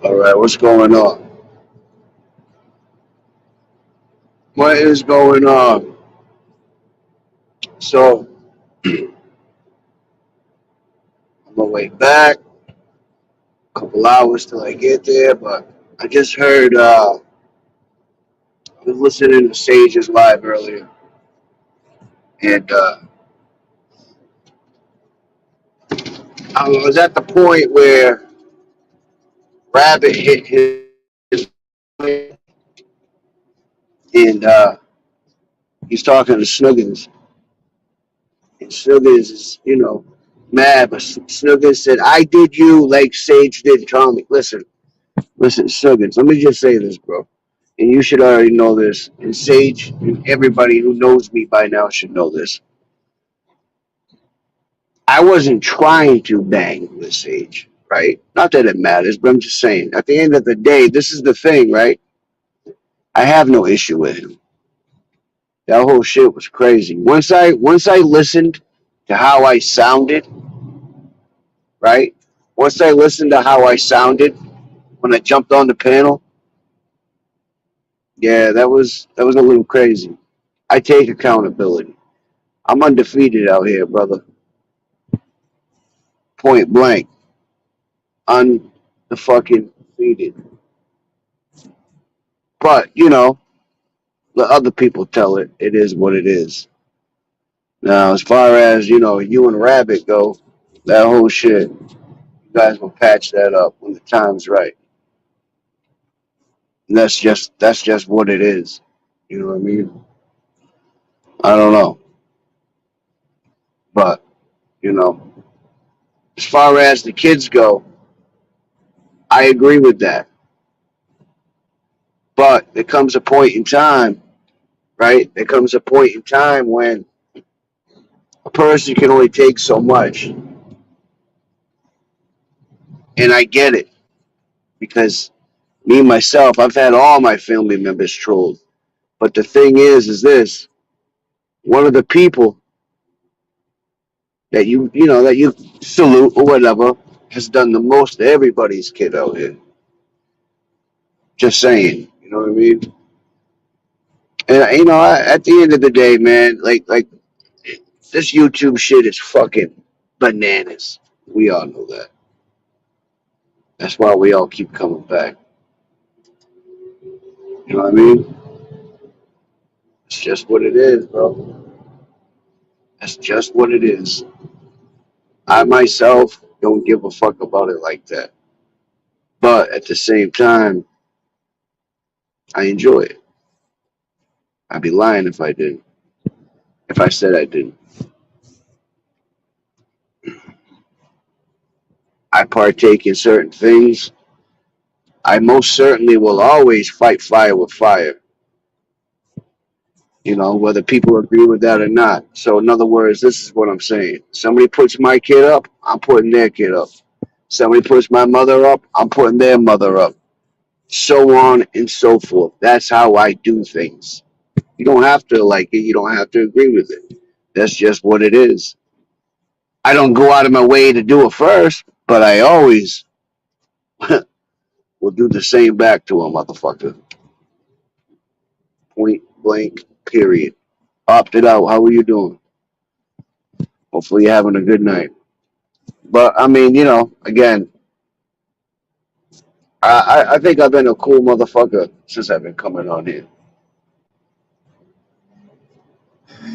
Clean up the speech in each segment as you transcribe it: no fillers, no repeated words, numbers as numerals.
All right, what's going on? What is going on? So, on my way back, a couple hours till I get there, but I just heard, I was listening to Sage's live earlier, and I was at the point where Rabbit hit his and he's talking to Snuggins, and Snuggins is, mad, but Snuggins said, I did you like Sage did Tommy. Listen, Snuggins, let me just say this, bro. And you should already know this. And Sage, and everybody who knows me by now should know this. I wasn't trying to bang with Sage, right? Not that it matters, but I'm just saying. At the end of the day, this is the thing, right? I have no issue with him. That whole shit was crazy. Once I listened to how I sounded, right? Once I listened to how I sounded when I jumped on the panel, yeah, that was a little crazy. I take accountability. I'm undefeated out here, brother. Point blank. Fucking defeated. But, let other people tell it. It is what it is. Now, as far as, you and Rabbit go, that whole shit, you guys will patch that up when the time's right. And that's just what it is. You know what I mean? I don't know. But, you know, as far as the kids go, I agree with that. But there comes a point in time, right? There comes a point in time when a person can only take so much. And I get it. Because me, myself, I've had all my family members trolled. But the thing is this. One of the people that that you salute or whatever has done the most to everybody's kid out here. Just saying. You know what I mean? And, at the end of the day, man, like this YouTube shit is fucking bananas. We all know that. That's why we all keep coming back. You know what I mean? It's just what it is, bro. That's just what it is. I myself don't give a fuck about it like that. But at the same time, I enjoy it. I'd be lying if I didn't. If I said I didn't. I partake in certain things. I most certainly will always fight fire with fire. Whether people agree with that or not. So, in other words, this is what I'm saying. Somebody puts my kid up, I'm putting their kid up. Somebody puts my mother up, I'm putting their mother up. So on and so forth. That's how I do things. You don't have to like it. You don't have to agree with it. That's just what it is. I don't go out of my way to do it first, but I always will do the same back to a motherfucker. Point blank, period. Opted out. How are you doing? Hopefully you're having a good night. But I mean, again, I think I've been a cool motherfucker since I've been coming on here.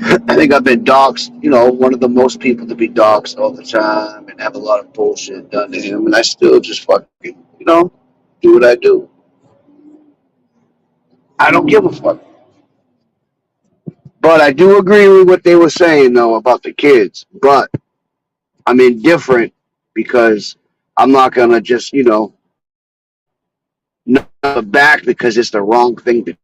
I think I've been doxxed, one of the most people to be doxxed all the time and have a lot of bullshit done to him, and I still just fucking, do what I do. I don't give a fuck. But I do agree with what they were saying though about the kids. But I'm indifferent because I'm not gonna just, knock back because it's the wrong thing to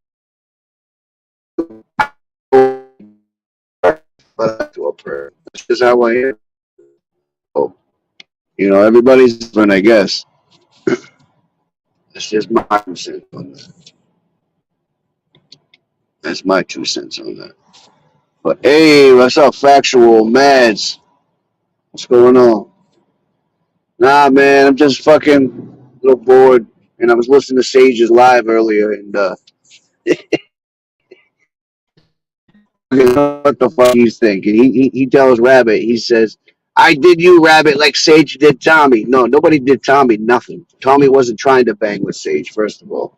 to a person. That's just how I am. So, everybody's different, I guess. That's just my 2 cents on that. That's my 2 cents on that. But hey, what's up, Factual Mads? What's going on? Nah, man, I'm just fucking a little bored and I was listening to Sage's live earlier, and what the fuck he's thinking. He tells Rabbit, he says, I did you, Rabbit, like Sage did Tommy. No, nobody did Tommy nothing. Tommy wasn't trying to bang with Sage, first of all.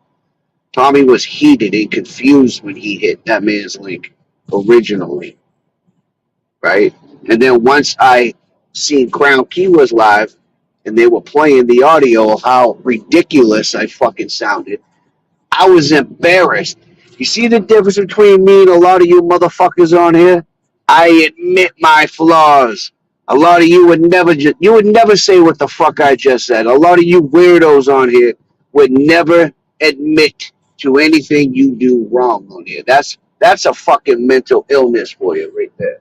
Tommy was heated and confused when he hit that man's link originally, right? And then once I seen Crown Key was live and they were playing the audio of how ridiculous I fucking sounded, I was embarrassed. You see the difference between me and a lot of you motherfuckers on here? I admit my flaws. A lot of you would never say what the fuck I just said. A lot of you weirdos on here would never admit to anything you do wrong on here. That's a fucking mental illness for you right there.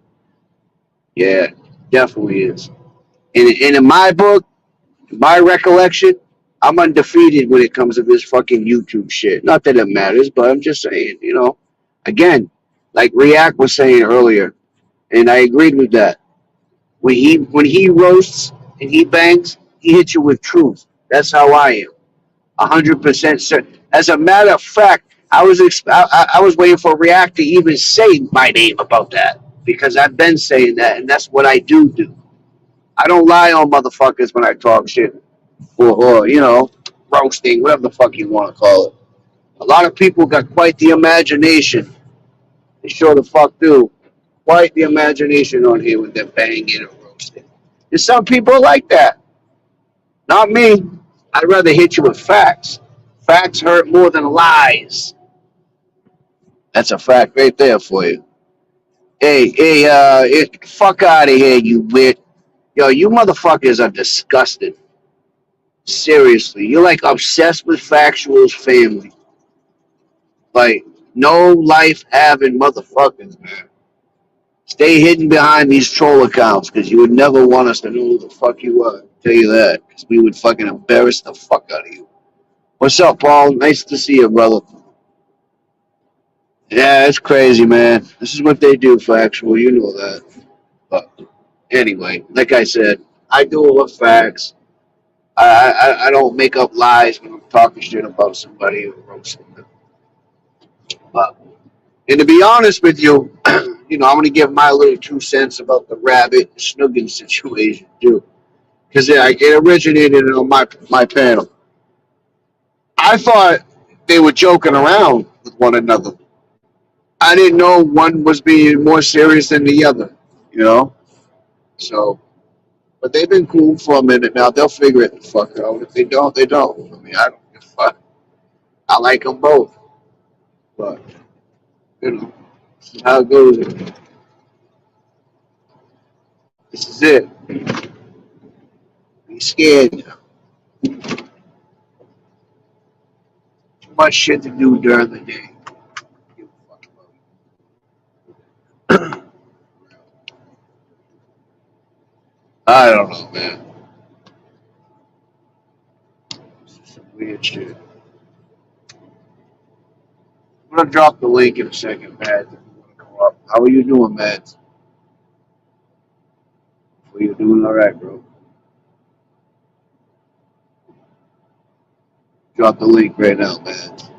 Yeah, definitely is. And in my book, my recollection, I'm undefeated when it comes to this fucking YouTube shit. Not that it matters, but I'm just saying, again, like React was saying earlier, and I agreed with that. When he roasts and he bangs, he hits you with truth. That's how I am, 100% certain. As a matter of fact, I was waiting for React to even say my name about that because I've been saying that, and that's what I do. I don't lie on motherfuckers when I talk shit. Or roasting, whatever the fuck you want to call it. A lot of people got quite the imagination. They sure the fuck do. Quite the imagination on here when they're banging and roasting. And some people are like that. Not me. I'd rather hit you with facts. Facts hurt more than lies. That's a fact right there for you. Hey, fuck out of here, you wit. Yo, you motherfuckers are disgusting. Seriously, you're like obsessed with Factual's family. Like, no life having motherfuckers, man. Stay hidden behind these troll accounts because you would never want us to know who the fuck you are. I'll tell you that because we would fucking embarrass the fuck out of you. What's up, Paul? Nice to see you, brother. Yeah, it's crazy, man. This is what they do, Factual. You know that. But anyway, like I said, I do it with facts. I don't make up lies when I'm talking shit about somebody or roasting them. But, and to be honest with you, I'm going to give my little 2 cents about the Rabbit Snuggin situation, too. Because it originated on my panel. I thought they were joking around with one another. I didn't know one was being more serious than the other, So, but they've been cool for a minute now. They'll figure it the fuck out. If they don't, they don't. I mean, I don't give a fuck. I like them both. But, this is how it goes. This is it. Be scared. Too much shit to do during the day. I don't know, man. This is some weird shit. I'm gonna drop the link in a second, Mads, if you want to come up. How are you doing, Mads? Well, you're doing all right, bro. Drop the link right now, Mads.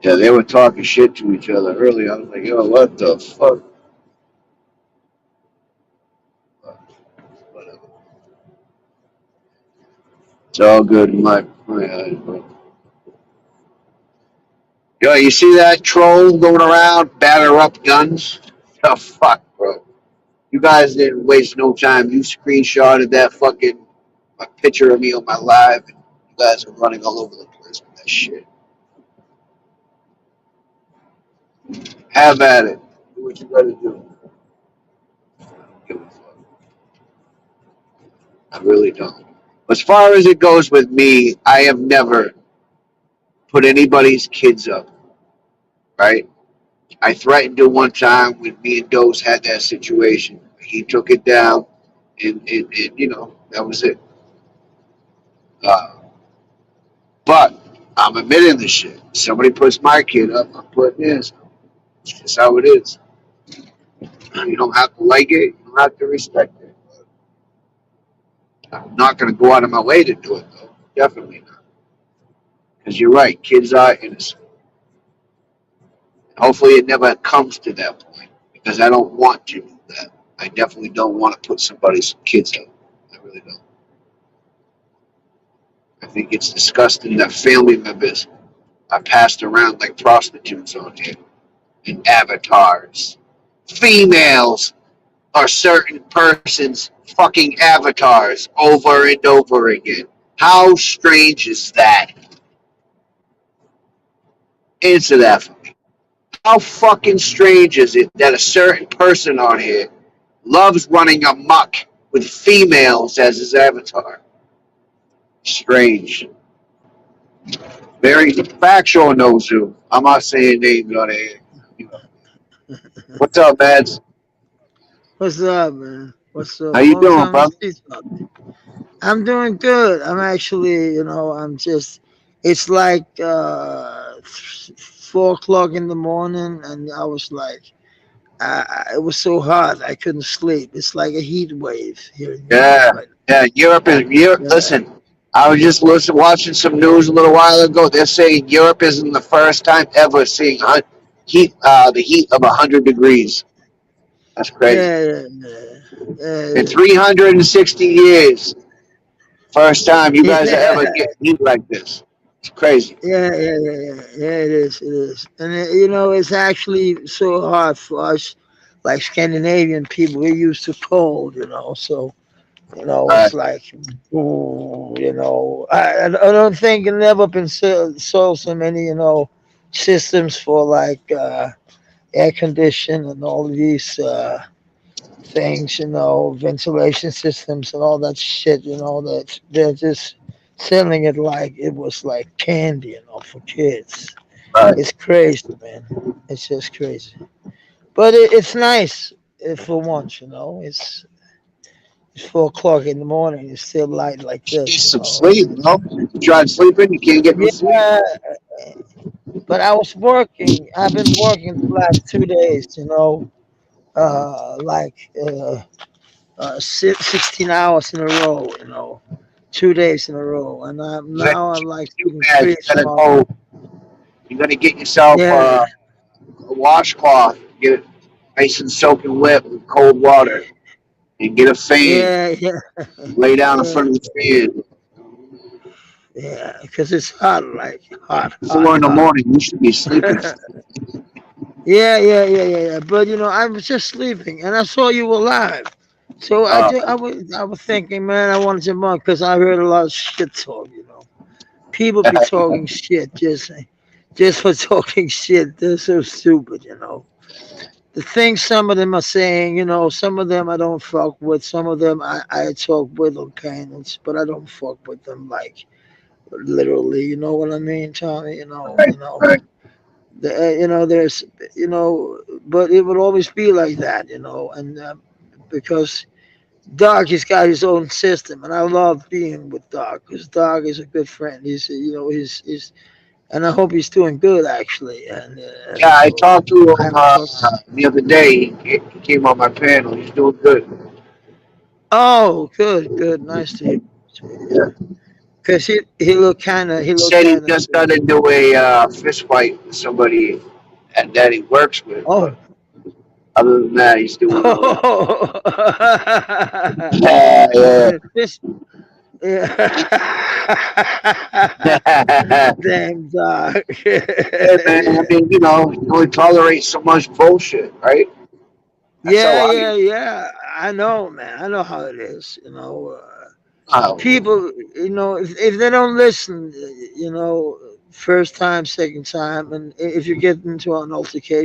Yeah, they were talking shit to each other earlier. I was like, yo, what the fuck? Whatever. It's all good in my eyes, bro. Yo, you see that troll going around, batter up guns? Oh, fuck, bro. You guys didn't waste no time. You screenshotted that fucking picture of me on my live, and you guys are running all over the place with that shit. Have at it. Do what you gotta do. I don't give a fuck. I really don't. As far as it goes with me, I have never put anybody's kids up, right? I threatened to one time when me and Dose had that situation. He took it down, and that was it. Uh, but I'm admitting the shit. Somebody puts my kid up, I'm putting his. It's just how it is. You don't have to like it. You don't have to respect it. I'm not going to go out of my way to do it, though. Definitely not. Because you're right, kids are innocent. Hopefully, it never comes to that point because I don't want to do that. I definitely don't want to put somebody's kids out. I really don't. I think it's disgusting that family members are passed around like prostitutes on here and avatars. Females are certain persons' fucking avatars over and over again. How strange is that? Answer that for me. How fucking strange is it that a certain person on here loves running amok with females as his avatar? Strange. Very factual knows who. I'm not saying names on here. What's up, Mads? What's up, man? What's up? How you Long doing, time no brother? see. I'm doing good. I'm actually, I'm just. It's like 4 o'clock in the morning, and I was like, it was so hot I couldn't sleep. It's like a heat wave here in Europe Yeah, right yeah. Europe is Europe. now. Yeah, Listen, I was just watching some news a little while ago. They're saying Europe isn't the first time ever seeing the heat of 100 degrees. That's crazy. yeah, yeah, yeah. In Yeah, 360 years, first time you guys are ever yeah, getting heat like this. It's crazy. yeah. It is, it is, and it's actually so hard for us, like Scandinavian people. We're used to cold, so Uh, it's like, I don't think it never been sold so many, systems for like air condition and all of these things, ventilation systems and all that shit, that they're just selling it like it was like candy, for kids. uh, It's crazy, man. It's just crazy. But it's nice for once, it's 4 o'clock in the morning. It's still light like get this, some sleep, It's bro. You tried sleeping, you can't get no sleep. yeah. But I was working. I've been working the last 2 days. Like 16 hours in a row. 2 days in a row, and Then I'm like you getting mad. pretty small. You gotta get yourself Yeah, a washcloth. Get it nice and soaking wet with cold water, and get a fan. yeah, Lay down in yeah, front of the fan. yeah. Because it's hot, like hot, hot, 4 in the hot. morning, you should be sleeping. Yeah. But I was just sleeping, and I saw you were live. So Uh, I was thinking, man, I wanted to mark because I heard a lot of shit talk. People be talking shit just for talking shit. They're so stupid. The things some of them are saying, some of them I don't fuck with. Some of them I talk with on kindness, but I don't fuck with them like literally. You know what I mean, Tommy? right, right. There's, but it would always be like that, and because Doc has got his own system, and I love being with Doc because Doc is a good friend. He's and I hope he's doing good actually. And Yeah, I talked to I him haven't talked. the other day. He came on my panel. He's doing good. Oh, good, nice to hear. Yeah. Because he He looked said he kind of. just got into a fist fight with somebody and that he works with, Oh. but other than that, he's doing all right. Oh. Yeah, This. Yeah. yeah. Damn dog. Hey man, I mean, you only tolerate so much bullshit, right? That's how I am. Yeah. I know, man. I know how it is. Oh, People, if they don't listen, first time, second time, and if you get into an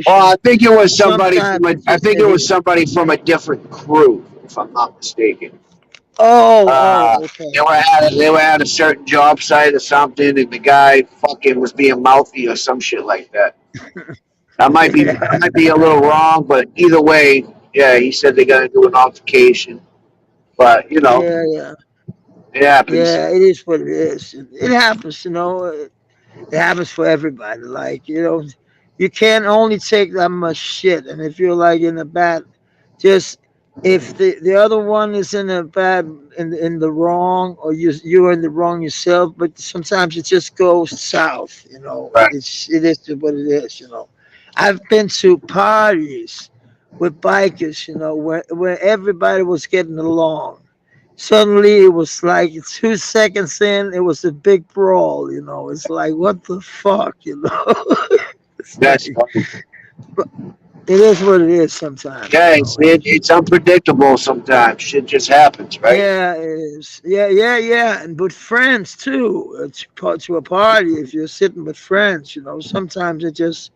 well, I altercation, think it was somebody from sometimes a. it I just think it was hit. somebody from a different crew, if I'm not mistaken. Oh, They okay. were at a certain job site or something, and the guy fucking was being mouthy or some shit like that. I Yeah, might be a little wrong, but either way, yeah, he said they're gonna do an altercation. But yeah. it happens. Yeah, it is what it is. It happens, it happens for everybody. Like, you can't only take that much shit. And if you're like in a bad, just if the other one is in a bad in the wrong, or you're in the wrong yourself, but sometimes it just goes south, you know. Right. It is what it is, you know. I've been to parties with bikers, you know, where everybody was getting along. Suddenly it was like 2 seconds in, it was a big brawl, you know. It's like, what the fuck, you know. It's That's like, funny. but it is what it is sometimes, Yeah, you know. it's unpredictable sometimes. Shit just happens, right? Yeah, it is. Yeah, yeah, yeah. And with friends too. To a party, if you're sitting with friends, you know, sometimes it just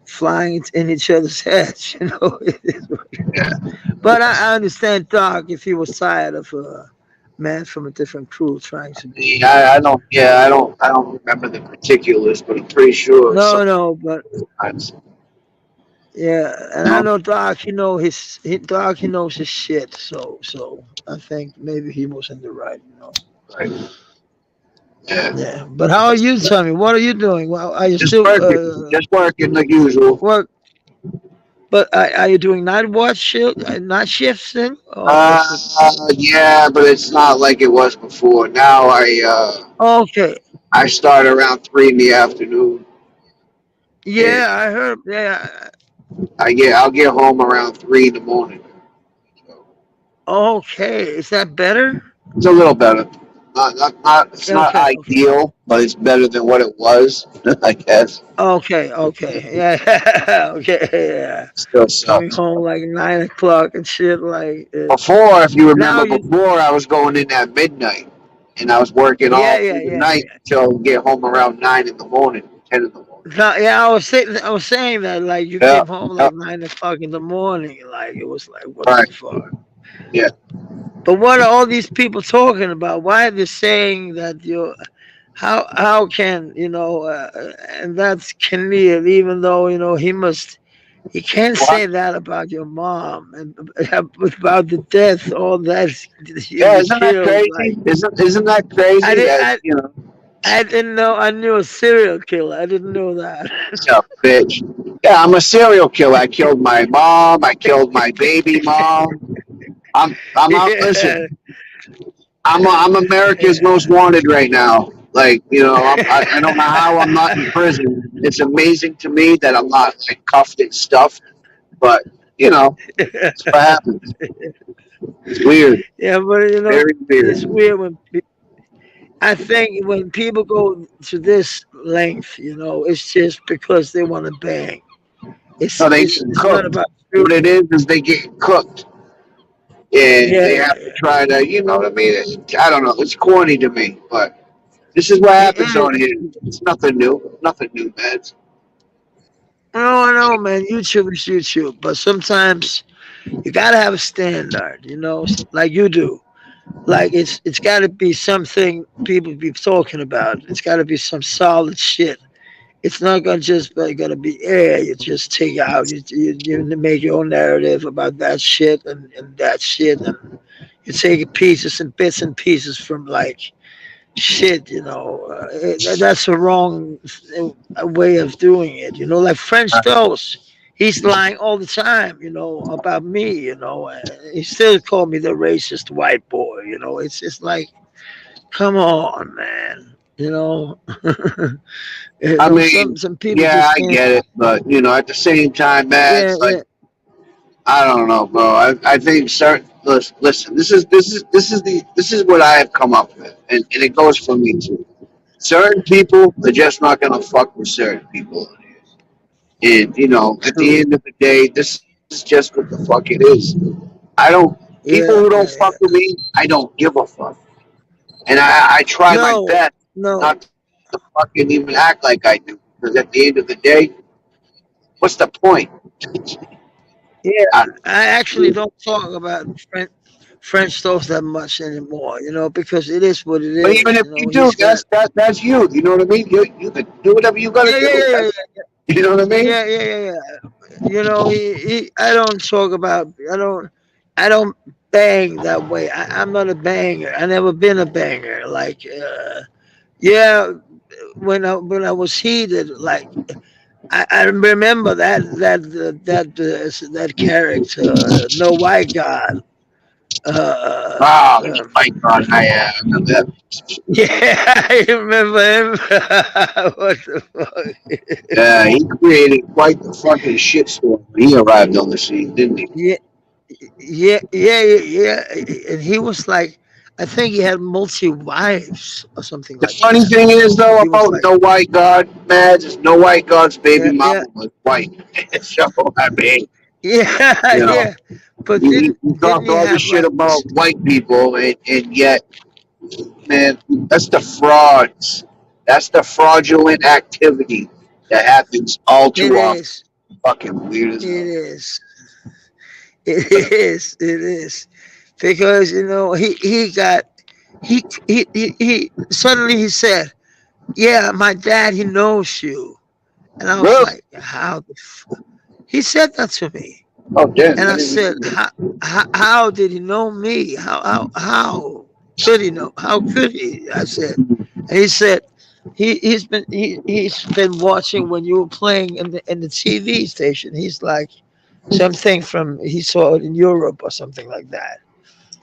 flying in each other's heads, you know. It is what it Yeah. is. But I understand Doc if he was tired of a man from a different crew trying to be, you know. I don't. Yeah, I don't remember the particulars, but I'm pretty sure it's No, no, but sometimes. yeah, and You I know, know Doc. Doc. He knows his shit. So I think maybe he was in the right. You know. right? Yeah. Yeah. But how are you, Tommy? What are you doing? Well, are you still Just working like usual. work? But are you doing night watch shift, night shifts then, or is it? Yeah, but it's not like it was before. Now Okay. I start around 3 in the afternoon, and Yeah, I heard. Yeah. I'll get home around 3 in the morning. So Okay. Is that better? it's a little better. It's not Okay. Okay. ideal, but it's better than what it was, I guess. Okay. Okay. Yeah. Okay. Yeah. Still Coming sucks. home like 9 o'clock and shit. Like Before, if you now remember, you. before I was going in at midnight, and I was working Yeah. all Yeah. through the Yeah. night until get home around 9 in the morning, 10 in the morning. No, yeah, I was saying that like you Yeah, came home yeah, like 9 o'clock in the morning. Like it was like what the right. fuck. Yeah. But what are all these people talking about? Why are they saying that you? How can you know? And that's Kinnear, even though you know he can't What? say that about your mom and about the death, all that Yeah, the isn't that kills. Like crazy? Isn't that I crazy did, that I you know, I didn't know. I knew a serial killer. I didn't know that. a bitch? Yeah, I'm a serial killer. I killed my mom. I killed my baby mom. I'm out. Yeah, Listen, I'm America's most yeah. wanted right now. Like I don't know how I'm not in prison. It's amazing to me that I'm not like cuffed and stuffed. But you know, it's what happens. It's weird. Yeah, but you know, Very it's weird. weird when I think when people go to this length, you know, it's just because they want to bang. No, they get It's not cooked. about What truth. it is they get cooked, and Yeah, they yeah, have to yeah. try to, you know what I mean? I don't know. It's corny to me, but this is what It happens on is. here. It's nothing new. Nothing new, man. I know, man. YouTube is YouTube, but sometimes you gotta have a standard, you know, like you do. Like it's got to be something people be talking about. It's got to be some solid shit. It's not gonna just be gonna be air. You just take out. You make your own narrative about that shit and that shit, and you take pieces and bits and pieces from like shit. You know, that's a wrong way of doing it. You know, like French toast. He's lying all the time, you know, about me. You know, he still called me the racist white boy. You know, it's like, come on, man. You know, you I know, mean, some people yeah, just I can't. get it, but you know, at the same time, man, Yeah, it's like yeah, I don't know, bro. I think certain listen. This is what I have come up with, and it goes for me too. Certain people are just not gonna fuck with certain people, and you know, at the true. end of the day, this is just what the fuck it is. I don't. People who Yeah, don't yeah, fuck with yeah. me, I don't give a fuck, and I try my No, best no. not to fucking even act like I do, because at the end of the day, what's the point? Yeah, I, I actually don't talk about French toast that much anymore. You know, because it is what it but even is. if You you know, do, he's got. that's you. You know what I mean? You can do whatever you gotta Yeah, yeah, do. yeah, That's you know what I mean? yeah, yeah, yeah, yeah, yeah. You know, I don't talk about. I don't bang that way. I'm not a banger. I never been a banger. Like, yeah, when I was heated, like I remember that character, no white god. Oh, Um, my God, I remember that. yeah, I remember him. What the fuck? Yeah, he created quite the fucking shitstorm when he arrived on the scene, didn't he? Yeah, yeah. And he was like, I think he had multi wives or something The like funny that. thing is, though, He was about like, No White God, Mads, is No White God's baby yeah, mama was white. So, I mean, yeah, you know, yeah. But he didn't talked he all this have shit like about white people, and yet, man, that's the frauds. That's the fraudulent activity that happens all it too often. is, Fucking weird as it hell. is, it is, because he got he suddenly he said, yeah, my dad, he knows you. And I was Really? like, how the he said that to me. Oh, damn. And I I didn't said, even know. how did he know me? How could he know? How could he? I said, and he said, he's been watching when you were playing in the TV station. He's like something from he saw it in Europe or something like that.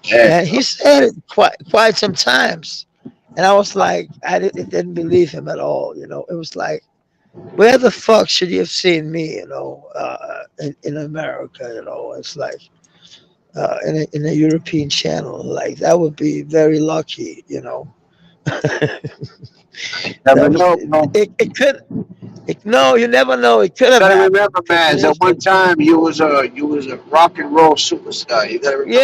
Yeah. And he said it quite some times. And I was like, didn't believe him at all. It was like, where the fuck should you have seen me? In America. It's like in a European channel. Like that would be very lucky. Never That was know, bro. it could no, you never know. It could have Gotta happened. remember, It man. At is, one but time you was a rock and roll superstar. You gotta remember.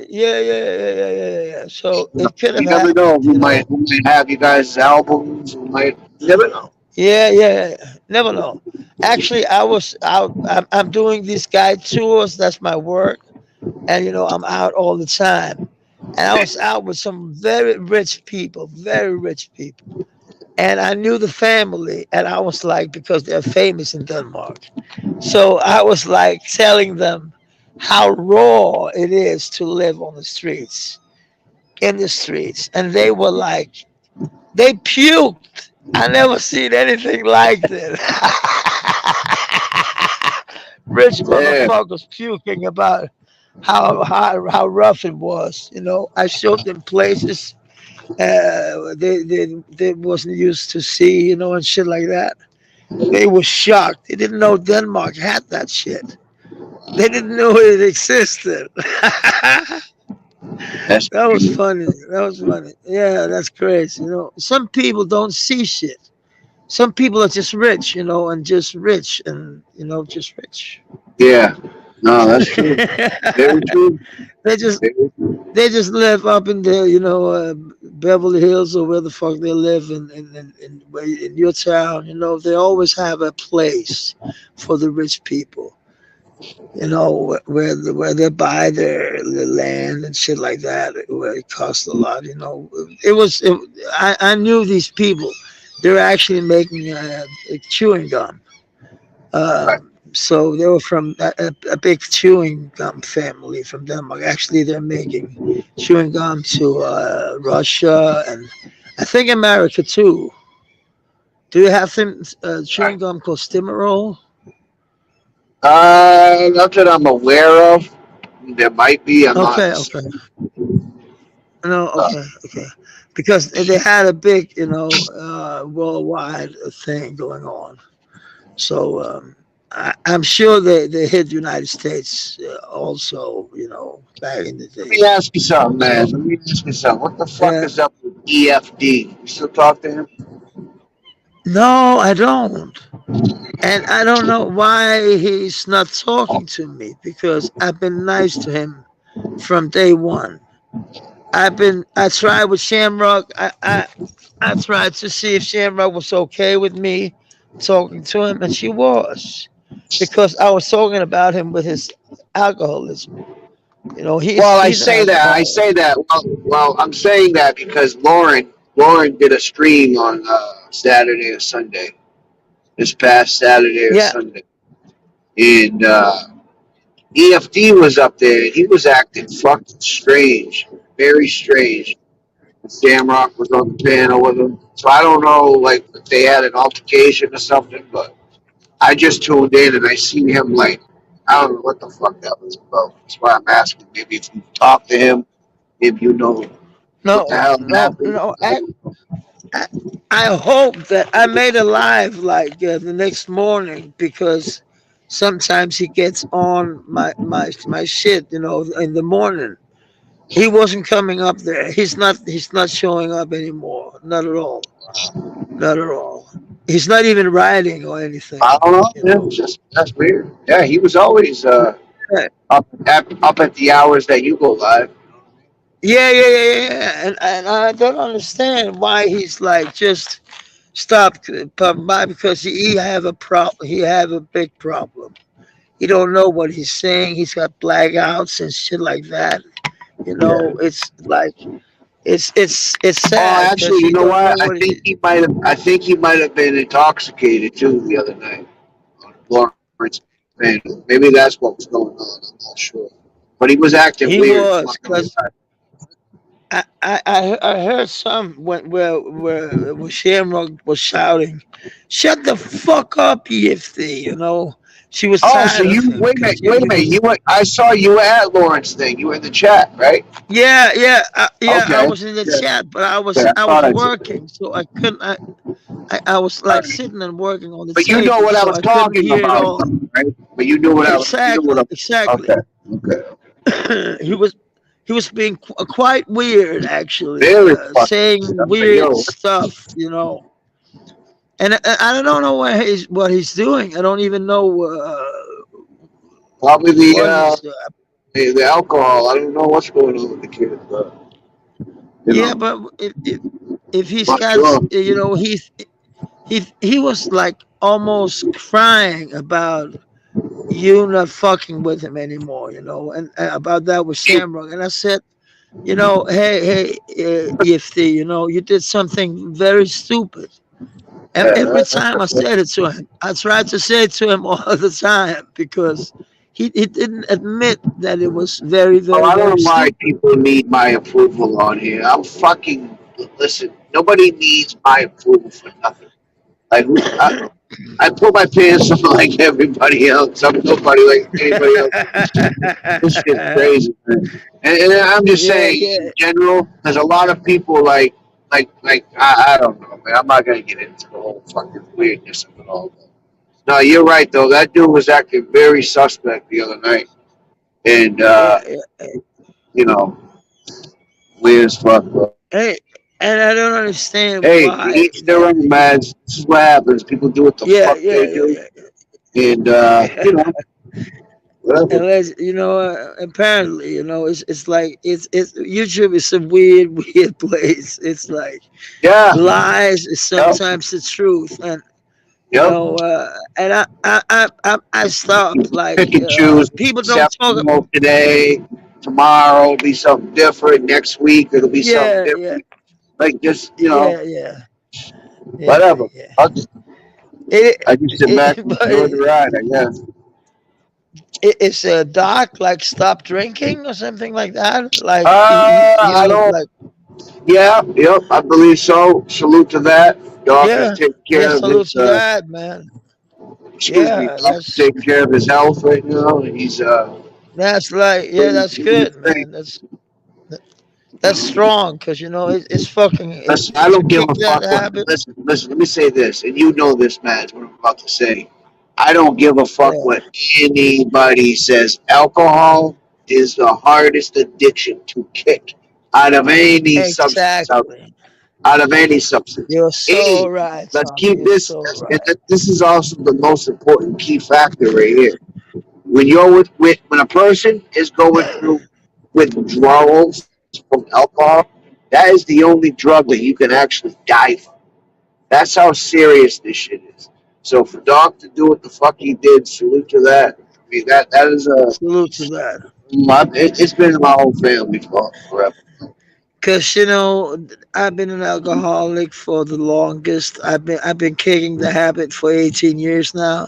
yeah. So You know, it could have you never know happened. who might have you guys' albums. Who might you never know. Yeah. Never know. Actually, I was out. I'm doing these guide tours. That's my work, and I'm out all the time. And I was out with some very rich people, and I knew the family, and I was like, because they're famous in Denmark, so I was like telling them how raw it is to live on the streets, in the streets, and they were like, they puked. I never seen anything like this. Rich Yeah, motherfuckers puking about how rough it was. I showed them places they wasn't used to see, and shit like that. They were shocked. They didn't know Denmark had that shit. They didn't know it existed. That that's was crazy. funny. That was funny. Yeah, that's crazy. Some people don't see shit. Some people are just rich, and just rich, and just rich. Yeah, no, that's true. Very true. they just Very true. they just live up in the Beverly Hills or where the fuck they live in your town. They always have a place for the rich people. Where they buy their land and shit like that, where it costs a lot. It was. I knew these people. They were actually making chewing gum. Right. So they were from a big chewing gum family from Denmark. Actually, they're making chewing gum to Russia and I think America too. Do you have some chewing Right. gum called Stimmerol? Not that I'm aware of. There might be. I'm not. Okay. No, Uh, okay. Because they had a big, worldwide thing going on. So I'm sure they hit the United States also, back in the Let me day. ask you something, man. So Let me ask you something. What the fuck yeah, is up with EFD? You still talk to him? no, I don't. And I don't know why he's not talking to me because I've been nice to him from day one. I tried with Shamrock. I tried to see if Shamrock was okay with me talking to him, and she was. Because I was talking about him with his alcoholism. Well, I He's an say that. I alcoholic. say that. Well, I'm saying that because Lauren did a stream on Saturday or Sunday. This past Saturday or Yeah, Sunday, and EFD was up there, and he was acting fucking strange, very strange. Shamrock was on the panel with him, so I don't know, like if they had an altercation or something, but I just tuned in and I seen him like, I don't know what the fuck that was about. That's why I'm asking. Maybe if you talk to him, maybe you know what the No, hell no, happened. no. I, I hope that I made a live like the next morning because sometimes he gets on my shit, in the morning. He wasn't coming up there. He's not showing up anymore. Not at all. Not at all. He's not even writing or I anything, don't know. you Yeah, know. it's just that's weird. Yeah, he was always Yeah, up at the hours that you go live. yeah. And I don't understand why he's like just stopped popping by because he have a problem. He have a big problem. He don't know what he's saying. He's got blackouts and shit like that. Yeah. It's like it's Oh, sad because actually, you he know don't know what? I what think he. he might have. I think he might have been intoxicated too the other night on Lawrence panel. Maybe that's what was going on. I'm not sure, but he was acting He weird. I'm was not gonna because lie. I heard some where Shamrock was shouting, "Shut the fuck up, Yifty!" She was Oh, so tired of you him because wait a he minute. was. You went. I saw you were at Lawrence thing. You were in the chat, right? Yeah. I Okay. was in the Yeah. chat, but I was Okay. I I thought was I did. working, so I couldn't. I was All like right. sitting and working on the But you know table, what I so was I couldn't talking hear it about, all. though, right? But you knew what I was. You know what Exactly, I. exactly. Okay. Okay. he was he was being quite weird, actually, Very fucking. saying I'm like, weird yo, stuff. And I don't know what he's doing. I don't even know probably what he's. the alcohol. I don't know what's going on with the kid, but you Yeah, know, but if he's not got, sure. he was like almost crying about you not fucking with him anymore, and about that with He, Shamrock. And I said, hey, Yifty, you did something very stupid. And every time I said it to him, I tried to say it to him all the time because he didn't admit that it was very, well, very, I don't very know why stupid. people need my approval on here. I'm fucking listen. Nobody needs my approval for nothing. Like I put my pants on like everybody else. I'm nobody like anybody else. This shit's crazy, man. And I'm just Yeah, saying yeah, in general, there's a lot of people like I don't know, man. I'm not gonna get into the whole fucking weirdness of it all. No, you're right though. That dude was acting very suspect the other night, and yeah. you know, weird as fuck, bro. Hey, and I don't understand Hey, to why each their that. own, man. This is what happens. People do what the Yeah, fuck yeah, they yeah, do, yeah. and whatever. Unless apparently, it's like it's YouTube is a weird, weird place. It's like Yeah, lies is yep, sometimes the truth, and yep. and I stopped like Pick and choose. people don't talk. Exceptional today, tomorrow will be something different. Next week it'll be something Yeah, yeah, different. Like just yeah, yeah, yeah, whatever. yeah. It, I just sit back and but enjoy the ride. I guess. it's a doc like stop drinking or something like that. Like I don't. like Yeah, yep. I believe so. Salute to that. Doc is yeah, taking yeah. care of Salute his. to that, man. Excuse me. Yeah, Doc is taking care of his health right now, and he's that's like yeah, doing that's his good, thing. man. That's strong because it's fucking Listen, I to don't give kick a that fuck what. habit. Listen. Let me say this, and you know this, man. Is what I'm about to say. I don't give a fuck Yeah, what anybody says. Alcohol is the hardest addiction to kick out of any substance. exactly. Out of any substance. You're so Hey, right, let's Tommy. keep You're this. so And right. this is also the most important key factor right here. When you're when a person is going through withdrawals from alcohol, that is the only drug that you can actually die from. That's how serious this shit is. So for Doc to do what the fuck he did, salute to that. I mean that is Salute to that. it's been in my whole family for forever. Cause I've been an alcoholic for the longest. I've been kicking the habit for 18 years now.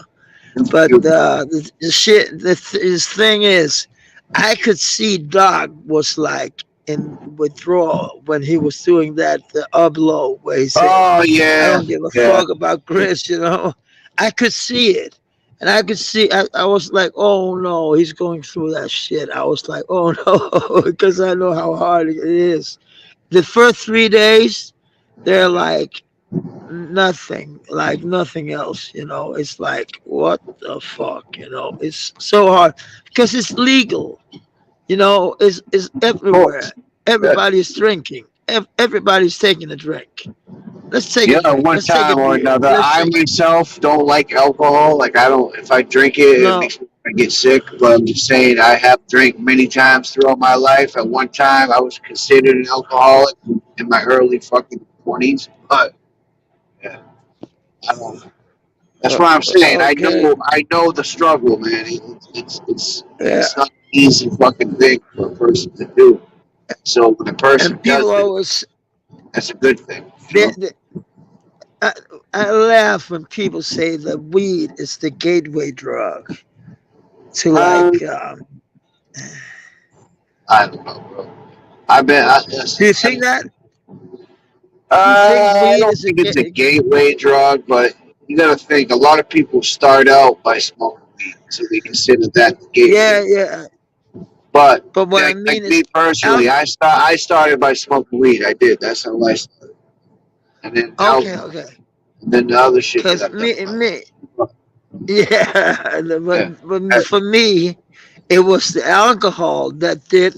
But You, the shit, his thing is, I could see Doc was like in withdrawal when he was doing that upload where he said, oh "I yeah, don't give a yeah. fuck about Chris." I could see it, And I could see, I was like, oh no, he's going through that shit. I was like, oh no, because I know how hard it is. The first 3 days, they're like nothing else, you know. It's like, what the fuck, you know? It's so hard because it's legal, you know, it's Of everywhere. course. Yeah. Everybody's drinking, everybody's taking a drink. Let's take a Yeah, drink. one Let's take a time or beer. another. Let's I take, myself don't like alcohol. Like I don't. If I drink it, it no, makes me get sick. But I'm just saying, I have drank many times throughout my life. At one time, I was considered an alcoholic in my early fucking 20s. But yeah, I don't. That's uh, what I'm saying. I okay, know. I know the struggle, man. yeah. It's not an easy fucking thing for a person to do. So when a person And people does it, always, that's a good thing. You they, know. they, I, I laugh when people say that weed is the gateway drug to Um, I don't know, bro. I've been. do you I, think that? Do you think I weed don't is a think it's a gate? gateway drug, but you got to think a lot of people start out by smoking weed, so they consider that the Yeah, gateway. yeah. But But what I like mean is, me personally, alcohol. I started by smoking weed. I did. That's how I started, and then Okay, alcohol, okay. and then the other shit that Because I've done in my me, life. yeah. Yeah. But for me, it was the alcohol that did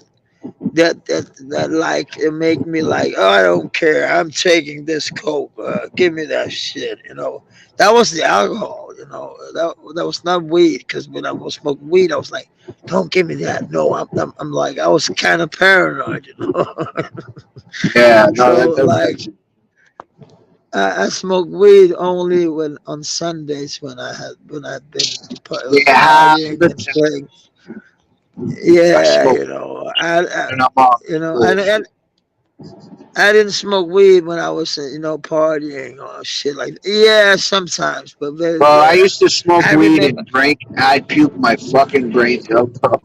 that like it make me like, oh, I don't care, I'm taking this coke, give me that shit, you know. That was the alcohol, you know. That was not weed, because when I was smoking weed I was like, don't give me that, no. I'm like, I was kind of paranoid, you know. Yeah. No, So that does like, make sense. I smoke weed only when on Sundays when I've been Yeah, partying good and time. playing. I Yeah, smoke you know, and I'm off. you know, Cool. I didn't smoke weed when I was, you know, partying or shit like that. Yeah, sometimes, but very Well, I rare. used to smoke I weed remember. and drink. I'd puke my fucking brains out, bro.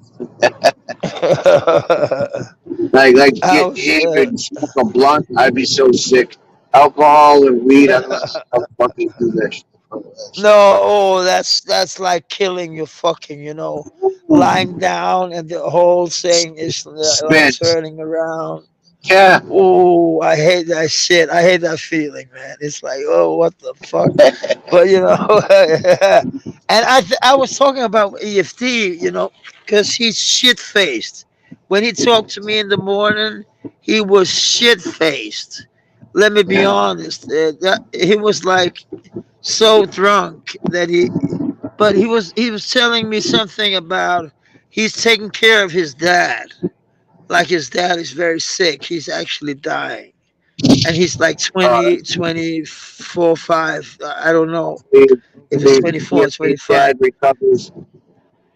Like I get was, hammered and smoke a blunt. I'd be so sick. Alcohol and weed. I don't know how the fuck you do that shit. Bro. That no, shit fucking oh, that's like killing you, fucking, you know, lying down and the whole thing is like spins. turning around. Yeah. Oh, I hate that shit. I hate that feeling, man. It's like, oh, what the fuck? But you know, and I was talking about EFT, you know, because he's shit faced. When he talked to me in the morning, he was shit faced. Let me be Yeah. honest. He was like so drunk that but he was telling me something about he's taking care of his dad. Like his dad is very sick. He's actually dying, and he's like Uh, 20, 24, 5. I don't know if it's hopefully, 24 or if his 25. dad recovers,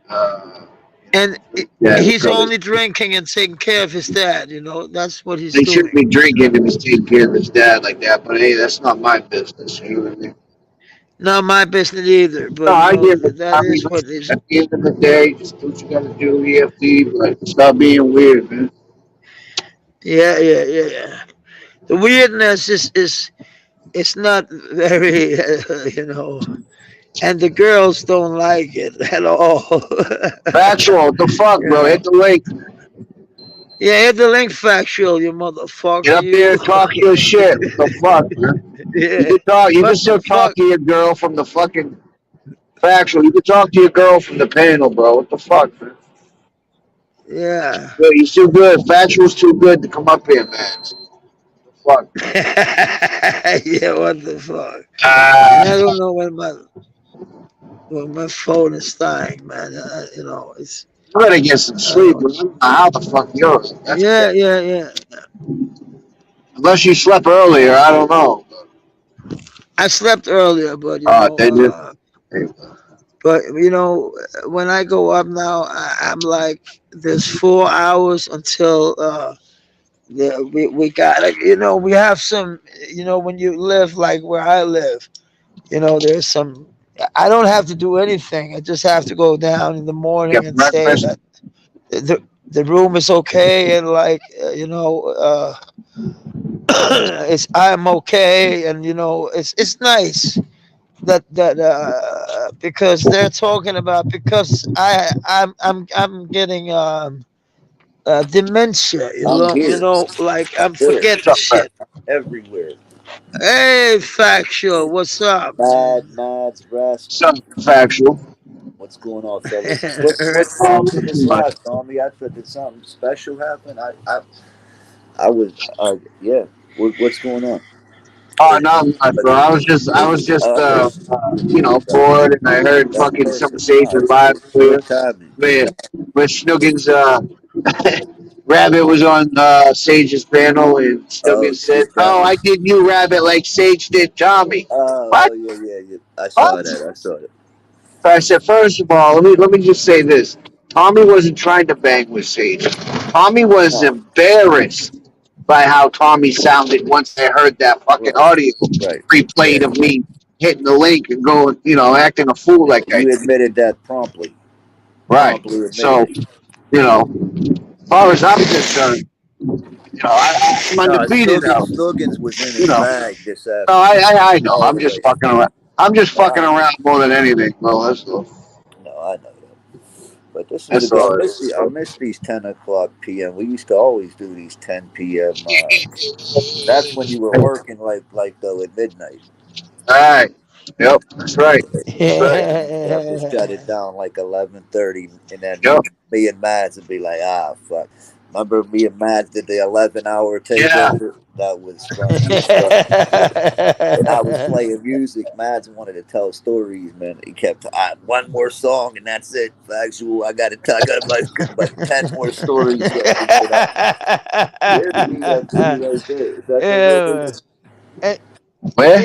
uh, And his dad he's recovers. only drinking and taking care of his dad, you know. That's what he's He shouldn't doing. be drinking if he's taking care of his dad like that. But hey, that's not my business. You know what I mean? Not my business either, No, but you I know, get it. that I mean, is what listen, is. at the end of the day, just do what you got to do, EFT, but stop being weird, man. Yeah, yeah, yeah, yeah. The weirdness is it's not very, you know, and the girls don't like it at all. Factual, what the fuck, You bro? know. Hit the link. Yeah, hit the link, factual, you Get motherfucker, up there you. and talk your shit. What the fuck, man? You Yeah. can talk. You can What still the talk fuck? to your girl from the fucking factual. You can talk to your girl from the panel, bro. What the fuck, man? Yeah. Good. You're too good. Factual's too good to come up here, man. What the fuck? Yeah, what the fuck? And I Ah, don't know when my phone is dying, man. You know, it's you better get some I don't sleep, know. bro. I don't know how the fuck you're. That's Yeah, crazy. yeah, yeah. Unless you slept earlier, I don't know. I slept earlier, but Did you? when I go up now, I'm like, there's 4 hours until we got it. You know, we have some. You know, when you live like where I live, you know, there's some. I don't have to do anything. I just have to go down in the morning Get and say breakfast. that the room is okay, and like it's I'm okay, and you know it's nice that because they're talking about because I'm getting dementia. I'm You here. know, like I'm Good. forgetting shit. Everywhere. Hey, factual, what's up, Mad, man? Mads, Some Rasputin. factual. What's going on, fellas? What prompted this live, Tommy? I thought did something special happen? I was yeah. What's going on? Oh, Or not much, bro. I was just, bored, and I heard that fucking some person. sages It's live good earlier. timing. Man, when Snuggins, Rabbit was on Sage's panel, and Oh Snuggins said, shit, that "Oh, I was. did you, Rabbit, like Sage did Tommy." What? Oh yeah, yeah, yeah. I saw What? that. I saw that. So I said, first of all, let me just say this: Tommy wasn't trying to bang with Sage. Tommy was No, embarrassed by how Tommy sounded once I heard that fucking right, audio right. replayed Yeah, of me hitting the link and going, acting a fool like I you did. admitted that promptly. Right. Promptly admitted So, it. as far as I'm concerned, I'm No, undefeated now. Stuggins was in You his know. bag this No, afternoon, I know. all I'm the just way. fucking around. I'm just No, fucking around more than anything, bro. That's all. no, I know that. But this is a That's good. all it is. I miss these 10 o'clock p.m. We used to always do these 10 p.m. That's when you were working like though at midnight. All right. Yep. That's right. That's right. Then you'd have to shut it down like 11:30, and then Yep. me and Mads would be like, ah, fuck. Remember me and Mads did the 11-hour Yeah. takeover? That was funny as fuck. And I was playing music. Mads wanted to tell stories, man. He kept one more song and that's it. Factual. I got like 10 more stories left to get out. There's the EFT right there. Is that the real Yeah. nigga? And, Where?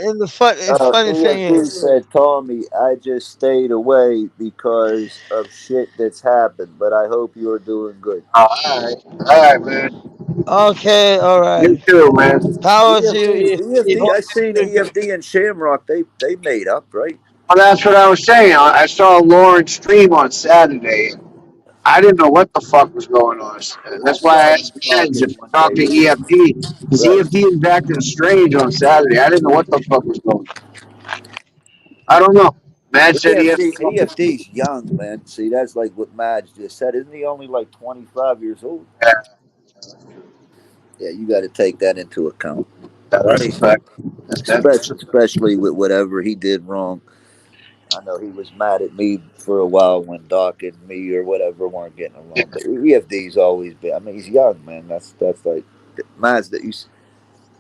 and the funny thing EFT is, said, Tommy, I just stayed away because of shit that's happened, but I hope you're doing good. Oh, all right. All right, man. okay, all You right. too, man. Powers to EFT, you. EFT, I seen EFD and Shamrock. They made up, right? Well, that's what I was saying. I saw Lauren stream on Saturday. I didn't know what the fuck was going on. And I that's why saw I you asked Mads talking if he one talked day to with him. EFD. Because Right. EFD was acting strange on Saturday. I didn't know what the fuck was going on. I don't know. Mads said EFD. EFD's young, man. See, that's like what Madge just said. Isn't he only like 25 years old? Yeah, Yeah, you got to take that into account. that's a fact. That's Especially, definitely. especially with whatever he did wrong. I know he was mad at me for a while when Doc and me or whatever weren't getting along. But EFD's always been. I mean, he's young, man. That's like Madge.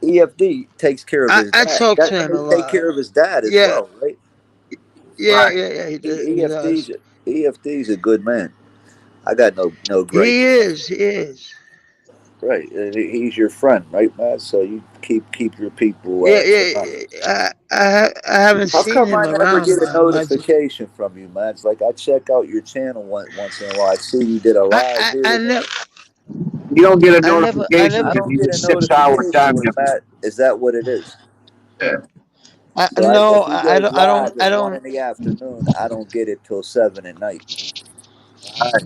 EFD takes care of his I dad. talked That to and him a they take lot. care of his dad as Yeah, well, right? Right. yeah. He does. EFD's a good man. I got no gripe He with that. is. He is. Right, he's your friend, right, Matt? So you keep your people Yeah, surrounded. I haven't How seen come him I never around. get a I just notification from you, Matt? It's like I check out your channel once in a while. I see you did a live I here. never You don't get a I notification I never because don't he's get a a 6 hour notification time when difference. Matt. Is that what it is? I So no if he goes live I at one don't in the afternoon, I don't get it till 7 at night. Right.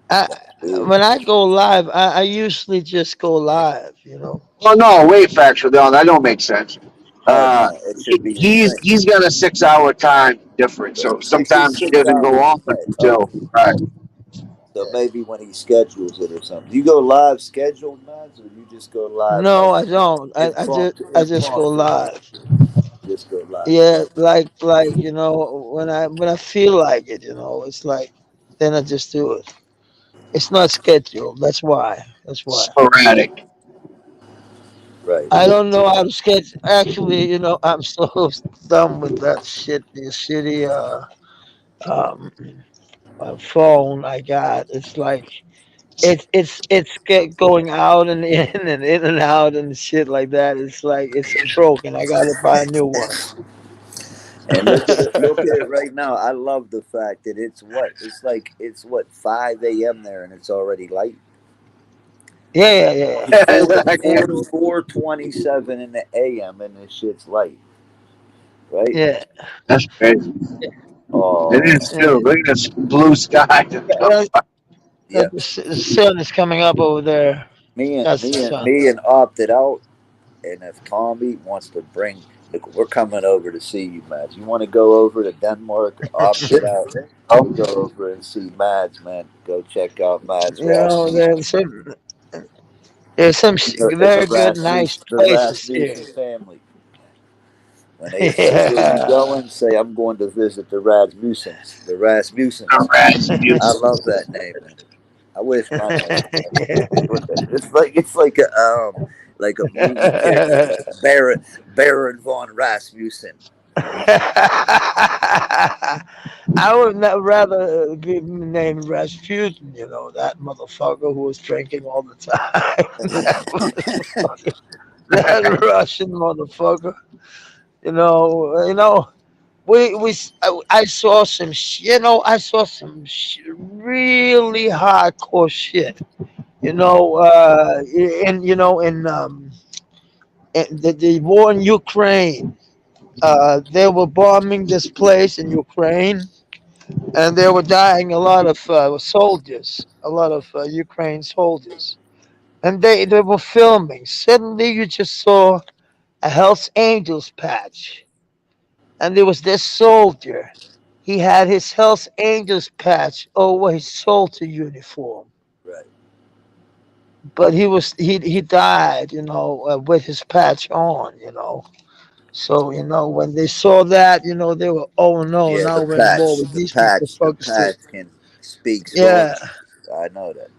I That's weird. when I go live, I usually just go live. You know. Oh no, wait, factual. No, that don't make sense. Oh Uh, no, it should be the he's same. he's got a 6 hour time difference, so He's sometimes he six doesn't go hours off ahead. until Okay. right. So maybe when he schedules it or something. Do you go live scheduled, Mads, or you just go live No, like I don't. I just go impromptu? live. Just go live. Yeah, like when I feel like it, it's like then I just do it. It's not scheduled. That's why. That's why. Sporadic. Right. I don't know how to sketch. Actually, I'm so done with that shit. The shitty um phone I got. It's like it's going out and in and out and shit like that. It's like it's broken. I gotta buy a new one. And look at it. Look at it right now. I love the fact that it's what 5 a.m. there and it's already light. Yeah. I And, can't. 4:27 in the a.m. and this shit's light, right? yeah. That's crazy. It is Oh, too. And, Look at this blue sky. yeah. the sun is coming up over there. Me and That's the me and sun. me and opted out. And if Tommy wants to bring Like, we're coming over to see you, Mads. You want to go over to Denmark? Opt Yeah. it out. You Oh, go over and see Mads, man. Go check out Mads You know, Rasmussen. there's some And the very good, nice places here. Rasmussen family. When they say, "Where you Yeah. going?" say, "I'm going to visit the Rasmussens." The Rasmussens. I Rasputin. love that name, man. I wish my name Yeah. was that. It's like a movie character, like Baron von Rasmussen. I would not rather be named Rasputin, that motherfucker who was drinking all the time. That motherfucker, that Russian motherfucker. I saw some, really hardcore shit. In the war in Ukraine. They were bombing this place in Ukraine, and there were dying a lot of soldiers, a lot of Ukraine soldiers. And they were filming. Suddenly, you just saw a Hells Angels patch, and there was this soldier. He had his Hells Angels patch over his soldier uniform, Right. but he died, with his patch on, So, when they saw that, they were, oh no, Yeah, now we're in war with these the motherfuckers. patch can speaks Yeah, fluent. I know that.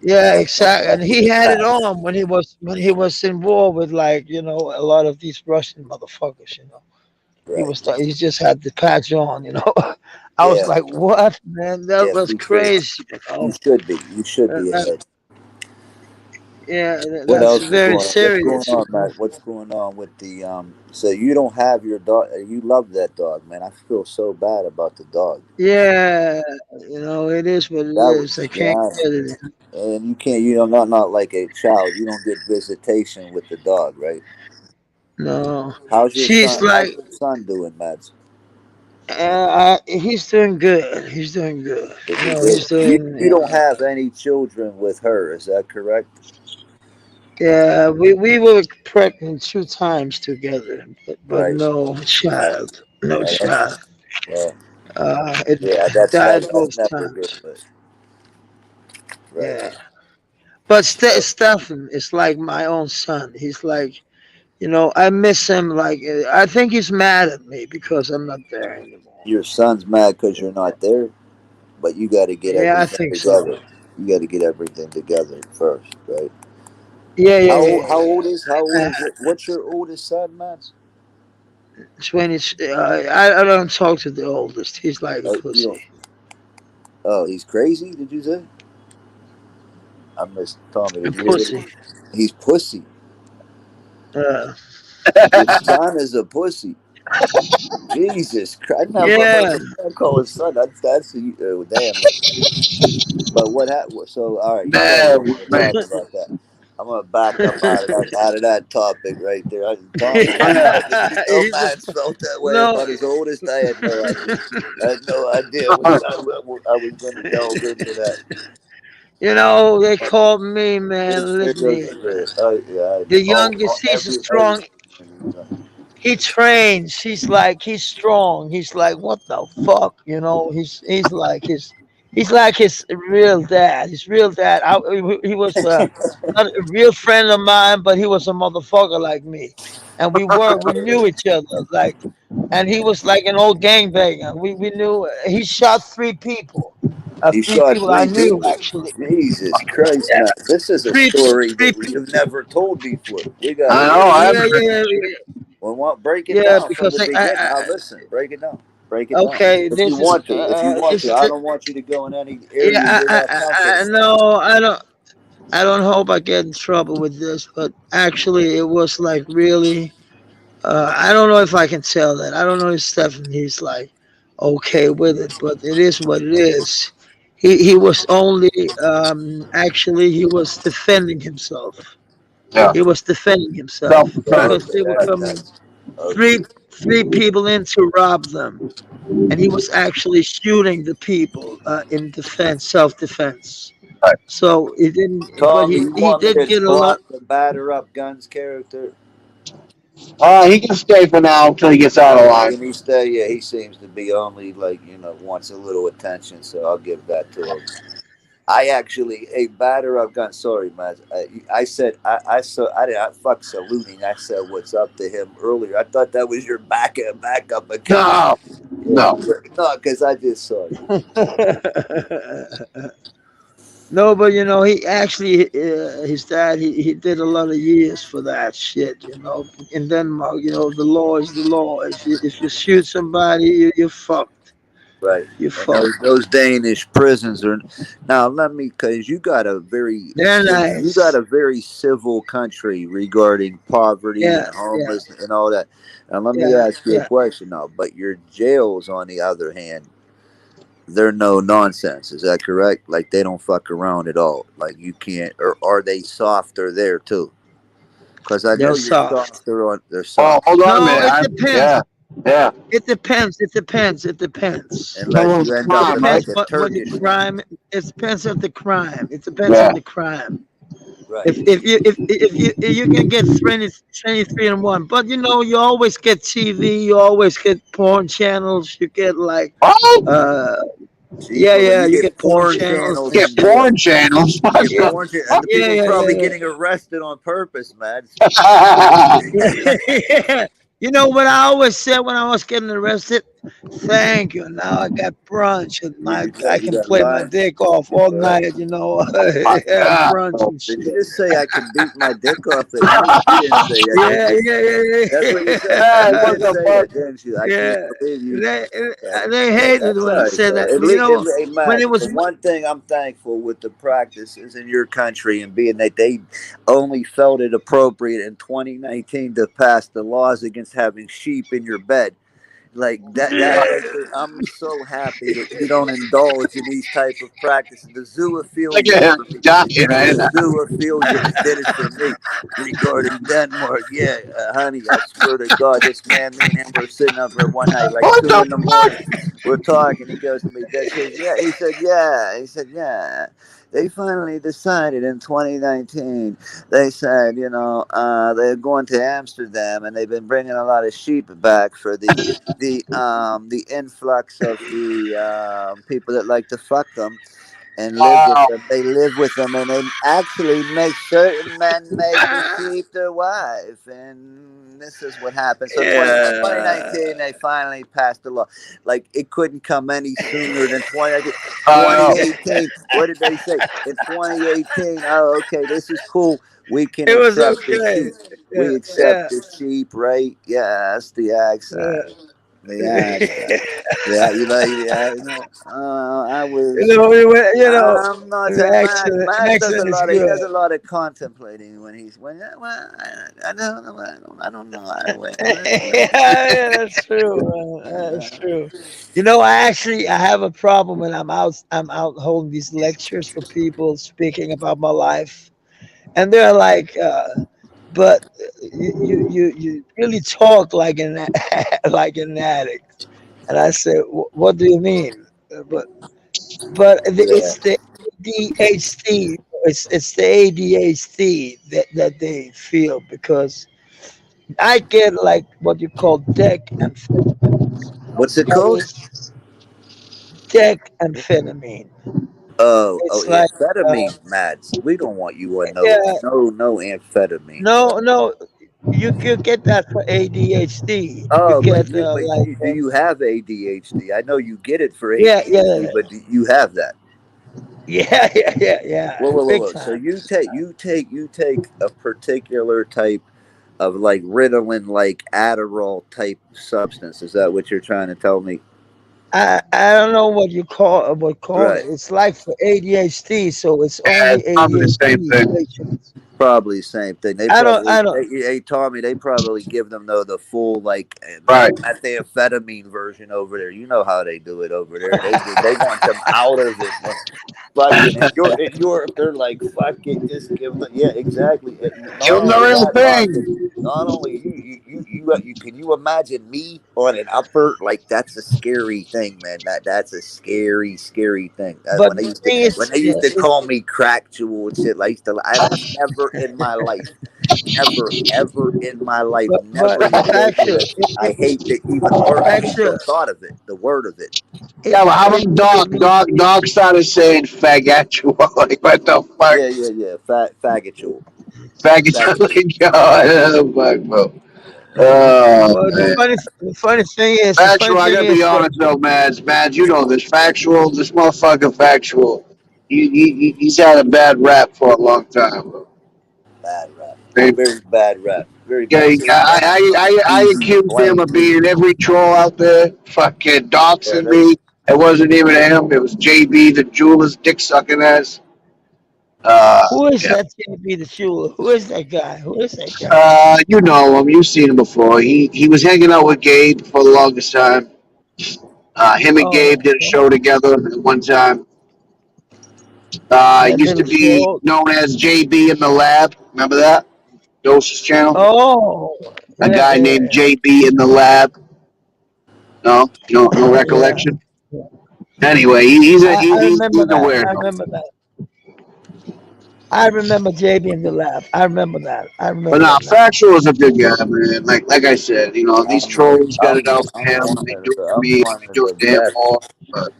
yeah, exactly. And That's he the had it patch. on when he was in war with, like, a lot of these Russian motherfuckers. He Right. was he just had the patch on. I was Yeah. like, what, man? That Yes, was we should. crazy. You should be. You should Uh, be that- ahead. yeah, What that's else is very going on? What's going serious. on, Matt? What's going on with the So you don't have your dog. You love that dog, man. I feel so bad about the dog. Yeah, it is what it That is. was I yeah. can't get it. And you can't. You know, not like a child. You don't get visitation with the dog, right? No, How's your she's son? How's like, your son doing, Mads? he's doing good. He's doing good. Is he good? He's doing. You don't have any children with her, is that correct? Yeah, we were pregnant 2 times together, but Right. no Right. child, no Right. That's, child. well, It yeah, died that's both never good, times. but right. Yeah, but So Stefan is like my own son. He's like, I miss him. Like, I think he's mad at me because I'm not there anymore. your son's mad because you're not there, but you got to get Yeah, I everything think so. together. You got to get everything together first, right? Yeah, yeah, yeah, yeah. How old Uh, is it? What's your oldest son, Mads? 20. I don't talk to the oldest. He's like a You don't. pussy. Oh, he's crazy. Did you say? I missed Tommy. A Did you hear pussy. it? He's pussy. Uh, Your son is a pussy. Jesus Christ! I never heard yeah. a man call his son. That's damn. But what happened? So all right, you guys don't Man, want to man. talk about that. I'm gonna back up out of that topic right there. Tommy, did you know He's a, Matt felt that way no. about his oldest? I had no idea. I had no idea. I was going to delve into that. They called me, man. It Listen goes here, man. there. Yeah, I The know. youngest, he's a Every. strong. He trains. He's strong. He's like, what the fuck, He's like his real dad. His real dad. He was not a real friend of mine, but he was a motherfucker like me, and we knew each other like, and he was like an old gangbanger. We knew he shot 3 people. He Three shot people I three knew people. actually. Jesus Christ, Yeah, man. This is a three story three that you've people. never told before. We got to I hear know. I this. Yeah, haven't heard yeah, this. yeah. We want break it Yeah, down from because the beginning. I'll listen. Break it down. Break it down. okay, If you this is want to. If you want this to. is I the, don't want you to go in any yeah. area you're not confident in. No, I don't hope I get in trouble with this, but actually, it was like really. I don't know if I can tell that. I don't know if Stephanie's like okay with it, but it is what it is. He was only actually he was defending himself. Yeah. He was defending himself Self-defense. because Okay, they were coming that's three okay. three people in to rob them, and he was actually shooting the people in defense, self-defense. Right. So he didn't, but Tommy, he you he want me did to get a lot. block the batter up guns character? He can stay for now until he gets out of line. Can he stay? Yeah, he seems to be only like wants a little attention, so I'll give that to him. I actually a batter. I've gone. Sorry, man. I said I saw. I did not fuck saluting. I said what's up to him earlier. I thought that was your backup account. No, Yeah, no. no, because I just saw you. No, but he actually, his dad, he did a lot of years for that shit. In Denmark, the law is the law. If you shoot somebody, you're fucked. Right. You're And those, fucked. those Danish prisons are now. Let me, because you got a very They're you got nice. a very civil country regarding poverty Yeah, and yeah, homeless and all that. Now let me yeah, ask you a yeah. question now. But your jails, on the other hand, they're no nonsense. Is that correct? Like they don't fuck around at all. Like you can't, or are they softer there too? Because I They're know you're soft. softer on. They're Well, soft, hold on a No, minute. it depends. Yeah, yeah. It depends. It depends. It depends. unless Depends you on end the up It crime, in right? like depends a what the Turkish one. crime. It depends on the crime. It depends on Yeah. the crime. Right. If you can get 23 and one, but you always get TV, you always get porn channels, you get like Oh, uh See, yeah, for yeah, you you get get porn porn channels channels and in get shit. jail. porn channels. You get Yeah, porn, and the yeah, people yeah, probably yeah, getting arrested on purpose, man. yeah. Yeah. What I always said when I was getting arrested? Thank you. Now I got brunch and I You can got play my lunch. dick off all Right. night, My yeah, God. brunch and Did you shit. just say I can beat my dick off at night? You didn't say that, did Yeah, you? yeah, yeah, That's what you said. yeah. Hey, You what did the say fuck? that, didn't you? I can't Yeah, believe you. they That, they hated that's when all I right, said though. that. Hey, When Matt, it was the one thing I'm thankful with the practices in your country and being that they only felt it appropriate in 2019 to pass the laws against having sheep in your bed. Like that right there, I'm so happy that you don't indulge in these type of practices. The Look zoophilia at him for me, dying right the now. zoophilia did it for me regarding Denmark. Yeah, honey, I swear to God, this man, me and him were sitting up there one night, like What 2 in the morning. the We're talking. He goes to me, Dad says, yeah. He said, yeah. He said, yeah. They finally decided in 2019. They said, they're going to Amsterdam, and they've been bringing a lot of sheep back for the influx of the people that like to fuck them and live with Wow. them. They live with them, and they actually make certain men make the yeah, sheep their wife. And this is what happened. So 2019, yeah, they finally passed the law. Like it couldn't come any sooner than 2019. Uh, 2018. What did they say in 2018? Oh, okay, this is cool. We can it was accept the okay. sheep. Yeah, We yeah, accept the sheep, right? Yes, the accent. yeah. The accent. Yeah, you like yeah, I was I'm not An saying accent, Max does a is lot of he good. does a lot of contemplating when he's when well, I don't know I don't know Yeah, that's true. That's true. I have a problem when I'm out holding these lectures for people speaking about my life, and they're like, "But you really talk like an like an addict," and I said, "What do you mean?" But yeah. it's the ADHD. It's the ADHD that they feel because I get like what you call deck amphetamines. What's it called? Only deck amphetamine. Oh It's yeah, like amphetamine Mads. We don't want you on yeah, no amphetamine. no, you get that for ADHD. You Oh, get but do you have ADHD? I know you get it for yeah, yeah, ADHD, but do you have that? yeah, yeah, big Whoa. So time. you take a particular type of like Ritalin, like Adderall type substance. Is that what you're trying to tell me? I don't know what call it. Right. It's like for ADHD, so it's yeah, only it's probably the same ADHD thing. patients. Probably the same thing. I don't. They told me they probably give them though the full like Right. methamphetamine version over there. You know how they do it over there. They want them out of it. Fucking in Europe, they're like, fuck it, just give them. Yeah, exactly. Give Not them the only real that, Marcus. thing. Not only you can you imagine me on an upper like that's a scary thing, man. That's a scary thing. But When the thing is, they used to call me crack jewel and shit, like I used to, I never in my life Never, ever in my life, but never looked into factual. that shit. I hate the even, or I hate the Factual. thought of it, the word of it. Yeah, but how It about really dog? means Dog started saying fagatual. Like, what the fuck? Yeah, yeah, yeah. Faggotual. Faggot. Faggotual. Like, yo, what the fuck, bro? well. Man. The funny thing is, Factual, I gotta be honest though, Mads. Mads, you know this. Factual, this motherfucker factual. He's had a bad rap for a long time, bro. Bad rap. Okay? Very bad rap. Very Yeah, bad. See, I easy, accused him of lanky. being every troll out there, fucking Yeah, doxing that, me. It wasn't even him. It was JB, the jeweler's dick sucking ass. who is Yeah. that JB the Jeweler? Who is that guy? Who is that guy? You know him. You've seen him before. He was hanging out with Gabe for the longest time. Him and Oh, Gabe did a okay. show together at one time. That Used to little be troll. known as JB in the lab. Remember that? Doses channel. Oh, A yeah, guy named yeah, JB in the lab. No, no yeah. recollection. Anyway, I remember he's a that. I weirdo. remember that. I remember JB in the lab. I remember that. I But remember nah, that now. Factual is a good guy, man. Like I said, you know, these trolls got it out for him. They do it for I'm me. one They of do the it to him best. more. But,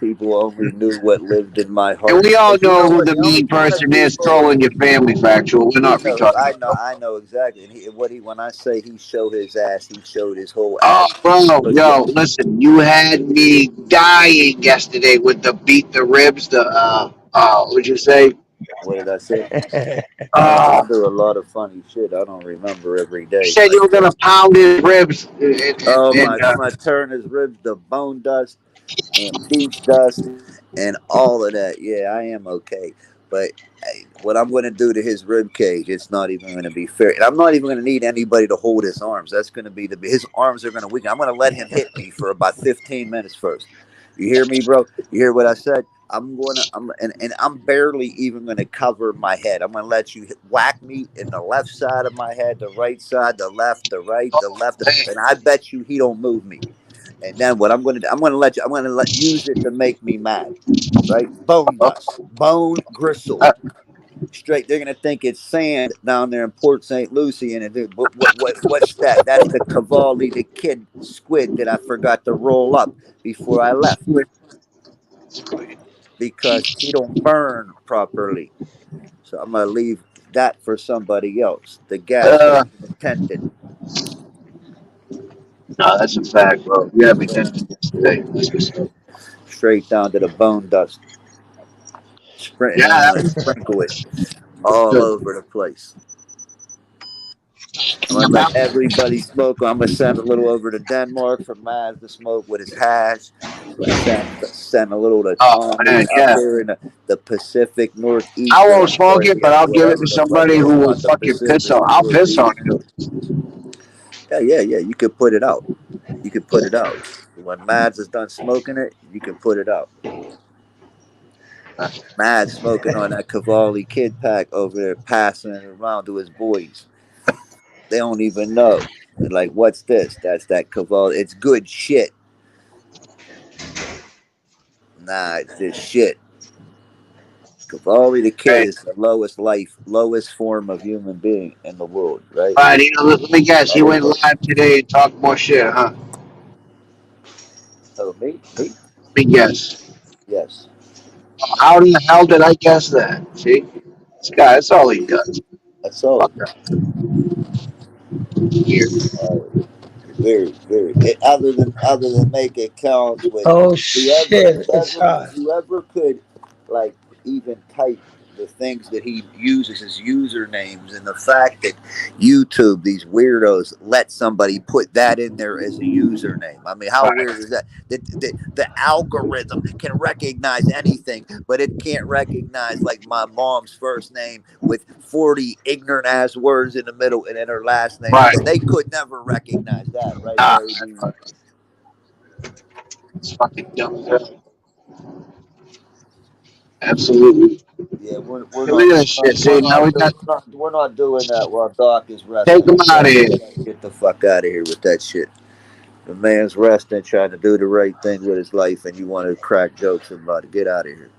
People only knew what lived in my and heart. we all But you know know who what? the The only mean thing that person is people trolling your family. Factual. We're he not knows. retarded. I know exactly. And when I say he showed his ass, he showed his whole Oh, ass. bro, But yeah, yo, listen, you had me dying yesterday with the beat the ribs, the what'd you say? what did I say? I Uh, do a lot of funny shit. I don't remember every you day said you like were that. gonna pound his ribs, Oh my! and I'm gonna turn his ribs to bone dust and beach dust and all of that. Yeah, I am okay. But hey, what I'm going to do to his rib cage, it's not even going to be fair. And I'm not even going to need anybody to hold his arms. That's going to be his arms are going to weaken. I'm going to let him hit me for about 15 minutes first. You hear me, bro? You hear what I said? And I'm barely even going to cover my head. I'm going to let you whack me in the left side of my head, the right side, the left, the right, the left, and I bet you he don't move me. And then what I'm going to do, I'm going to let use it to make me mad, right? Bone dust, bone gristle, straight. They're going to think it's sand down there in Port St. Lucie, and what's that? That's the Cavalli, the kid squid that I forgot to roll up before I left because he don't burn properly. So I'm going to leave that for somebody else. The uh, gastrointestinal attendant, no, that's a fact, bro. You had me thinking yesterday. That's what's up. straight down to the bone dust, sprint, Yeah, and I'm that going to was sprinkle it all good. over the place. I'm gonna let everybody smoke. I'm gonna send a little over to Denmark for Maz to smoke with his hash. I'm gonna send a little to Oh Tommy man, up yeah. there in the Pacific I Northeastern won't smoke part, it, but yeah, I'll give it whatever to the fuck somebody they who will want, the fucking piss Pacific on. I'll piss on Northeast. it. Yeah, yeah, yeah. You could put it out. You could put it out. When Mads is done smoking it, you can put it out. Mads smoking on that Cavalli Kid pack over there, passing it around to his boys. They don't even know. They're like, what's this? That's that Cavalli. It's good shit. Nah, it's this shit. Cavalli the Kid Right. is the lowest form of human being in the world, right? All right, let me guess. He went Lowest. live today and talked more shit, huh? Oh, me? Let me guess. Yes. How the hell did I guess that? See, this guy. That's all he does. That's all. Fucker. Weird. Very, very. Other than make accounts with Oh whoever, shit! It's whoever, hot. whoever could like even type the things that he uses as usernames, and the fact that YouTube, these weirdos, let somebody put that in there as a username. I mean, how Right. weird is that? The algorithm can recognize anything, but it can't recognize like my mom's first name with 40 ignorant ass words in the middle and then her last name. Right. They could never recognize that, right, Ah, Larry Bean? it's fucking dumb. Absolutely. Yeah, we're Hey, look not at this shit. See, now we got we're not doing that while Doc is take resting. him out of here. Get the fuck out of here with that shit. The man's resting, trying to do the right thing with his life, and you want to crack jokes about it. Get out of here.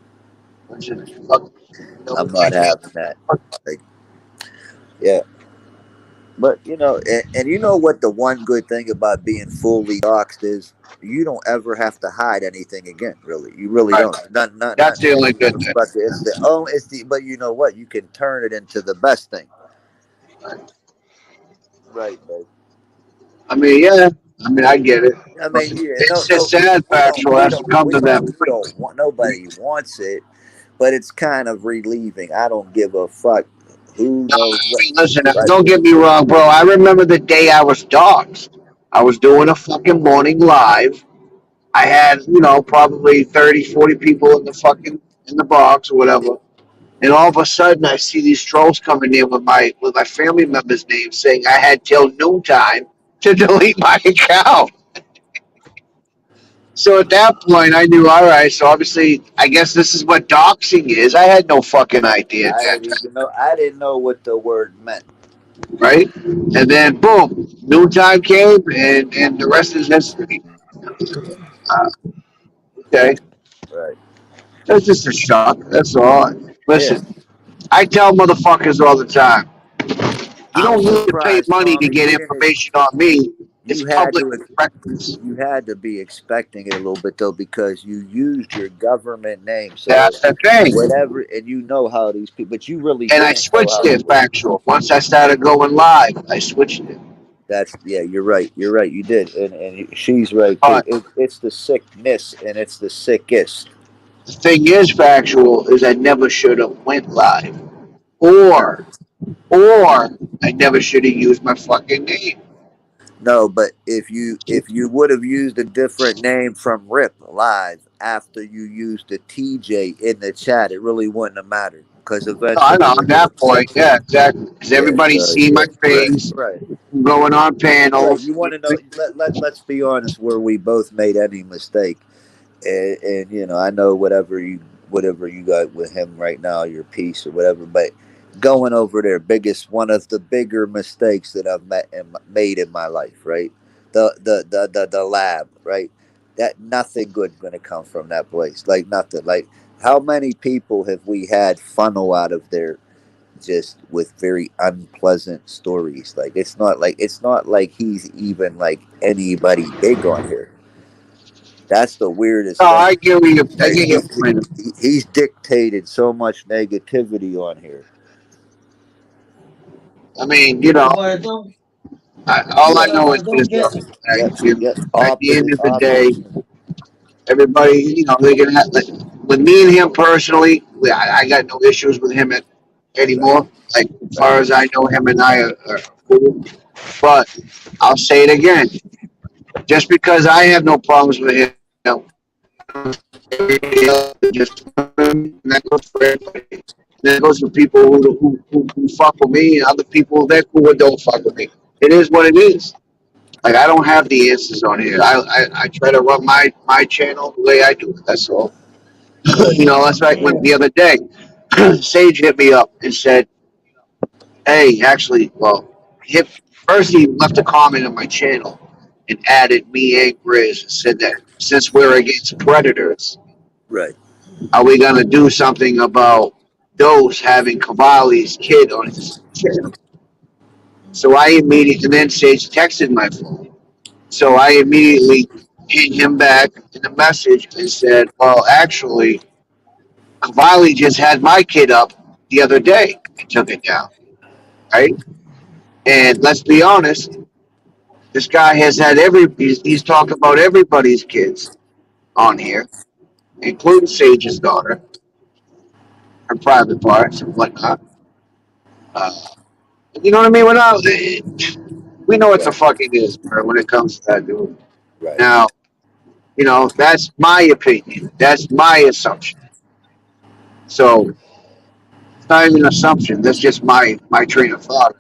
I'm not having that. Like, Yeah. But and you know what the one good thing about being fully doxxed is you don't ever have to hide anything again. Really, you really Right. don't. Not That's the only good thing. but it's the but you know what? You can turn it into the best thing. Right, babe. I mean, yeah. I mean, I get it. I But mean, yeah, no, it's no, just sad, we don't, factual. we Has to don't, come we to don't, that we don't point. want. Nobody wants it, but it's kind of relieving. I don't give a fuck who No, knows I what. mean, listen, Right, don't get me wrong, bro. I remember the day I was doxxed. I was doing a fucking morning live. I had, probably 30, 40 people in the box or whatever. And all of a sudden, I see these trolls coming in with my family member's name, saying I had till noontime to delete my account. So at that point, I knew, all right. So obviously, I guess this is what doxing is. I had no fucking idea at I that didn't time, even know. I didn't know what the word meant. right? And then boom, noontime came, and the rest is history. Uh, okay, Right. that's just a shock. That's all. Yeah. Listen, I tell motherfuckers all the time, you I'm don't need to pay surprised, money to Tommy. get You didn't. information on me. It's You had public to. records. You had to be expecting it a little bit though, because you used your government name. So That's the thing. whatever, and you know how these people, but you really And I didn't know switched how they it were. factual. Once I started going live, I switched it. That's yeah. You're right. You're right. You did, and she's right too. But It's the sickness, and it's the sickest. the thing is, factual, is I never should have went live. No, Or I never should have used my fucking name. no. But if you would have used a different name from Rip Live after you used the TJ in the chat, it really wouldn't have mattered because I know eventually it at would that have said, point, yeah, exactly. Because yeah. everybody So see yeah, my right, face right. going on Right. panels. You want to know? Let's be honest. Where we both made any mistake, and I know whatever you got with him right now, your piece or whatever. But going over there, biggest one of the bigger mistakes that I've made in my life. Right. The lab. Right. That nothing good going to come from that place. Like nothing. Like how many people have we had funnel out of there just with very unpleasant stories. Like it's not like he's even like anybody big on here. That's the weirdest No, thing. I Right? get your point. He's dictated so much negativity on here. I mean, But don't, all I Yep, know is don't this, get. though. yep, yep. At the end Opposite, of the day, opposite. everybody, they're gonna have. Like, with me and him personally, I got no issues with him Right, anymore. Like as right, far as I know, him and I are cool. But I'll say it again. Just because I have no problems with him, everybody else just and that goes for everybody. And that goes for people who fuck with me and other people that who don't fuck with me. It is what it is. Like I don't have the answers on here. I try to run my channel the way I do it. That's all. right, That's like when the other day, Sage hit me up and said, "Hey, actually, well, first he left a comment on my channel and added me and Grizz and said that since we're against predators, right, are we gonna do something about those having Cavalli's kid on his channel?" So I immediately, and then Sage texted my phone. So I immediately hit him back in a message and said, "Well, actually, Cavalli just had my kid up the other day and took it down, right?" And let's be honest, this guy has had he's talked about everybody's kids on here, including Sage's daughter, her private parts and whatnot. Uh, you know what I mean? We know what the right, fuck it is, bro, when it comes to that dude. right, Now, that's my opinion. That's my assumption. So it's not even an assumption. That's just my train of thought.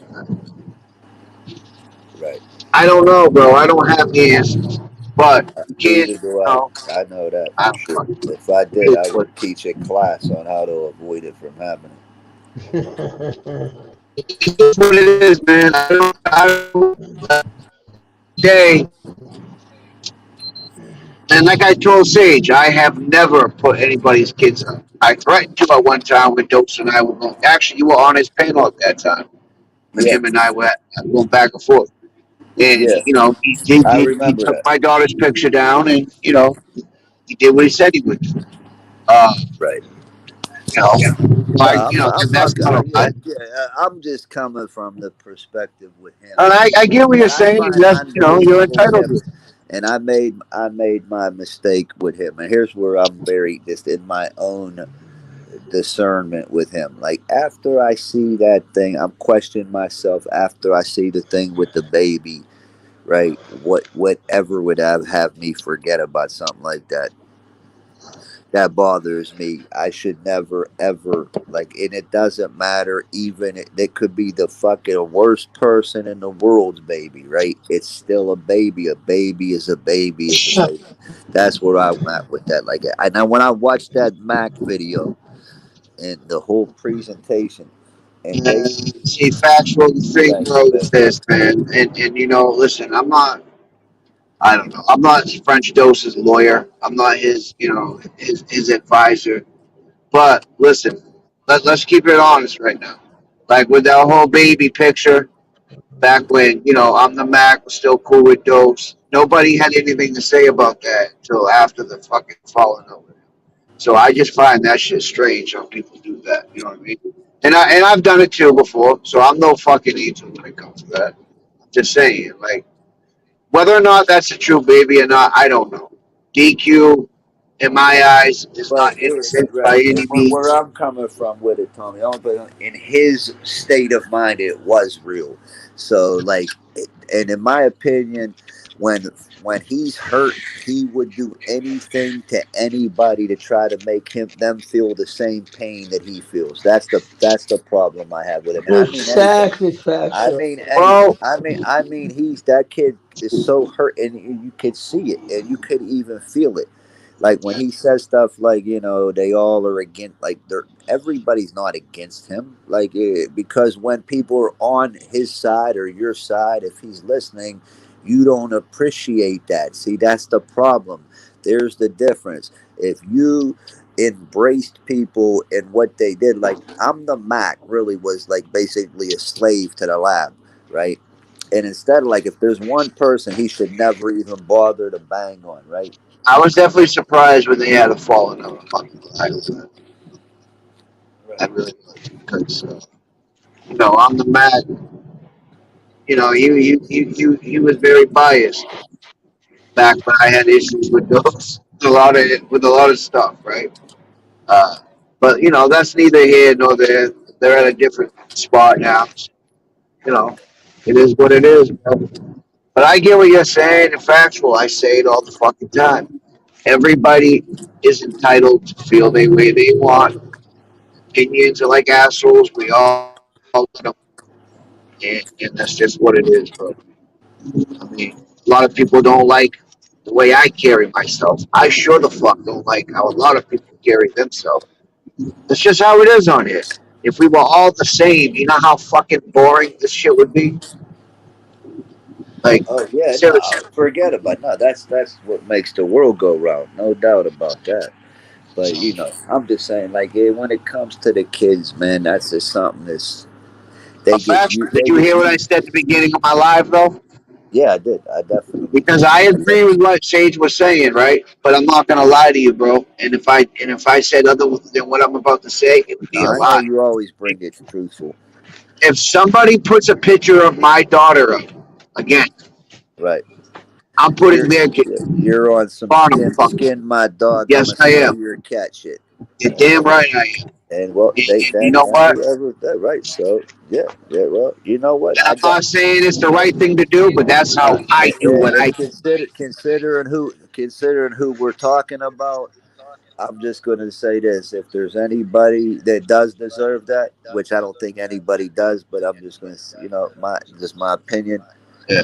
right. I don't know, bro. I don't have the answers, but you can't. Neither do I. No, I know that I for don't sure. fucking. If I It did, is I what would teach a class on how to avoid it from happening. it is, what it is, man. I don't day. And like I told Sage, I have never put anybody's kids up. I threatened to at one time with Dopes and I were going. Actually, you were on his panel at that time. when Yeah, him and I were going back and forth. And yeah, I he remember took that. my daughter's picture down, and he did what he said he would do. Right. You know, No, like I'm and that's not. not a Yeah, lie. yeah. I'm just coming from the perspective with him, And I get what you're and I saying. And find that's I made you're with entitled him, to. and I made my mistake with him, and here's where I'm very just in my own discernment with him. Like after I see that thing, I'm questioning myself. After I see the thing with the baby, right? Whatever would have me forget about something like that? That bothers me. I should never ever like, and it doesn't matter. Even it could be the fucking worst person in the world's baby, right? It's still a baby. A baby is a baby is a baby. That's where I'm at with that. Like, I now when I watched that Mac video and the whole presentation, and basically, See, factual. The thing, thank you, bro, man. is this, man. And listen, I'm not. I don't know. I'm not French Dose's lawyer. I'm not his, his advisor. But listen, let's keep it honest right now. Like with that whole baby picture, back when I'm the Mac was still cool with Dose. Nobody had anything to say about that until after the fucking falling over. So I just find that shit strange how people do that. You know what I mean? And I've done it too before. So I'm no fucking angel when it comes to that. I'm just saying, like whether or not that's a true baby or not, I don't know. DQ, in my eyes, is But not it, innocent by right, any and where means. I'm coming from with it, Tommy, in his state of mind, it was real. So, like, and in my opinion, when when he's hurt, he would do anything to anybody to try to make them feel the same pain that he feels. That's the problem I have with him, and I mean anything. Exactly I factual. mean anything. Well, I mean he's that kid is so hurt, and you could see it, and you could even feel it. Like when he says stuff like, they all are against, like they're everybody's not against him, like because when people are on his side or your side, if he's listening, you don't appreciate that. See, that's the problem. There's the difference. If you embraced people and what they did, like I'm the Mac really was like basically a slave to the lab, right? And instead of like, if there's one person he should never even bother to bang on, right? I was definitely surprised when they had a falling out. I'm not gonna lie to that. I Right. really was because I'm the man. He was very biased back when I had issues with those with a lot of stuff, right? Uh, but that's neither here nor there. They're at a different spot now. So, you know, it is what it is, bro. But I get what you're saying. And factual. I say it all the fucking time. Everybody is entitled to feel the way they want. Opinions are like assholes. We all let them, and that's just what it is, bro. I mean, a lot of people don't like the way I carry myself. I sure the fuck don't like how a lot of people carry themselves. That's just how it is on here. If we were all the same, you know how fucking boring this shit would be? Like, Oh yeah, no, seriously. forget about no. That's what makes the world go round, no doubt about that. But I'm just saying, like, when it comes to the kids, man, that's just something that's they get Factual. you, Did they you get hear what I you. said at the beginning of my live, though? Yeah, I did. I definitely Because did. I agree with what Sage was saying, right? But I'm not gonna lie to you, bro. And if I said other than what I'm about to say, it would No, be a I know lie. you always bring it truthful, If somebody puts a picture of my daughter up, again, right? I'm putting You're their kid you're on some bottom fuckers. skin my dog. Yes, I'ma I slay am. your cat shit. You're And damn well, right I am. and well, they And you that know and what? whoever that right. So yeah, yeah. Well, you know what? And I'm not saying it's the right thing to do, but that's how I do what I And do. considering who we're talking about, I'm just going to say this: if there's anybody that does deserve that, which I don't think anybody does, but I'm just going to, my opinion, Yeah.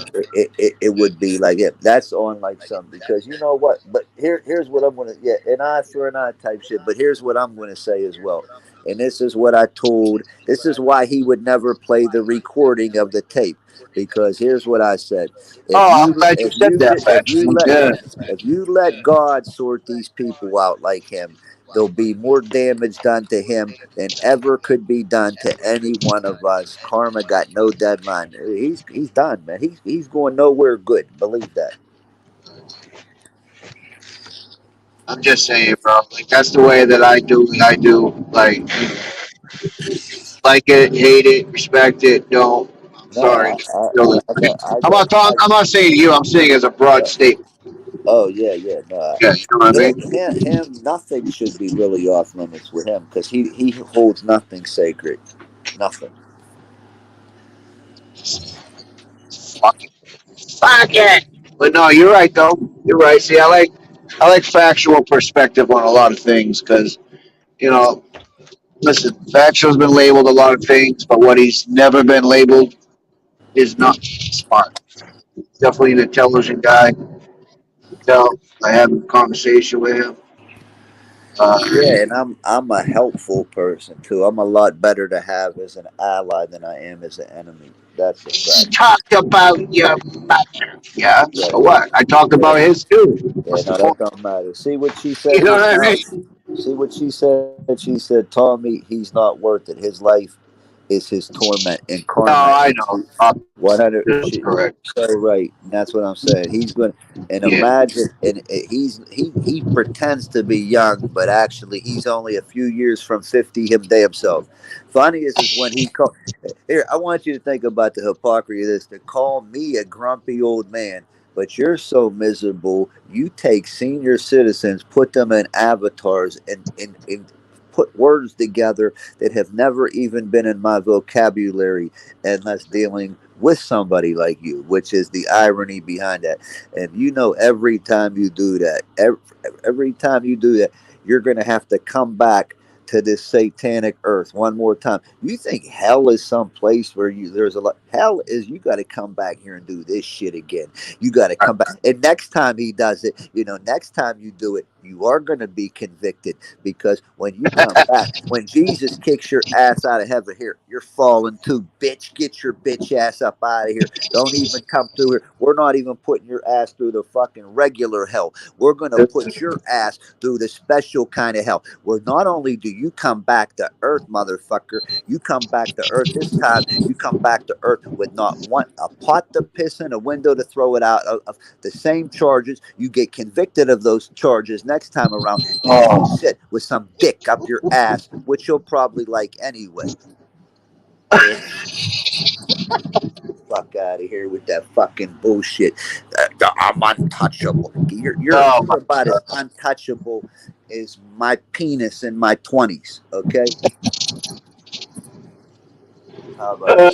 it would be like it. That's on like some because you know what? But here's what I'm going to, yeah, an eye for an eye type shit. But here's what I'm going to say as well. And this is what I told. This is why he would never play the recording of the tape, because here's what I said: Oh, I'm glad you said that, Factual. Yeah. if you let God sort these people out like him, there'll be more damage done to him than ever could be done to any one of us. Karma got no deadline. He's done, man. He's going nowhere good. Believe that. I'm just saying, bro. Like that's the way that I do what I do. Like, like it, hate it, respect it, don't. I'm No, sorry. Really. I got, I'm not saying you. I'm saying as a broad uh, statement. oh yeah, yeah, no. Yeah, you know what I mean? Nothing should be really off limits with him because he holds nothing sacred, nothing. Fuck it. Fuck it. But no, you're right though. You're right. See, I like factual perspective on a lot of things because you know, listen, factual's been labeled a lot of things, but what he's never been labeled is not smart. Definitely an intelligent guy. Tell I had a conversation with him. Yeah, and I'm a helpful person too. I'm a lot better to have as an ally than I am as an enemy. That's a He fact. talked about your mother. Yeah, Right. so what? I talked Yeah. about his too. Yeah. What's the No, that point? don't matter. See what she You said know just what I now. mean? See what she said. She said, "Tommy, he's not worth it. His life is his torment, and No, karma I is know. 100." That's correct. So right, and that's what I'm saying. He's going and Yeah. imagine, and he pretends to be young, but actually he's only a few years from 50 him day himself. Funny is when he called. Here, I want you to think about the hypocrisy of this. To call me a grumpy old man, but you're so miserable. You take senior citizens, put them in avatars, and put words together that have never even been in my vocabulary unless dealing with somebody like you, which is the irony behind that. And you know, every time you do that, every time you do that, you're going to have to come back to this satanic earth one more time. You think hell is some place where you there's a lot? Hell is you got to come back here and do this shit again. You got to come back. And next time he does it, next time you do it, you are going to be convicted because when you come back, when Jesus kicks your ass out of heaven, here, you're falling too, bitch. Get your bitch ass up out of here. Don't even come through here. We're not even putting your ass through the fucking regular hell. We're going to put your ass through the special kind of hell where not only do you come back to earth, motherfucker, you come back to earth. This time, you come back to earth with not one a pot to piss in, a window to throw it out of the same charges. You get convicted of those charges next time around, and then you Oh, sit with some dick up your ass, which you'll probably like anyway. Yeah, fuck out of here with that fucking bullshit. I'm untouchable. oh You're my about as God. untouchable as my penis in my 20s. Okay, how about Oh,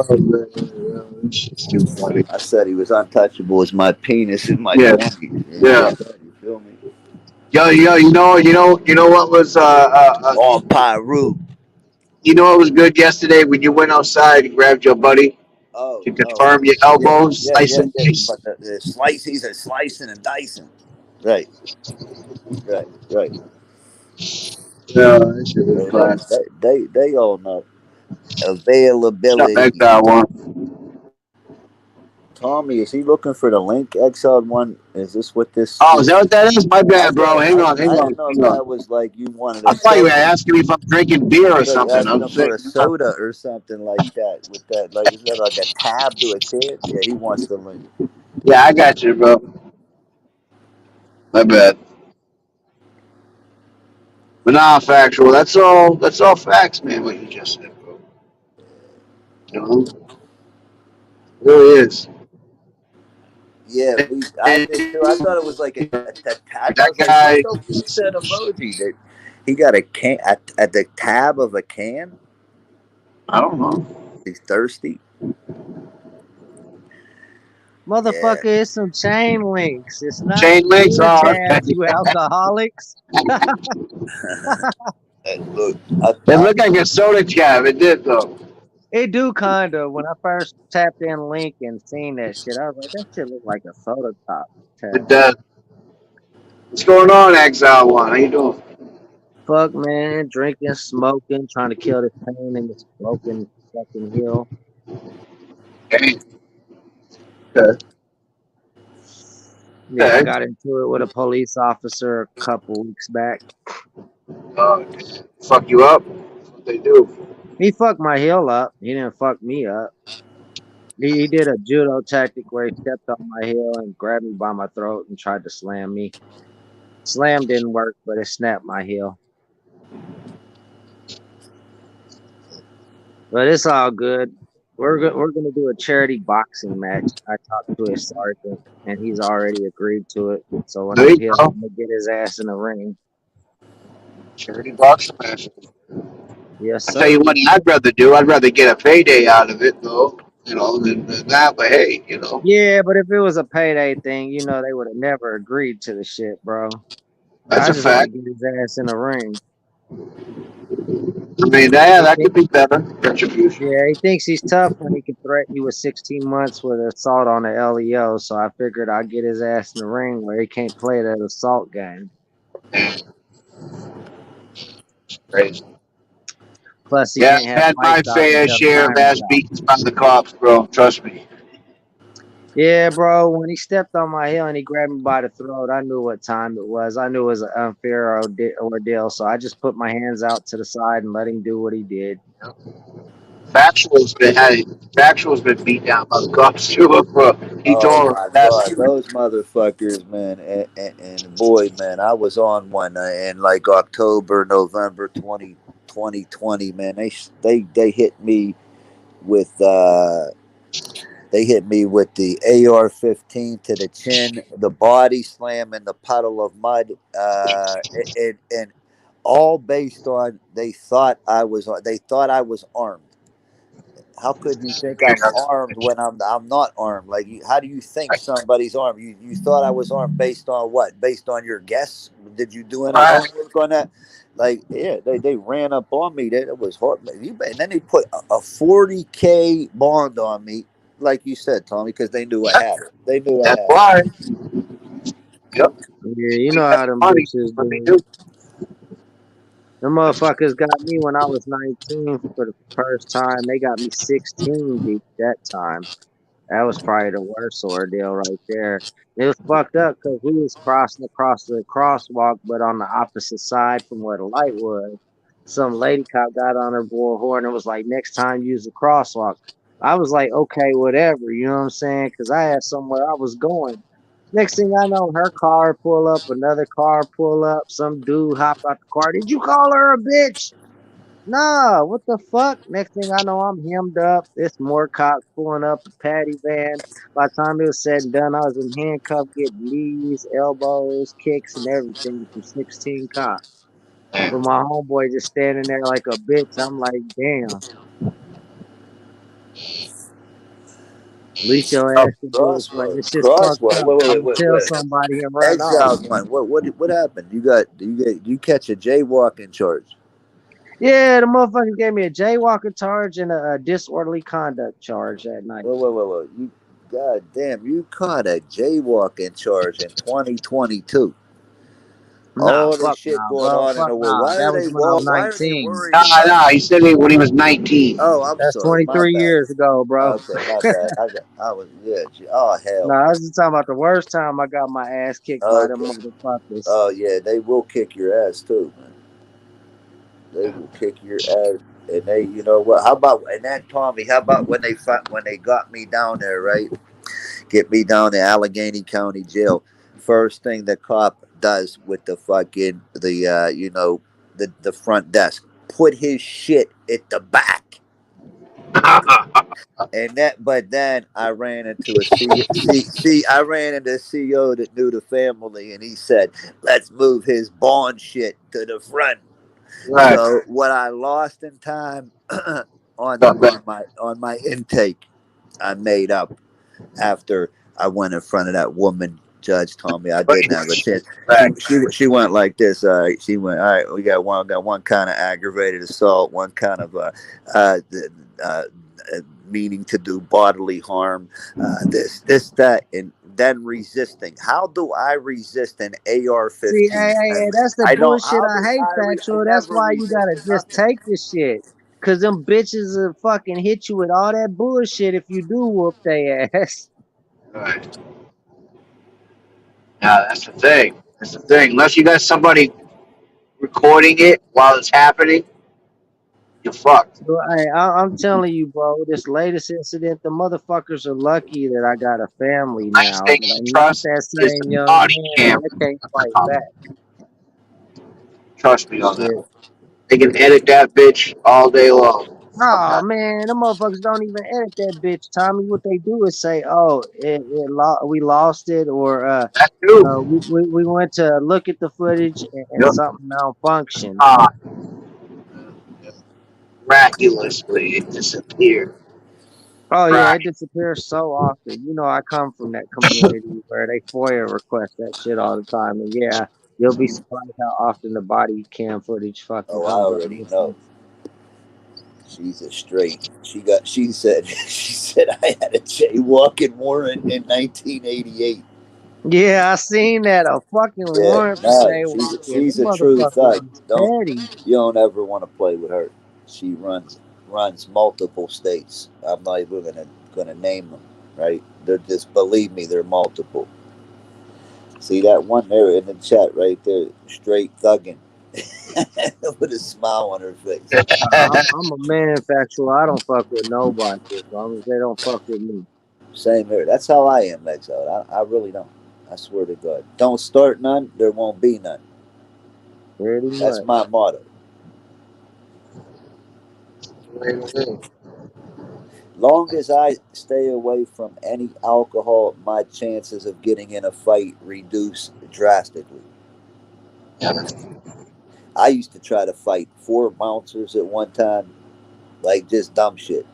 that? man. This shit's too funny. I said he was untouchable as my penis in my Yeah, 20s. And yeah. just that, you feel me? Yo, you know what was All Pyru. you know what was good yesterday when you went outside and grabbed your buddy Oh to no. confirm your Yeah, elbows, yeah, slice yeah, and yeah. dice. But the slices are slicing and dicing. Right, right, right. Yeah, that shit was Hey, they, class. they all know Shut back availability. that one. Tommy, is he looking for the link? Exiled one. Is this what Oh, is this? that what that is? My I bad, bro. thought Hang I on, didn't know if hang on. that was like you wanted a I thought you were soda. asking me if I'm drinking beer I or thought you were something. asking I'm him for saying, a soda or something like that. With that, like, is that like a tab to a can? Yeah, he wants the link. yeah, I got you, bro. My bad. But nah, factual. That's all facts, man. What you just said, bro. You know, it really is. Yeah, I And did too. I thought it was like I that was like, guy, what's up with that emoji? That he got a can at the tab of a can. I don't know. He's thirsty. Yeah. Motherfucker, it's some chain links. It's not Chain links. beer Oh, okay. tabs, you alcoholics. Hey, look, It looked like a soda cap. It did though. It do kinda. When I first tapped in link and seen that shit, I was like, that shit look like a soda top It tab. does. What's going on, Exile One? How you doing? Fuck, man, drinking, smoking, trying to kill this pain in this broken fucking heel. Okay. Okay. Yeah, I Okay. got into it with a police officer a couple weeks back. Fuck you up. That's what they do. He fucked my heel up. He didn't fuck me up. He did a judo tactic where he stepped on my heel and grabbed me by my throat and tried to slam me. Slam didn't work, but it snapped my heel. But it's all good. We're gonna do a charity boxing match. I talked to his sergeant, and he's already agreed to it. So when There I'm you healed, go. I'm gonna get his ass in the ring. Charity boxing match. Yes, I tell you sir. what I'd rather do. I'd rather get a payday out of it, though. Than that. But hey, Yeah, but if it was a payday thing, they would have never agreed to the shit, bro. that's I a just want to fact. get his ass in the ring. I mean, yeah, He that think, could be better. Retribution. yeah, he thinks he's tough when he can threaten you with 16 months with assault on the LEO. So I figured I'd get his ass in the ring where he can't play that assault game. Crazy. Plus, he Yeah, can't I've have had my fights out fair until share of time is ass out. beatings by the cops, bro. Trust me. Yeah, bro. When he stepped on my heel and he grabbed me by the throat, I knew what time it was. I knew it was an unfair ordeal. So I just put my hands out to the side and let him do what he did. Factual's been beat down by the cops too, bro. He Oh told my us God, those motherfuckers, man, and boy, man, I was on one in like October, November 2020, man. They hit me with they hit me with the AR-15 to the chin, the body slam in the puddle of mud, and all based on they thought I was armed. How could you think I'm armed when I'm not armed? Like, how do you think somebody's armed? You thought I was armed based on what? Based on your guess? Did you do any right. homework on that? Like, yeah, they ran up on me. That was hard. And then they put a 40K bond on me, like you said, Tommy, because they knew I had it. They knew I That's had it. why. Yep. Yeah, you We know got how the them money. bitches What they do. do. Them motherfuckers got me when I was 19 for the first time. They got me 16 deep that time. That was probably the worst ordeal right there. It was fucked up because we was crossing across the crosswalk, but on the opposite side from where the light was. Some lady cop got on her bullhorn and was like, "Next time, use the crosswalk." I was like, "Okay, whatever," you know what I'm saying? Because I had somewhere I was going. Next thing I know, her car pull up, another car pull up, some dude hop out the car. Did you call her a bitch? Nah, what the fuck? Next thing I know, I'm hemmed up. It's more cops pulling up a paddy van. By the time it was said and done, I was in handcuffs, getting knees, elbows, kicks, and everything from 16 cops. But my homeboy just standing there like a bitch. I'm like, damn. At least your Oh, ass can do this, but Crosswalk. it's just fucked Crosswalk. up. Wait, I'm wait, gonna wait, tell wait. somebody and run off. Exiled one. What happened? You catch a jaywalking charge. Yeah, the motherfucker gave me a jaywalking charge and a disorderly conduct charge that night. Whoa. You, god damn, you caught a jaywalking charge in 2022. Nah, All this fuck shit nah, going bro. on in Fuck the world. nah. Why are That was they when I was Why are they 19. worried nah, about? nah. He said it when he was 19. Oh, I'm That's sorry. My 23 bad. years ago, bro. Okay, my bad. I was yeah. Oh No, hell. I was just talking about the worst time I got my ass kicked by them Okay. motherfuckers. Oh yeah, they will kick your ass too, man. They will kick your ass. And they, you know what? How about and that Tommy? How about when they got me down there, right? Get me down to Allegheny County Jail. First thing the cop does with the fucking the front desk, put his shit at the back. And that, but then I ran into I ran into a CEO that knew the family, and he said, "Let's move his bond shit to the front." Right. So what I lost in time Got back. on my intake, I made up after I went in front of that woman. Judge told me I didn't have a chance. Back. She went like this. She went, all right. We got one kind of aggravated assault, one kind of uh, uh, meaning to do bodily harm, this that, and then resisting. How do I resist an See, AR-15? hey, that's the I don't. bullshit How I do hate, I Factual. That's never why you gotta resisted just nothing. take the shit. Cause them bitches will fucking hit you with all that bullshit if you do whoop their ass. Right. Yeah, that's the thing. That's the thing. Unless you got somebody recording it while it's happening, you're fucked. So, hey, I'm telling you, bro, this latest incident, the motherfuckers are lucky that I got a family Nice now. thing That you I'm not trust that is the same young body man cam. that can't fight back. Trust me on that Shit. one. They can edit that bitch all day long. Oh man, the motherfuckers don't even edit that bitch, Tommy. What they do is say, "Oh, we lost it," or That too. we went to look at the footage and Yep. something malfunctioned." Ah, miraculously, it disappeared. Oh yeah, it Right. disappears so often. You know, I come from that community where they FOIA request that shit all the time, and yeah, you'll be surprised how often the body cam footage fucking Oh, I comes up already missing. know. She's a straight. She said. She said I had a jaywalking warrant in 1988. Yeah, I seen that a fucking Yeah, warrant for no, jaywalking. she's Them a true thug. motherfuckers is Don't petty. You don't ever want to play with her. She runs multiple states. I'm not even gonna name them. Right? They're just believe me, they're multiple. See that one there in the chat right there, straight thugging with a smile on her face. I'm a man, Factual. I don't fuck with nobody as long as they don't fuck with me. Same here. That's how I am, Exile. I really don't. I swear to God. Don't start none, there won't be none. Pretty That's much. my motto. Long as I stay away from any alcohol, my chances of getting in a fight reduce drastically. I used to try to fight 4 bouncers at one time, like just dumb shit.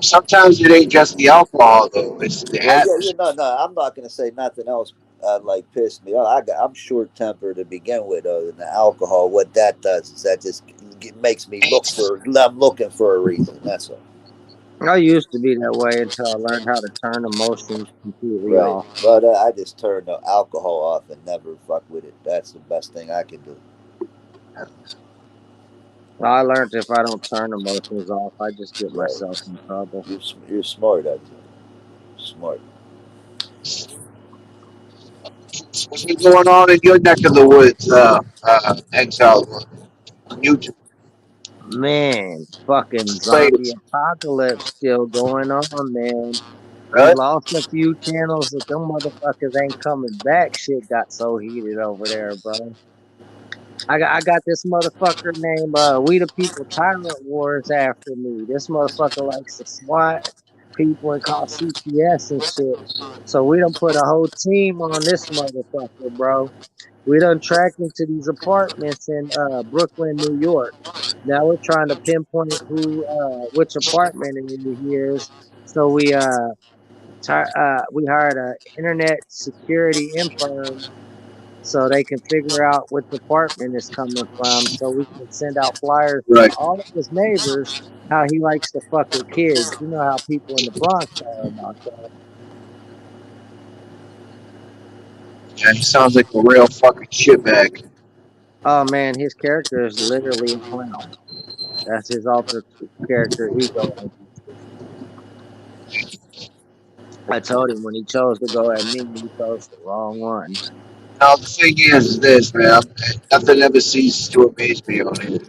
Sometimes it ain't just the alcohol though; it's the Well, yeah, atmosphere. no. I'm not gonna say nothing else. Like pissed me off. I'm short tempered to begin with. Other than the alcohol, what that does is that just makes me look for. I'm looking for a reason. That's all. I used to be that way until I learned how to turn emotions completely Right. off. But I just turn the alcohol off and never fuck with it. That's the best thing I can do. I learned if I don't turn emotions off, I just get Right. myself in trouble. You're smart, I smart. What's been going on in your neck of the woods, Exile? On YouTube, Man, fucking players, zombie apocalypse still going on, man. We right? lost a few channels that them motherfuckers ain't coming back. Shit got so heated over there, bro. I got this motherfucker named We the People Tyrant Wars after me. This motherfucker likes to SWAT people and call CPS and shit. So we done put a whole team on this motherfucker, bro. We done tracked into these apartments in Brooklyn, New York. Now we're trying to pinpoint which apartment it is. So we hired a internet security infirm so they can figure out which apartment is coming from, so we can send out flyers to Right. all of his neighbors how he likes to fuck with kids. You know how people in the Bronx are about that. Yeah, he sounds like a real fucking shitbag. Oh man, his character is literally a clown. That's his alter character ego. I told him when he chose to go at me, he chose the wrong one. Now the thing is this, man. Nothing ever ceases to amaze me on it.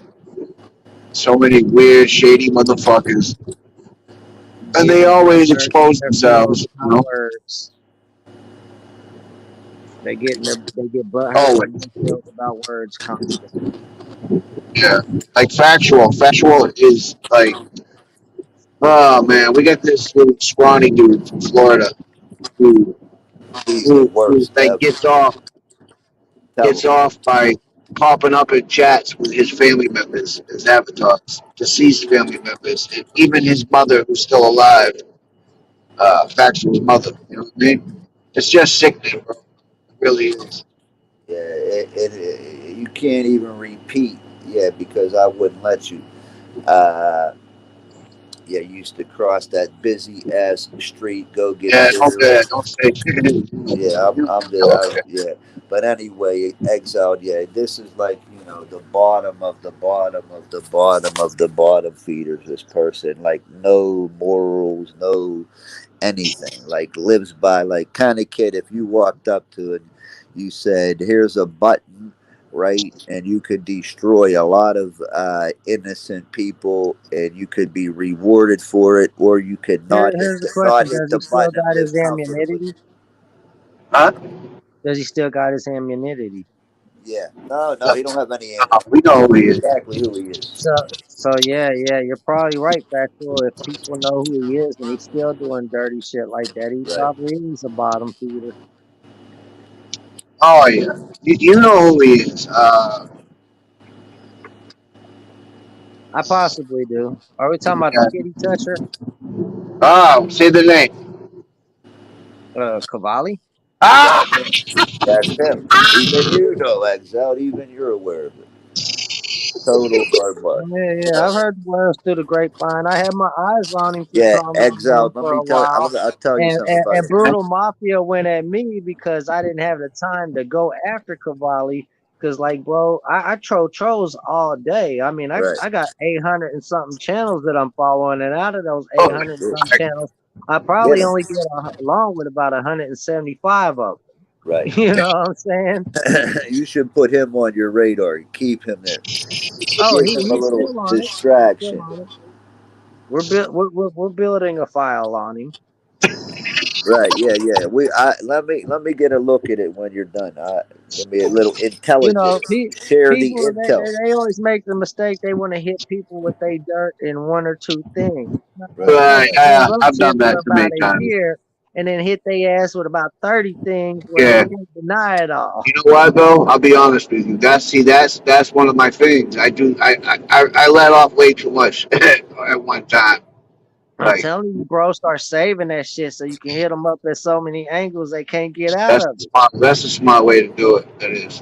So many weird, shady motherfuckers, and they Getting always expose their feels themselves. You about know, words. They get butthurt always. and feels about words constantly. Yeah, like factual. Factual is like, oh man, we got this little scrawny dude from Florida who He's the who worst like ever. Tell gets him. off by popping up in chats with his family members, his avatars, deceased family members, and even his mother who's still alive, Factual's mother. You know what I mean? It's just sickening, bro. It really is. Yeah, you can't even repeat. Yeah, because I wouldn't let you. Uh, Yeah, used to cross that busy ass street, go get Yeah, okay, cigarettes. don't say shit. Yeah, Okay. yeah. But anyway, exiled. Yeah, this is like the bottom of the bottom of the bottom of the bottom feeders. This person, like, no morals, no anything. Like, lives by, like, kind of kid. If you walked up to it, you said, "Here's a button." Right, and you could destroy a lot of innocent people, and you could be rewarded for it, or you could Here's the not question: hit does the he still button and got his live comfortably. immunity? Huh? Does he still got his immunity? Yeah. No, no, No, he don't have any we know who he is. exactly who he is. So, so, you're probably right, Factual. If people know who he is and he's still doing dirty shit like that, he Right. probably is a bottom feeder. Oh yeah, you know who he is. I possibly do. Are we talking about the Yeah. kitty toucher, Say the name. Cavalli? Ah, That's him. That's him. Even you know, Exile. Even you're aware of it. Total cardboard. Yeah, yeah, I've heard the words through the grapevine. I had my eyes on him for Yeah, some Exile. Let for me a tell. while, I'll tell you something about and it. Brutal Mafia went at me because I didn't have the time to go after Cavalli. Cause like, bro, I troll trolls all day. I mean, Right. I got 800 and something channels that I'm following, and out of those oh, 800 and some channels, I Get probably him. only get along with about 175 of Right. them. You know what I'm saying? You should put him on your radar. Keep him there. Oh, Give him a he's little still on it. He's still distraction. on it. We're building a file on him. Right. Yeah. Yeah. Let me get a look at it when you're done. Give me a little You know, intelligence. Share the people intel. they always make the mistake they want to hit people with their dirt in one or two things. Right. right. Right. Hold Yeah, up I've shit done for that too about many a times. year and then hit their ass with about 30 things where they Yeah. can't deny it all. You know what though? I'll be honest with you. That's one of my things. I do. I let off way too much at one time. I'm Like telling you, bro, start saving that shit so you can hit them up at so many angles they can't get out that's of it. that's a smart way to do it. That is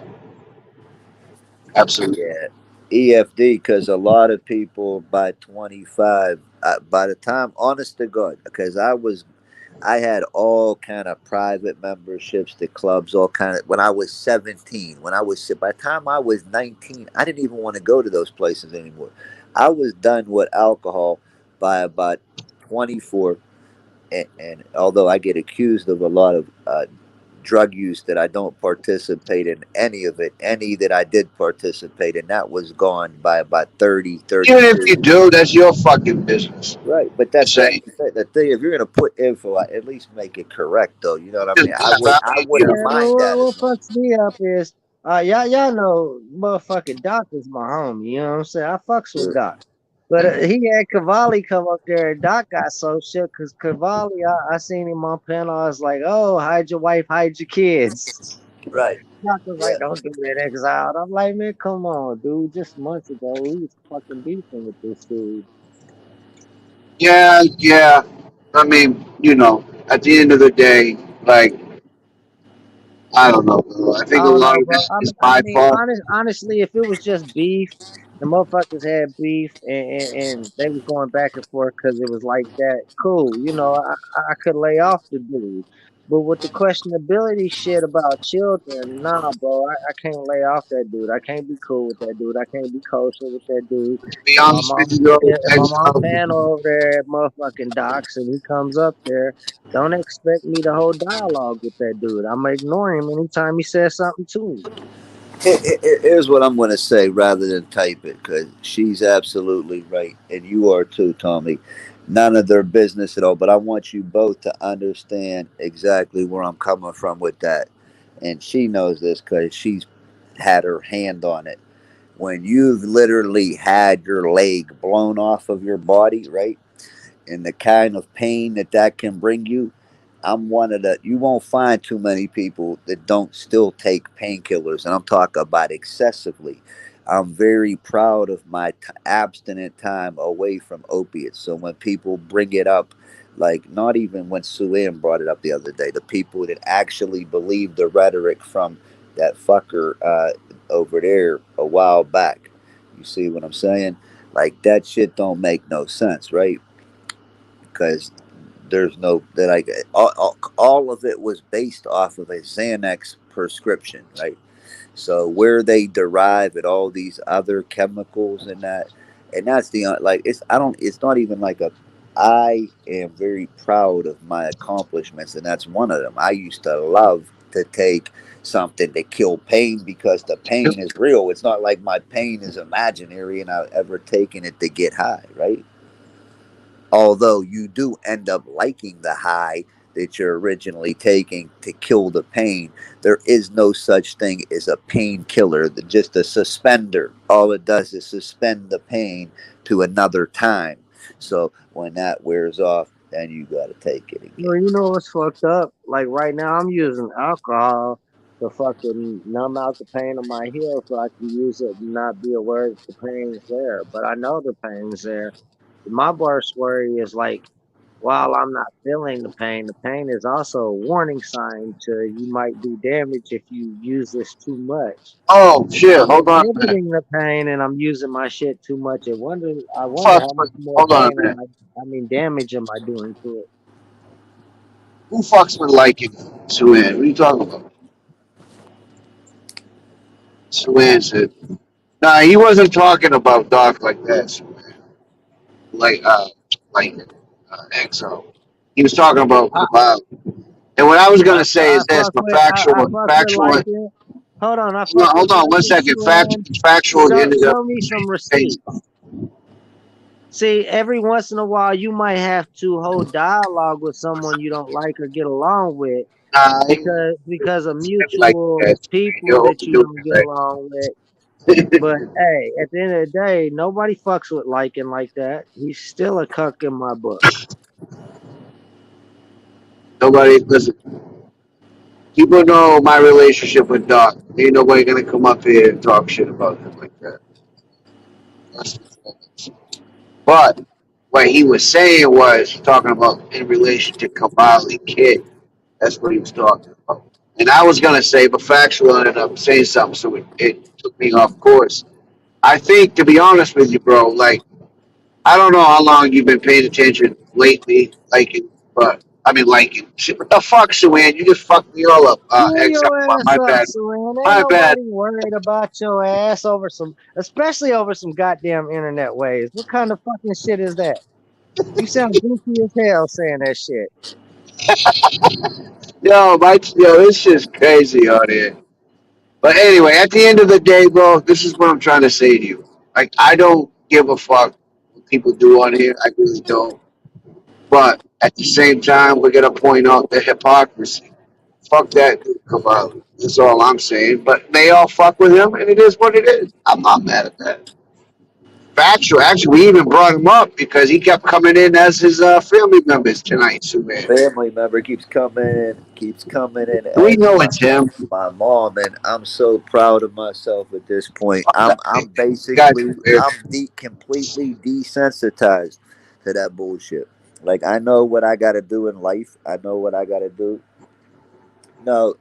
absolutely. Yeah. EFD, because a lot of people by 25, by the time, honest to God, because I had all kind of private memberships to clubs, all kind of, when I was 17, by the time I was 19, I didn't even want to go to those places anymore. I was done with alcohol by about 24. And although I get accused of a lot of drug use, that I don't participate in any of it. Any that I did participate in, that was gone by about 30, Even if 32. you do, that's your fucking business. Right, but Just that's saying. the thing. If you're gonna put info, at least make it correct, though. You know what I Just mean? I yeah, would, I I mean, wouldn't Yeah, mind that as what much. fucks me up is y'all know motherfucking Doc is my homie, you know what I'm saying? I fucks with Sure. Doc. But he had Cavalli come up there, and Doc got so shook because Cavalli, I seen him on panel. I was like, "Oh, hide your wife, hide your kids." Right. Doc was Yeah. like, "Don't do that, exiled." I'm like, "Man, come on, dude. Just months ago, we was fucking beefing with this dude." yeah, yeah. I mean, at the end of the day, like I don't know. Bro. I I think a don't lot know, of bro. this is my fault. Honestly, if it was just beef, the motherfuckers had beef, and they was going back and forth because it was like that. Cool, you know, I could lay off the dude. But with the questionability shit about children, nah, bro, I can't lay off that dude. I can't be cool with that dude. I can't be kosher with that dude. To be honest with you, though, If I'm on Exile, panel over there at motherfucking Docs and he comes up there, don't expect me to hold dialogue with that dude. I'm gonna ignore him anytime he says something to me. Here's what I'm gonna say rather than type it, because she's absolutely right, and you are too, Tommy. None of their business at all. But I want you both to understand exactly where I'm coming from with that, and she knows this because she's had her hand on it. When you've literally had your leg blown off of your body, right? And the kind of pain that that can bring you, I'm one of the, you won't find too many people that don't still take painkillers. And I'm talking about excessively. I'm very proud of my abstinent time away from opiates. So when people bring it up, like not even when Suan brought it up the other day, the people that actually believe the rhetoric from that fucker over there a while back, you see what I'm saying? Like that shit don't make no sense, right? because there's no that like all of it was based off of a Xanax prescription, right? So where they derive at all these other chemicals and that's the like it's I don't it's not even like a I am very proud of my accomplishments, and that's one of them. I used to love to take something to kill pain because the pain is real. It's not like my pain is imaginary and I've ever taken it to get high, right? Although you do end up liking the high that you're originally taking to kill the pain, there is no such thing as a painkiller. Just a suspender. All it does is suspend the pain to another time. So when that wears off, then you got to take it Well, again. you know what's fucked up? Like right now, I'm using alcohol to fucking numb out the pain of my heel so I can use it and not be aware that the pain's there. But I know the pain's there. My worst worry is like, while I'm not feeling the pain is also a warning sign to you might do damage if you use this too much. Oh If shit! I'm Hold on a minute. inhibiting the pain and I'm using my shit too much, I Who wonder fucks how with? much more Hold on a pain minute. damage am I doing to it? Who fucks with liking Suan? What are you talking about? Suan said, "Nah, he wasn't talking about Doc like that. Suan. Like like XO. He was talking about I, Kabal. And what I was gonna say I is this: fuck for with factual, I fuck with factual. liking. Hold on, I Hold fuck on, with hold on one liking second. Suan. Factual ended up Show me some receipts. See, every once in a while, you might have to hold dialogue with someone you don't like or get along with because of like mutual that. people You hope that you're you doing don't get it along with. right. But hey, at the end of the day, nobody fucks with liking like that. He's still a cuck in my book. Nobody listen. People know my relationship with Doc. Ain't nobody gonna come up here and talk shit about him like that. That's But what he was saying was talking about in relation to Kamali Kid. That's what he was talking about. And I was gonna say, but factual ended up saying something, so it took me off course. I think, to be honest with you, bro, like I don't know how long you've been paying attention lately, but I mean, shit, what the fuck, Suan? You just fucked me all up. Pull Exile. your ass My up, bad. Saran. Ain't My bad. nobody worried about your ass over especially over some goddamn internet waves. What kind of fucking shit is that? You sound goofy as hell saying that shit. Yo, this shit's crazy out here. But anyway, at the end of the day, bro, this is what I'm trying to say to you. Like, I don't give a fuck what people do on here. I really don't. But at the same time, we're gonna point out the hypocrisy. Fuck that dude, Cavalli. That's all I'm saying. But they all fuck with him, and it is what it is. I'm not mad at that. Factual. Actually, we even brought him up because he kept coming in as his family members tonight, Superman. Family member keeps coming in We as know it's him. my mom, and I'm so proud of myself at this point. Fuck that. I'm Guys basically are weird. completely desensitized to that bullshit. Like I know what I got to do in life. I know what I got to do. No,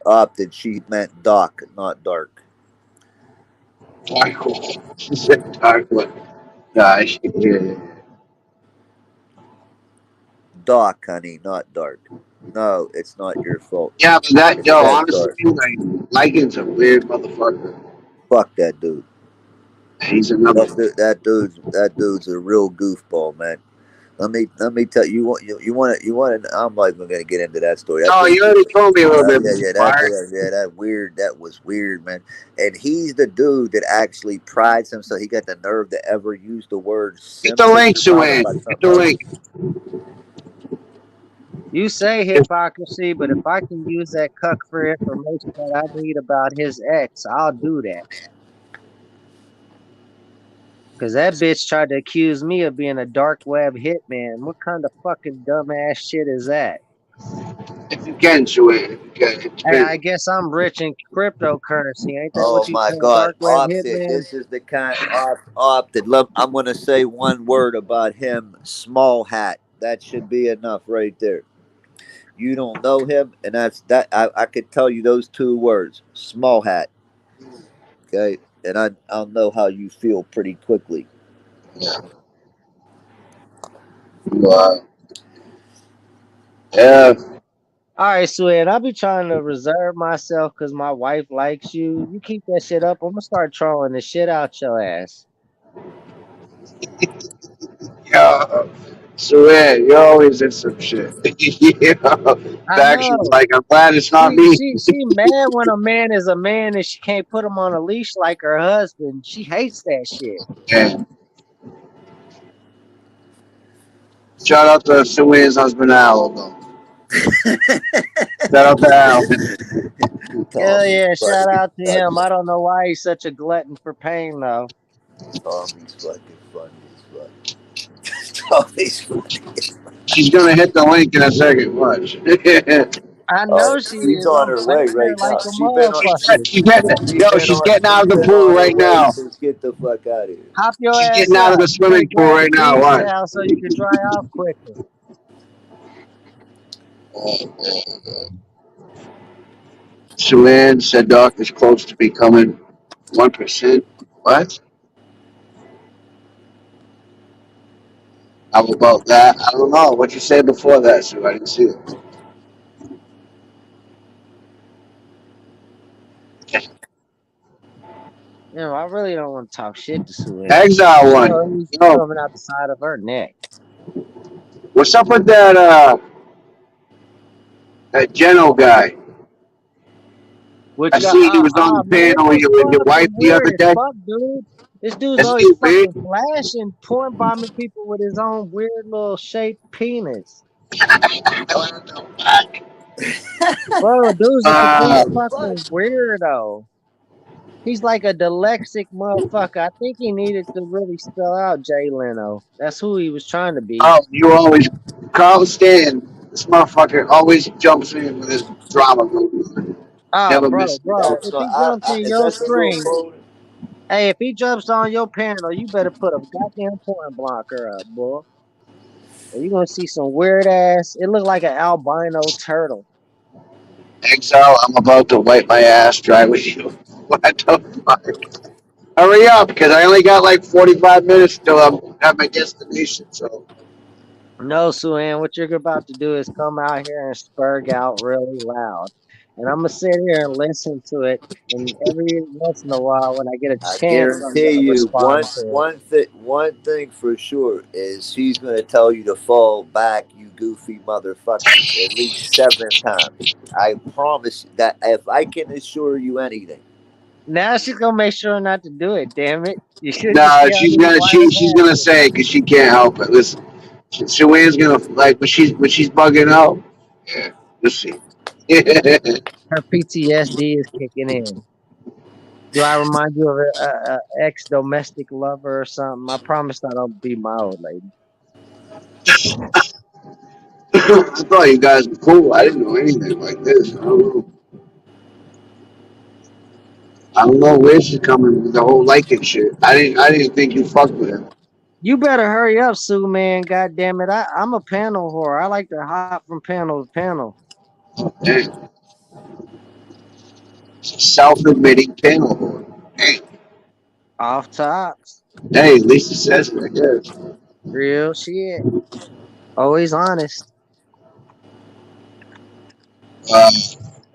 opted. She meant dark, not dark. Dark one. She said dark one. Gosh, yeah. Dark, honey, not dark. No, it's not your fault. Yeah, but that, It's yo, that honestly, dark. like, Lycan's a weird motherfucker. Fuck that dude. He's another. That dude's a real goofball, man. Let me tell you. You want. I'm not even gonna get into that story. That Oh, dude. you already told me a little bit, Yeah, yeah, Mark. that weird. That was weird, man. And he's the dude that actually prides himself. He got the nerve to ever use the word Get the simping link, about him Suan. by Get something the else. link. You say hypocrisy, but if I can use that cuck for information that I need about his ex, I'll do that. Because that bitch tried to accuse me of being a dark web hitman. What kind of fucking dumbass shit is that? If you can, Suan. If you can. It Hey, I depends. guess I'm rich in cryptocurrency. Ain't that Oh what you my call God, dark web opted. hitman? This is the kind opted. Love. I'm gonna say one word about him. Small hat. That should be enough right there. You don't know him, and that's that. I could tell you those two words. Small hat. Okay, and I'll know how you feel pretty quickly. Yeah. Wow. Yeah. All right, Sweat. I'll be trying to reserve myself because my wife likes you. You keep that shit up. I'm gonna start trolling the shit out your ass. Yeah. So yeah, you're always in some shit. You know, I factions. know. Like I'm glad it's not me. She mad when a man is a man and she can't put him on a leash like her husband. She hates that shit. Yeah. Shout out to Sue's husband Al. Though. Shout out to Al. Hell Tommy's yeah, shout fucking out to him. funny. I don't know why he's such a glutton for pain though. Tommy's fucking funny as fuck. Tommy's funny. She's gonna hit the link in a second. Watch. I know she She's is. on I'm her way saving her right like now. a motherfucker. She been She's on getting out she of the been pool on her right way now. since get the fuck out of here. Hop your She's ass getting out of up. the You better swimming pool grab the right now. beach Watch. towel so you can dry off quicker. Suan said Doc is close to becoming 1%. What? How about that? I don't know. What you said before that, Sue? I didn't see it. You know, I really don't want to talk shit to Sue Ann. Exile She one. know he's Yo, coming out the side of her neck. what's up with that Geno guy? I Which got seen he was on the man, panel this with your wife motherfucker the weird other as day. fuck, dude. This dude's Isn't always he weird? fucking flashing, porn bombing people with his own weird little shaped penis. Bro, dude's a complete Uh, fucking weirdo. He's like a dyslexic motherfucker. I think he needed to really spell out Jay Leno. That's who he was trying to be. you always, Carl Stan, this motherfucker always jumps in with his drama movie. Oh, Never bro, misses bro. that. Oh, If so he jumps in is your that the little screen, phone? hey, if he jumps on your panel, you better put a goddamn porn blocker up, boy. Or you gonna see some weird ass. It looked like an albino turtle. Exile, I'm about to wipe my ass dry with you. What the fuck? Hurry up, because I only got like 45 minutes till I'm at my destination. So, No, Suan, what you're about to do is come out here and spurg out really loud. And I'm gonna sit here and listen to it. And every once in a while, when I get a I chance, I'm guarantee gonna you, respond to it. one thing for sure is she's gonna tell you to fall back, you goofy motherfuckers, at least 7 times. I promise that if I can assure you anything. Now she's gonna make sure not to do it. Damn it! You should just nah, tell me why it she's gonna happened. say because she can't help it. Listen, Joanne's gonna like when she's bugging out. Yeah, let's see. Her PTSD is kicking in. Do I remind you of a ex domestic lover or something? I promise I don't be my old lady. I thought you guys were cool. I didn't know anything like this. I don't know where she's coming with the whole liking shit. I didn't think you fucked with him. You better hurry up, Sue, man. God damn it. I'm a panel whore. I like to hop from panel to panel. Damn. Self-admitting panel board. Hey, Off tops. hey, at least it says it, I guess. Real shit. Always honest. Uh,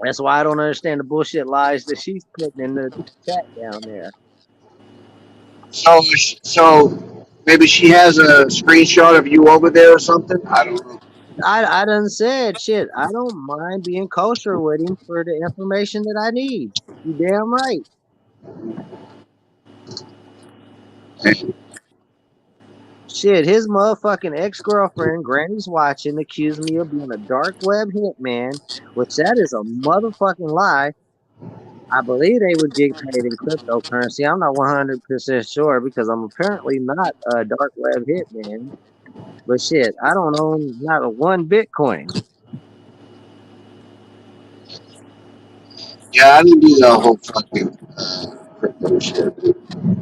That's why I don't understand the bullshit lies that she's putting in the chat down there. so maybe she has a screenshot of you over there or something. I don't know. I done said shit. I don't mind being kosher with him for the information that I need. You damn right. Shit, his motherfucking ex-girlfriend, Granny's watching, accused me of being a dark web hitman, which that is a motherfucking lie. I believe they would get paid in cryptocurrency. I'm not 100% sure because I'm apparently not a dark web hitman. But shit, I don't own not a one Bitcoin. Yeah, I didn't do the whole fucking crypto shit.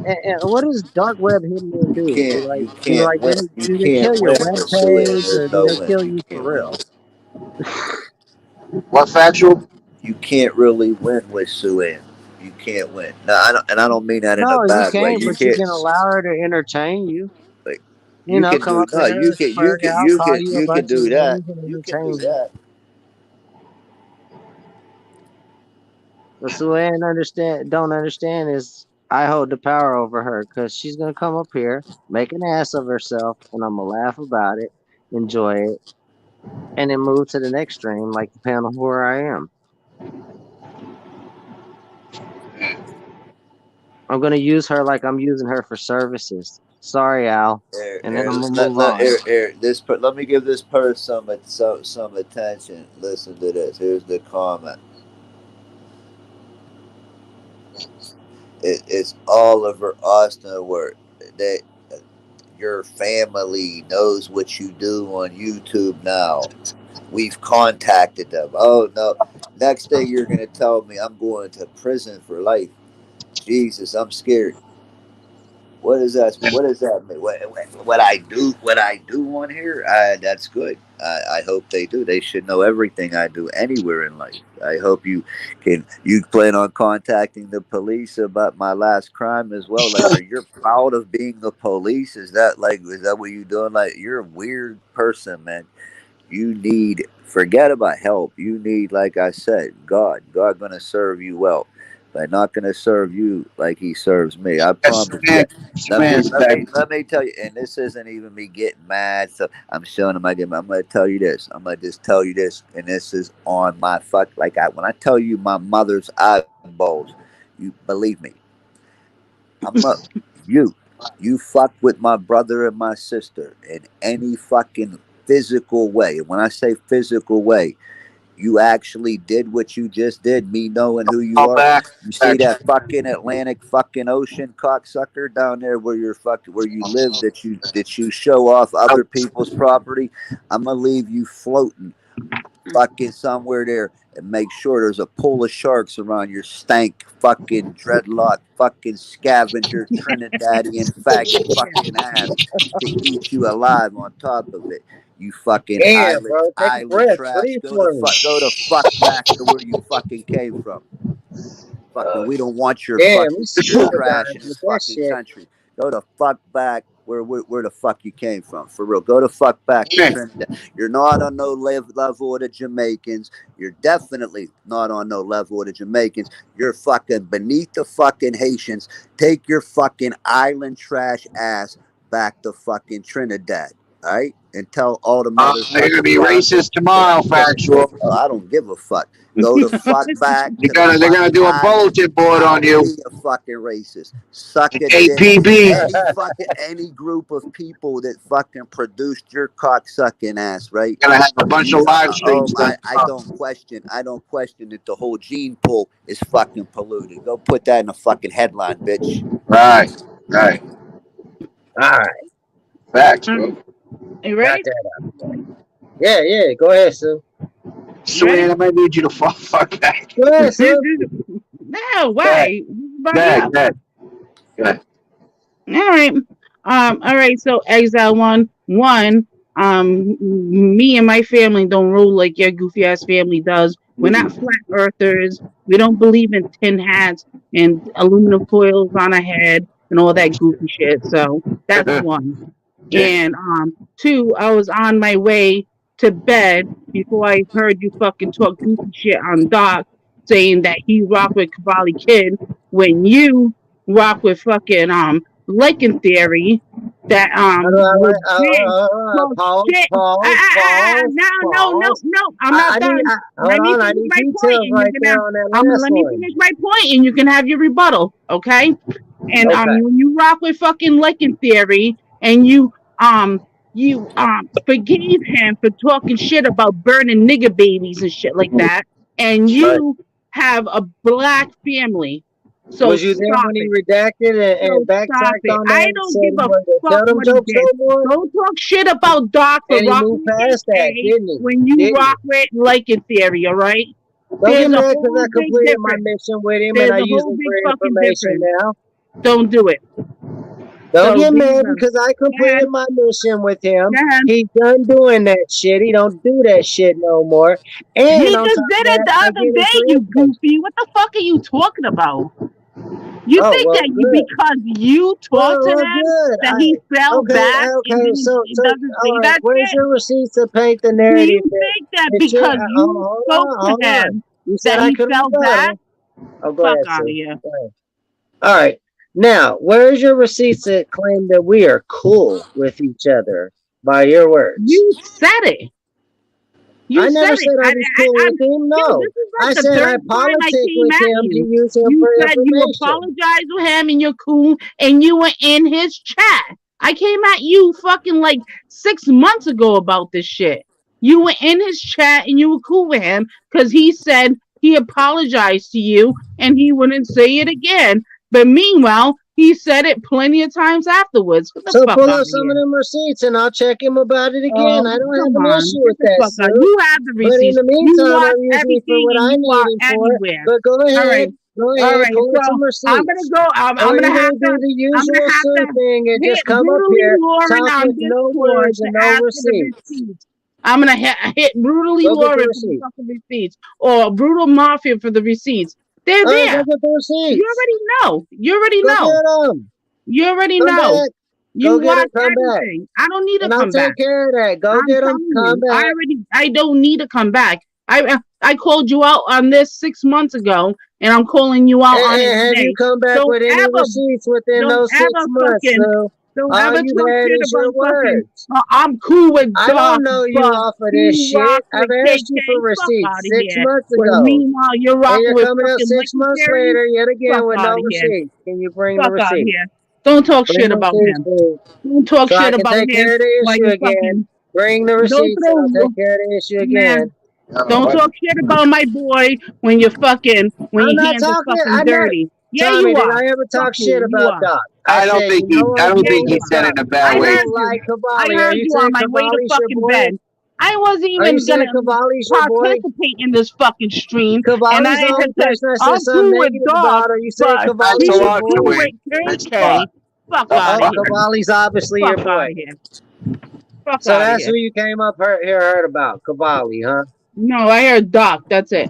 And what does dark web hitman do? You Do can't win. You do they can't kill your win web with Sue Ann. page or There's do no they win. kill You you for can't win. real? What factual? You can't really win with Sue Ann. You can't win. No, I don't mean that in a No, you bad way. can't, You but you can't. can allow her to entertain you. You You know, can come do up no. there, flirt out, call you a You can bunch of do that. names and You can do entertain you. that. But so what I don't understand is I hold the power over her because she's gonna come up here, make an ass of herself, and I'm gonna laugh about it, enjoy it, and then move to the next stream, like depending on where I am. I'm gonna use her like I'm using her for services. Sorry, Al. And then I'm gonna move on. Let me give this person some attention. Listen to this. Here's the comment. It's Oliver Austin where that your family knows what you do on YouTube now. We've contacted them. Oh no. Next day you're gonna tell me I'm going to prison for life. Jesus, I'm scared. What is that? What does that mean? What I do? What I do on here? That's good. I hope they do. They should know everything I do anywhere in life. I hope you can. You plan on contacting the police about my last crime as well? Like, are you proud of being the police? Is that what you doing? Like, you're a weird person, man. You need forget about help. You need, like I said, God. God gonna serve you well, but not gonna serve you like He serves me. I Yes, promise you. man. This man's back. Let me tell you, and this isn't even me getting mad. So I'm showing him I get. I'm gonna tell you this. I'm gonna just tell you this, and this is on my fuck. Like when I tell you my mother's eyeballs, you believe me. I'm not you. You fuck with my brother and my sister in any fucking physical way. And when I say physical way, you actually did what you just did, me knowing who you All are. back. You see Back. that fucking Atlantic fucking ocean cocksucker down there where you're fucking where you live that you show off other people's property. I'm gonna leave you floating fucking somewhere there and make sure there's a pool of sharks around your stank fucking dreadlock fucking scavenger Trinidadian faggot fucking ass to eat you alive on top of it. You fucking Yeah, bro. Take a island breath. trash. Breathe for me. Go to fuck back to where you fucking came from. Fucking, we don't want your Damn, you fucking scuba trash dive in with this that fucking shit. country. Go to fuck back where the fuck you came from. For real. Go to fuck back to Man. Trinidad. You're not on no level of the Jamaicans. You're definitely not on no level of the Jamaicans. You're fucking beneath the fucking Haitians. Take your fucking island trash ass back to fucking Trinidad. All right? And tell all the You're gonna motherfuckers be down there racist tomorrow, factual. I don't give a fuck. Go to fuck back to the They're fucking gonna do a islands. bulletin board on I'll you. be a fucking racist. Suck a dick. APB. Any group of people that fucking produced your cock sucking ass, right? Gonna have a bunch of You, live streams done. I don't question that the whole gene pool is fucking polluted. Go put that in a fucking headline, bitch. Right. Right. All right, Facts, bro. You got ready? that out the way. Yeah, yeah. Go ahead, Sue. You ready? Sweet, I might need you to fuck back. Go ahead, Sue. No, Dad, why? About me dad, up. dad. Good. All right. All right, so Exile one, me and my family don't roll like your goofy ass family does. We're not flat earthers. We don't believe in tin hats and aluminum foils on our head and all that goofy shit. So that's one. Yeah. And two, I was on my way to bed before I heard you fucking talk goofy shit on Doc saying that he rocked with Cavalli Kid when you rock with fucking Liking Theory that How do I was like? big talk Pause, shit. pause, pause, No, no, no, pause. no. I'm not done. Hold Let me on. I finish need my point details and you right can there have on that last let me one. finish my point and you can have your rebuttal, okay? And Okay. when you rock with fucking Liking Theory and um forgave him for talking shit about burning nigger babies and shit like that, and Right. you have a black family. So Was you there stop when he it. redacted and So stop backtracked it. on that I and don't said give he a wasn't gonna fuck tell them what he jokes did. no more? Don't talk shit about Doc for And he rocking moved with past that, AK didn't he? when you Didn't he? rock with Liking Theory, all right? Don't get There's a mad because whole I big completed my difference. mission with him and There's I a use whole him big for fucking information difference. now. Don't do it. Don't So get there you mad go. because I Go ahead. completed my mission with him. Go ahead. He's done doing that shit. He don't do that shit no more. And He on just top of did it that, the I other get him day, for you information. goofy. What the fuck are you talking about? You Oh think well, that good. because you talked to Well, him good. that he fell Okay, back and okay. didn't So, doesn't all say right. that Where's shit? your receipts to paint the Do narrative you think that that you're? because you spoke to Hold on. him You said that I he could fell back? rebuttal. Oh, go Fuck ahead, out of sir. here. Go ahead. All right. Now, where's your receipts that claim that we are cool with each other by your words? You said it. I You said never it. said I was cool with him. Yo, No, this is I like the said I third time I politic came with at him to you. use him You for said you information. apologized with him and you're cool and you were in his chat. I came at you fucking like 6 months ago about this shit. You were in his chat and you were cool with him because he said he apologized to you and he wouldn't say it again. But meanwhile, he said it plenty of times afterwards. Get the So fuck pull out up of some of here. them receipts and I'll check him about it again. I don't have Come an on. issue Get with the that, fuck out. Sue. You have the But in receipts. the You meantime, watch I'm using it for everything what and I you need are him for. everywhere. But go All right. ahead, All right. pull up So some I'm gonna receipts. go. I'm Or gonna you're have gonna do to. the I'm gonna usual have Sue to thing and hit just come up brutally here, Lauren talk on with no Discord words to and no ask for the receipts. receipts. I'm gonna hit brutally Go get the Lauren for the receipts. fucking receipts or brutal mafia for the receipts. They're All right, go there. get the You receipts. already know. You already Go know. get them. You already Come know. back. You Go get them. watch Come back. everything. I don't need to And I'll come back. take care of that. Go I'm get them. telling Come you, back. I don't need to come back. I called you out on this 6 months ago, and I'm calling you out on it And have you today. come back Don't with any ever, receipts within don't those 6 ever months, fucking, Sue? don't All ever you've talk had shit is your about fucking. words. I'm cool with I Doc, don't know you but off of this you rock shit. I've with asked you for KK. Fuck out receipts of 6 here. months But ago. meanwhile, you're And rocking you're with coming up fucking 6 months legendary. later yet again Fuck with out no of here. receipts. Can you bring the Fuck out of receipt? here. Don't talk Bring shit the about receipts, him. please. Don't talk So I shit can about take him care of the while issue you again. fucking. Bring the Don't receipts and I'll throw. take care of the issue Man, again. don't talk shit about my boy when I'm your not hands are talking. fucking I'm not. dirty. Yeah, Tommy, you did are. I ever Fuck talk shit you. You about are. Doc? I said, you know what? I don't Yeah, think you he What's are. said it up? in a I bad I way. heard don't you. like I Cavalli. Are heard you you on saying my way to Cavalli's your fucking boy? bed. I wasn't Are you even saying gonna Cavalli's your boy? participate in this fucking stream, and I Cavalli's the had only said person I said I'm something cool with negative Doc, about. Are you saying but Thanks a Cavalli's he's your lot, boy? cool with Dwayne. Thanks a KK. lot. Fuck No out Oh, of problem. here. Cavalli's obviously your Fuck out boy. of here. Fuck So out of that's here. who you came up here heard about, Cavalli, huh? No, I heard Doc. That's it.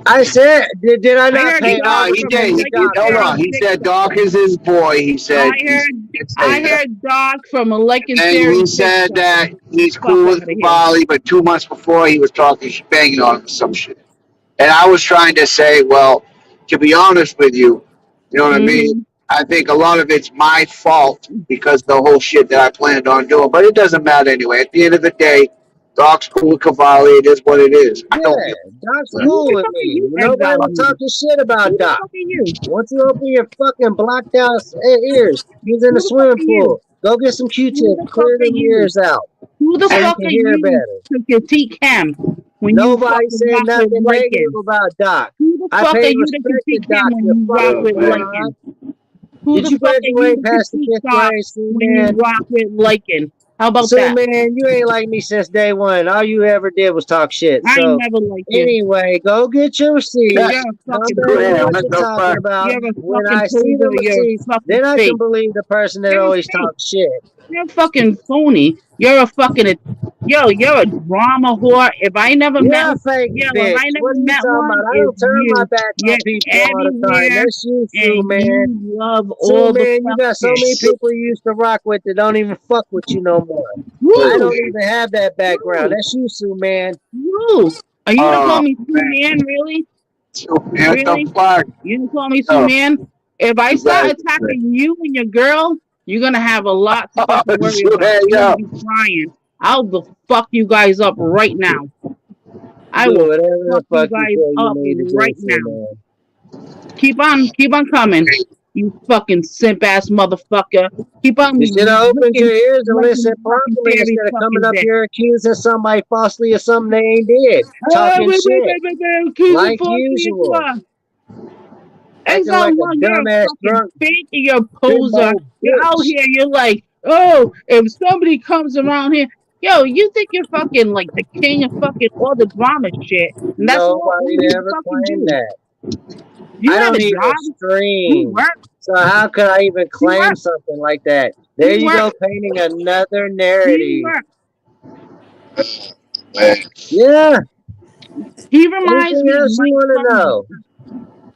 I said, did I I not heard pay Doc No, homage he from to a did. any Doc Hold legendary on. fans? He dick said sucker. Doc is his boy. He I said he heard did say I that. heard Doc from a And legendary he dick said sucker. that he's Fuck cool out with of here. Cavalli, but 2 months before he was talking, she banging on him or some shit. And I was trying to say, well, to be honest with you, you know what I mean? Mm-hmm. I think a lot of it's my fault because the whole shit that I planned on doing, but it doesn't matter anyway. At the end of the day, Doc's cool with Cavalli. It is what it is. I don't Yeah, give Doc's a Who cool the with fuck are me. you, Nobody Exile was One? talking shit about Who the Doc. fuck are you? Once you open your fucking blacked out ears, he's in the Who the fuck swimming are you? pool. Go get some Who Q-tips, the fuck clear are them you? ears out Who the so you fuck can are hear you better. to critique him when you Nobody fucking said rock with nothing negative Lycan? about Doc. Who the I fuck are paid you to respect to critique him Doc, when you you rock fucking shit. with Man. Lycan? moron. Who Did the you fuck are you graduate to past the critique fifth Doc grade, Sue when you man? rock with Lycan? How about Sue that? man, you ain't like me since day one. All you ever did was talk shit. I ain't So never liked you. anyway, go get your You're receipts. a Come fucking back with poser. Man, what what you're the talking fuck? about. You're a When fucking I see poser. the You're receipts, fucking then I can fake. believe the person that You're always fake. talks shit. You're fucking phony. You're a fucking you're a drama whore. If I never met You're a fake if bitch. I never What are you met talking one, about? I it's don't turn my you. back You're on people all the time. everywhere That's you, Sue, and man. you love Sue, all the man, you fuck got so shit. many people you used to rock with that don't even fuck with you no more. I Woo! don't even have that background. Woo! That's you, Sue, man. Woo! Are you gonna call Oh me Sue man, Man? Really? what the Really? fuck? You gonna call me Sue Oh, Man? If I you guys start attacking you and your girl, you're gonna have a lot to are fucking worry about. hey, You're gonna yo. be crying. I'll fuck you guys up right now. I Do will whatever the fuck you fuck you guys feel you up need to do, right Sue, now. man. Keep on coming. You fucking simp ass motherfucker. Keep on You should have opened your licking, ears and listened licking fucking properly fairy instead of coming fucking up dick. here accusing somebody falsely of something they ain't did. Oh, Talking shit. accusing Like falsely as usual. well. Acting Exile like a One, you're a dumbass fucking drunk fake and you're a poser. bimbo You're out bitch. here, you're like, oh, if somebody comes around here, yo, you think you're fucking like the king of fucking all the drama shit. And that's all Nobody you ever fucking claimed do. that. You I have don't a even job, you stream. work, So how could I even you claim work, something like that? There you you work, go, painting another you narrative. work. Man. Yeah. He reminds Anything me of else you Mike want to Tony. know?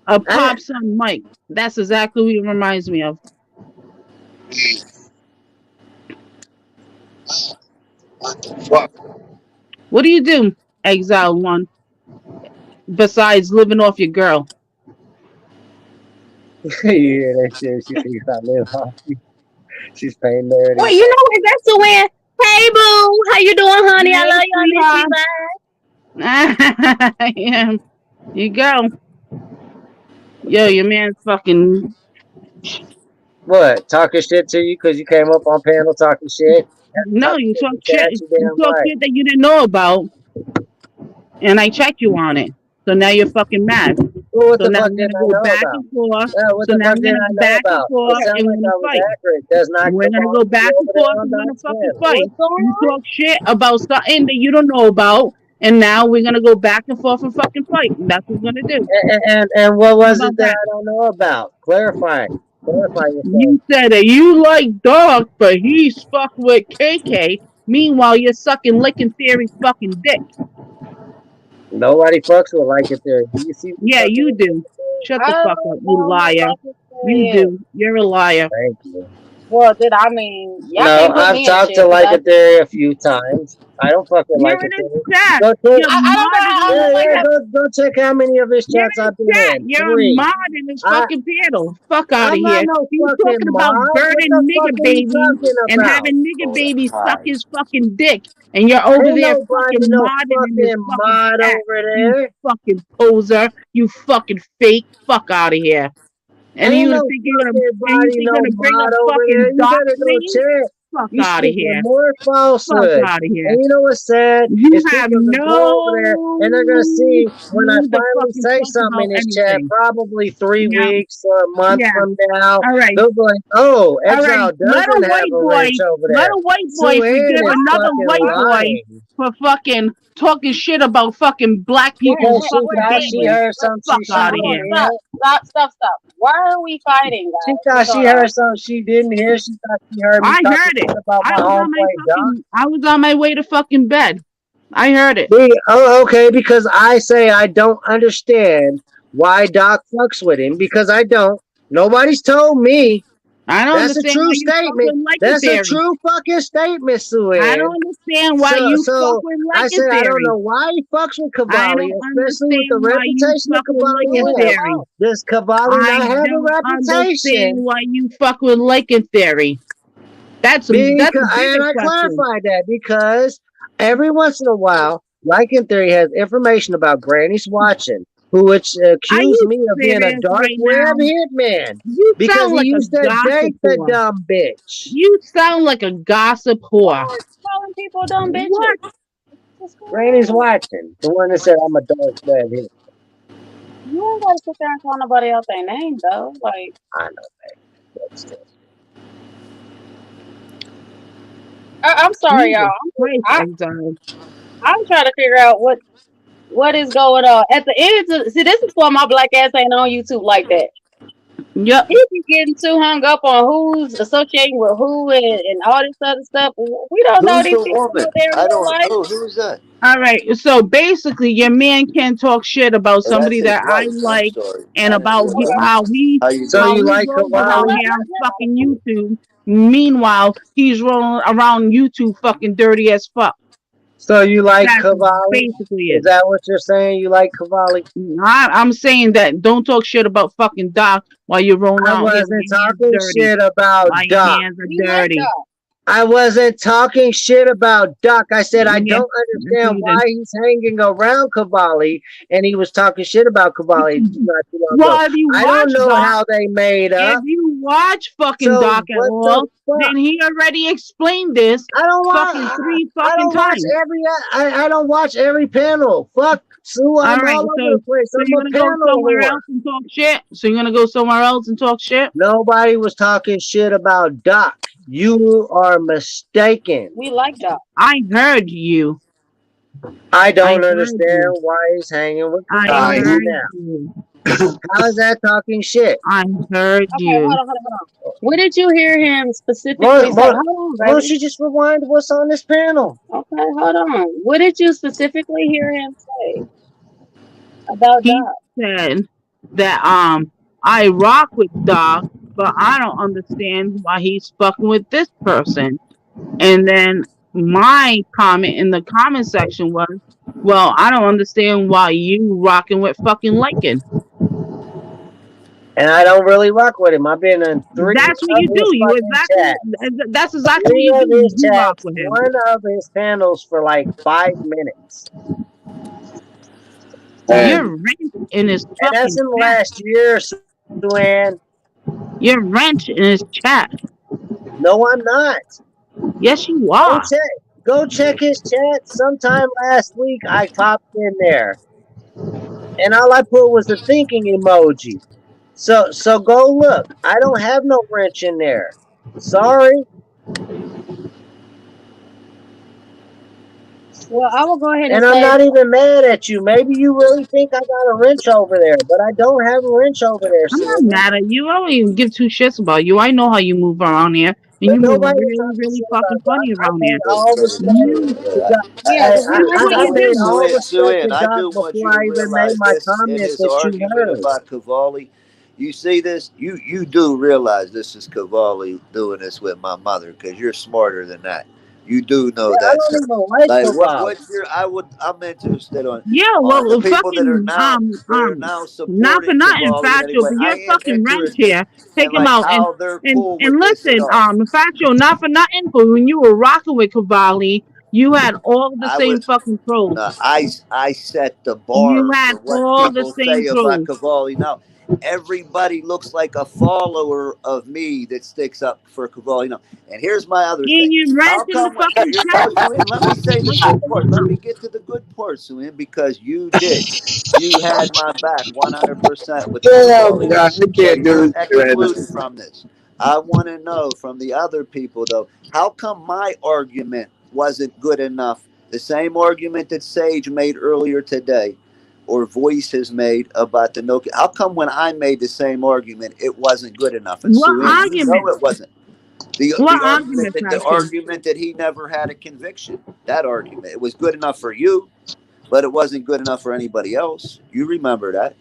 A I, pop son Mike. That's exactly what it reminds me of. Fuck. What do you do, Exile One, besides living off your girl? you hear that shit? She thinks I live off you. She's paying Well, dirty. you know what? That's the win. Hey, boo. How you doing, honey? I Hey, love you. I miss you. Bye. yeah, you go. Yo, your man's fucking. What? Talking shit to you because you came up on panel talking shit? No, Talking you shit talk to shit. catch you You damn talk right. shit that you didn't know about, and I checked you on it. So now you're fucking mad. Well, what So the now fuck we're did gonna I go know back about? and forth. Yeah, what So the now fuck we're did gonna I go know back and about? It forth, sounds and we're like gonna I was fight. accurate. Does not We're come gonna on go you back and over there forth. on We're gonna Doc's fucking Web. fight. What's going You on? talk shit about something that you don't know about, and now we're gonna go back and forth and fucking fight. And that's what we're gonna do. And what How was it about that that? I don't know about? Clarify. Clarify yourself. You said that you like dog, but he's fucked with KK. Meanwhile, you're sucking licking theory's fucking dick. Nobody fucks with like it there. Do you see me Yeah, fucking you with do. it? Shut the I fuck up, don't you know who liar. like You it is. do. You're a liar. Thank you. Well, did I mean y'all No, can't put I've me in talked to shit because like a theory a few times. I don't fuck with You're like a in theory. a chat. Go check. You're I don't know modded how in I his look like that. Go check how many of his You're chats in I've been a chat. in. You're a 3. mod in his I fucking panel. Fuck out of I'm not here. no He's fucking talking about mod. What the burning fuck nigga are you babies talking and about? having nigga Oh, that's babies suck high. his fucking dick. And you're over Ain't there nobody fucking no modding in his fucking fucking mod chat. over You there. fucking poser. You fucking fake. Fuck out of here. And Ain't you no think you're gonna fucking and you body think no you're gonna bring mod up over there. fucking You better go doxing? check. Fuck You out of speaking here. more Fuck falsehood. out of here. And you know what's sad You is have people are gonna go over there no and they're gonna see when I clue to finally fucking say talk something about in this chat, anything. probably 3 Yeah, weeks or a month yeah. from now, All right. they'll be like, oh, All right. Exile doesn't have a wrench over Let there. a white boy Sue Ann forgive is another fucking white boy lying. for fucking talking shit about fucking black people's Because Wait, she wait, fucking thought wait, she wait. babies. heard Wait. something Fuck she out of shouldn't Hold on. here. hear. Stop. Why are we fighting, guys? She What's thought she going heard on? something she didn't hear. She thought she heard me I talking heard it. shit about my homeboy Doc. I was on my way to fucking bed. I heard it. Okay, because I say I don't understand why Doc fucks with him, because I don't. Nobody's told me. I don't That's a understand why true you fuck statement. with Likey That's a Theory. true fucking statement, Sue I Ann. don't understand why you fuck with I Likey said I don't Theory. know why he fucks with I Cavalli, don't especially with the understand why you reputation that fuck with Cavalli Lincoln has. Theory. Does Cavalli I not have a don't understand reputation? why you fuck with Lincoln Theory. That's a And bigger I question. clarified that because every once in a while, Lycan Theory has information about Granny's watching, which Are accused you me of being a serious dark right web now? hitman You because sound he like a used to gossip date the whore. dumb bitch. You sound like a gossip Why whore. are you calling people dumb What? bitches? What's going Granny's on? watching, the one that said I'm a dark web hitman. You ain't gotta sit there and call nobody out their name though. Like, I know that. That's it. I'm sorry, y'all. Jesus Christ, I, exile. I'm trying to figure out what is going on. At the end, see, this is why my black ass ain't on YouTube like that. Yep. He be getting too hung up on who's associating with who and all this other stuff. We don't know Who's these the people woman? in their I real don't life. know. Who's that? All right. So basically, your man can't talk shit about Oh, that's somebody his that I wife. I'm like sorry. and I didn't about realize. Okay. How you So how doing? you he like rolls around Cavalli? here on fucking YouTube. Meanwhile, he's rolling around YouTube fucking dirty as fuck. So you like That's Cavalli? basically Is it. that what you're saying? You like Cavalli? I'm saying that don't talk shit about fucking Doc while you're rolling I around here with wasn't your hands talking dirty. shit about While your Doc. hands are We like dirty. that. I wasn't talking shit about Doc. I said I Yeah, don't that's what understand you why did. he's hanging around Cavalli, and he was talking shit about Cavalli not too long Well, ago. if you I watch don't know Doc, how they made if up. you watch fucking So Doc at what the all, fuck? then he already explained this I don't fucking watch. 3 I fucking don't watch times. every. I don't watch every panel. Fuck Sue, All I'm right, all over the place. so I'm you're a gonna go panel somewhere whore. else and talk shit. So you're gonna go somewhere else and talk shit. Nobody was talking shit about Doc. You are mistaken. We like that. I heard you. I don't heard understand you. why he's hanging with I Cavalli Nice. heard now. you. How is that talking shit? I heard Okay, you. hold on. What did you hear him Why, specifically say? why, Hold on, why don't baby. you just rewind what's on this panel? Okay, hold on. What did you specifically hear him say about He Doc? said that I rock with Doc, but I don't understand why he's fucking with this person. And then my comment in the comment section was, well, I don't understand why you rocking with fucking Lincoln. And I don't really rock with him. I've been in three That's what of you do. his You fucking exactly. chats. That's exactly what Three you of do. You his do rock chats, with him. one of his panels for like 5 minutes. And You're wrench in his And that's fucking in the chat. last year, Suan. You're wrench in his chat. No, I'm not. Yes, you Go are. check. Go check his chat. Sometime last week, I popped in there, and all I put was a thinking emoji. So go look. I don't have no wrench in there. Sorry. Well, I will go ahead and And I'm say not even mad at you. Maybe you really think I got a wrench over there, but I don't have a wrench over there, I'm not Suan. mad at you. I don't even give two shits about you. I know how you move around here, and But you move nobody was really, talking really shit fucking about Doc. funny I around made here. all respect You, to Doc. yeah, but you know what I you you made do. do. all respect Suin, to I Doc do want before you to I even made realize my this in comment his that you argument heard. about Cavalli. You see this? You do realize this is Cavalli doing this with my mother because you're smarter than that. You do know Yeah, I that. don't even like Like Cavalli. what's your I'm interested Yeah, on the well, people fucking that are now not for supporting nothing, Cavalli factual, anyway. but you're I am fucking wrench interested here. in Take him like out how they're cool and with this and listen, all. factual, not for nothing, but when you were rocking with Cavalli, you had all the I same was fucking trolls. no, I set the You bar had for what all the people same say about trolls. Cavalli. Now, everybody looks like a follower of me that sticks up for Cavalli. Now, and here's my other Yeah, thing. you rent How in the come when fucking you're no, chat. Suin, let me say the good part. Let me get to the good part, Suin, because you did. You had my back 100% with the oh Cavalli thing. god, I So can't you're do this right excluded now. from this. I want to know from the other people, though, how come my argument wasn't good enough? The same argument that Sage made earlier today, or Voice has made about the Nokia. How come when I made the same argument, it wasn't good enough? And What Suin, you know argument? it wasn't. What The argument, factual? argument that he never had a conviction. That argument. It was good enough for you, but it wasn't good enough for anybody else. You remember that.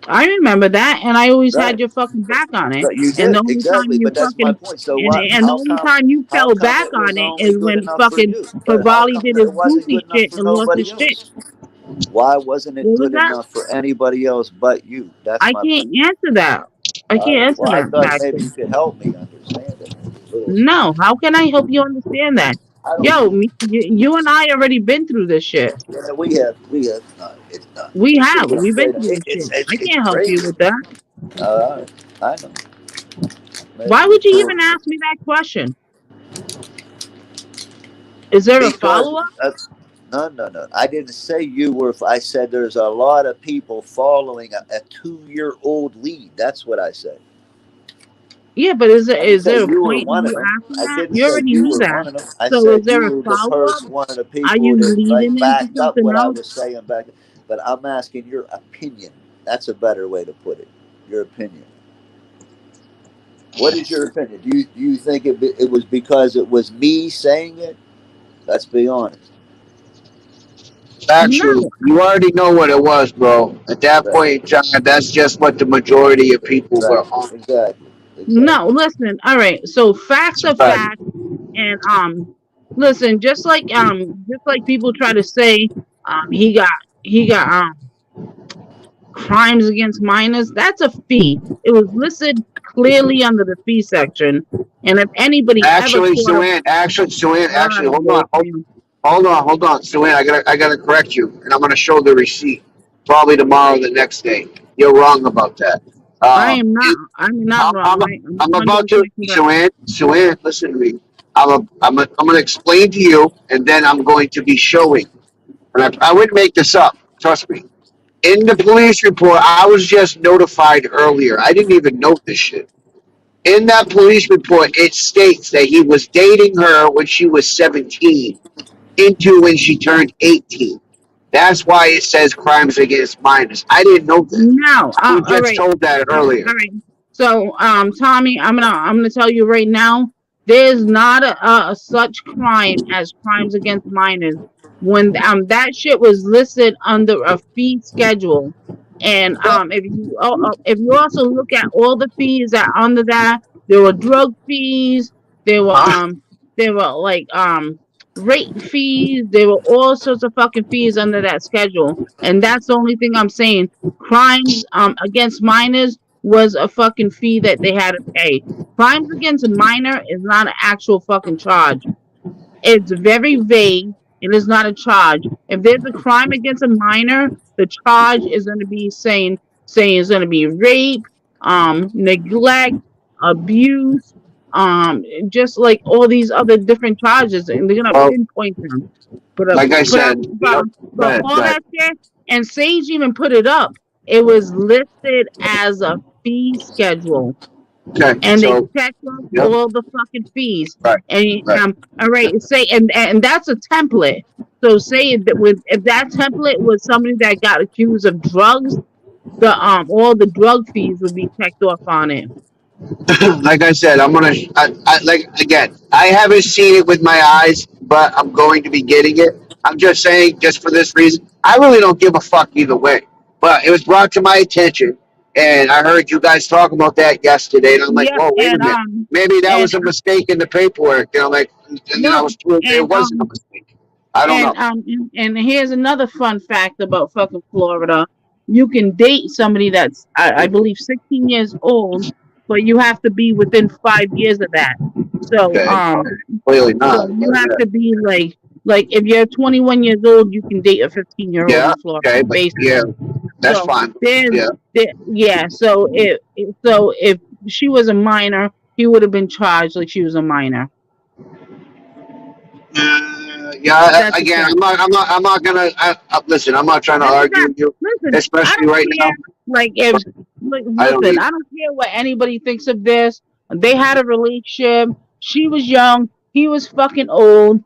I remember that, and I always Right. had your fucking back on it. But you And the did only time exactly. you But that's my fucking point. So what? and the only time you How fell come back it on was it only is good when enough for fucking you? But how Cavalli come did his it wasn't goofy good enough shit for and lost his nobody shit. else? Why wasn't it What was good that? enough for anybody else but you? That's I my can't point. answer that. I All can't right. answer Well, I that, thought maybe factual. you could help me understand it. A little something. No, how can I help you understand that? I don't Yo, know. you and I already been through this shit. Yeah, we have. No, it's not. We have. It's We've been straight. through this shit. I It's can't help you crazy. with that. All right. I know. Why Maybe would it's you more even ask me that question? Is there a because follow up? that's no. I didn't say you were. I said there's a lot of people following a 2-year-old lead. That's what I said. Yeah, but I didn't is say there a you were point in one of you them. asking I that? didn't You say already you knew were that. one of them. I So is said there you a were the follow up? person, one of the Are people you that leading like into backed up something what I else? was saying back. But I'm asking your opinion. That's a better way to put it. Your opinion. What is your opinion? Do you think it was because it was me saying it? Let's be honest. Actually, No, you already know what it was, bro. At that Right. point in time, that's just what the majority of people Right. were on. Exactly. no. Exactly. Listen, all right. So facts are Right. facts, and listen. Just like people try to say, he got crimes against minors. That's a fee. It was listed clearly under the fee section, and if anybody ever Actually, caught a Suan, all actually, right, hold on, Wolfie. hold on, Suan. I gotta correct you, and I'm gonna show the receipt probably tomorrow, or the next day. You're wrong about that. I Um, am not. I'm not I'm, wrong. I'm, I'm I'm about 100% to, correct. Suan, listen to me. I'm gonna explain to you, and then I'm going to be showing. And I wouldn't make this up. Trust me. In the police report, I was just notified earlier. I didn't even know this shit. In that police report, it states that he was dating her when she was 17 into when she turned 18. That's why it says crimes against minors. I didn't know that. No. I was All just right. told that All earlier. right. So, Tommy, I'm gonna tell you right now. There's not a such crime as crimes against minors. When that shit was listed under a fee schedule, And if you also look at all the fees that are under that, there were drug fees, there were like rate fees, there were all sorts of fucking fees under that schedule. And that's the only thing I'm saying. Crimes against minors was a fucking fee that they had to pay. Crimes against a minor is not an actual fucking charge. It's very vague. It is not a charge. If there's a crime against a minor, the charge is going to be saying it's going to be rape, neglect, abuse, just like all these other different charges, and they're going to Well, pinpoint them. like I said, But all that shit, and Sage even put it up. It was listed as a fee schedule, okay, and they so checked off yep, all the fucking fees. right, And right. all right, say and that's a template. So say that if that template was somebody that got accused of drugs, the all the drug fees would be checked off on it. Like I said, like again. I haven't seen it with my eyes, but I'm going to be getting it. I'm just saying, just for this reason, I really don't give a fuck either way. But it was brought to my attention, and I heard you guys talk about that yesterday, and I'm like, Yep, whoa, wait a minute, maybe that and was a mistake in the paperwork. You know, like, and then I no, was told it and wasn't a mistake. I don't know. and here's another fun fact about fucking Florida. You can date somebody that's I believe 16 years old, but you have to be within 5 years of that. So Okay, clearly so not. you But have to be like if you're 21 years old, you can date a 15-year-old yeah, in Florida, okay, but basically. yeah, that's So fine. Yeah. yeah. So if she was a minor, he would have been charged like she was a minor. Yeah. That's a Again, fact. I'm not gonna. Listen, I'm not trying to And it's argue not, with you, listen, I especially don't right now. care. Like if But I don't listen, need. I don't care what anybody thinks of this. They had a relationship. She was young. He was fucking old.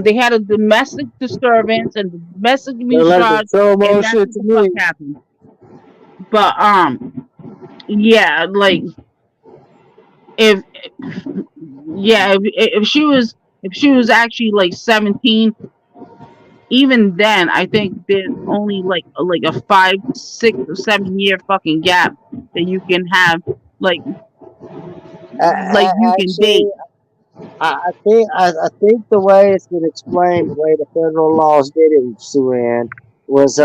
They had a domestic disturbance and the domestic They're abuse like the charge, slow and that's motion what to the fuck me. happened. But yeah, like if yeah, if she was actually like 17, even then, I think there's only like a 5, 6, or 7 year fucking gap that you can have, like you can date. Actually, I think the way it's been explained, the way the federal laws did it, Suan, was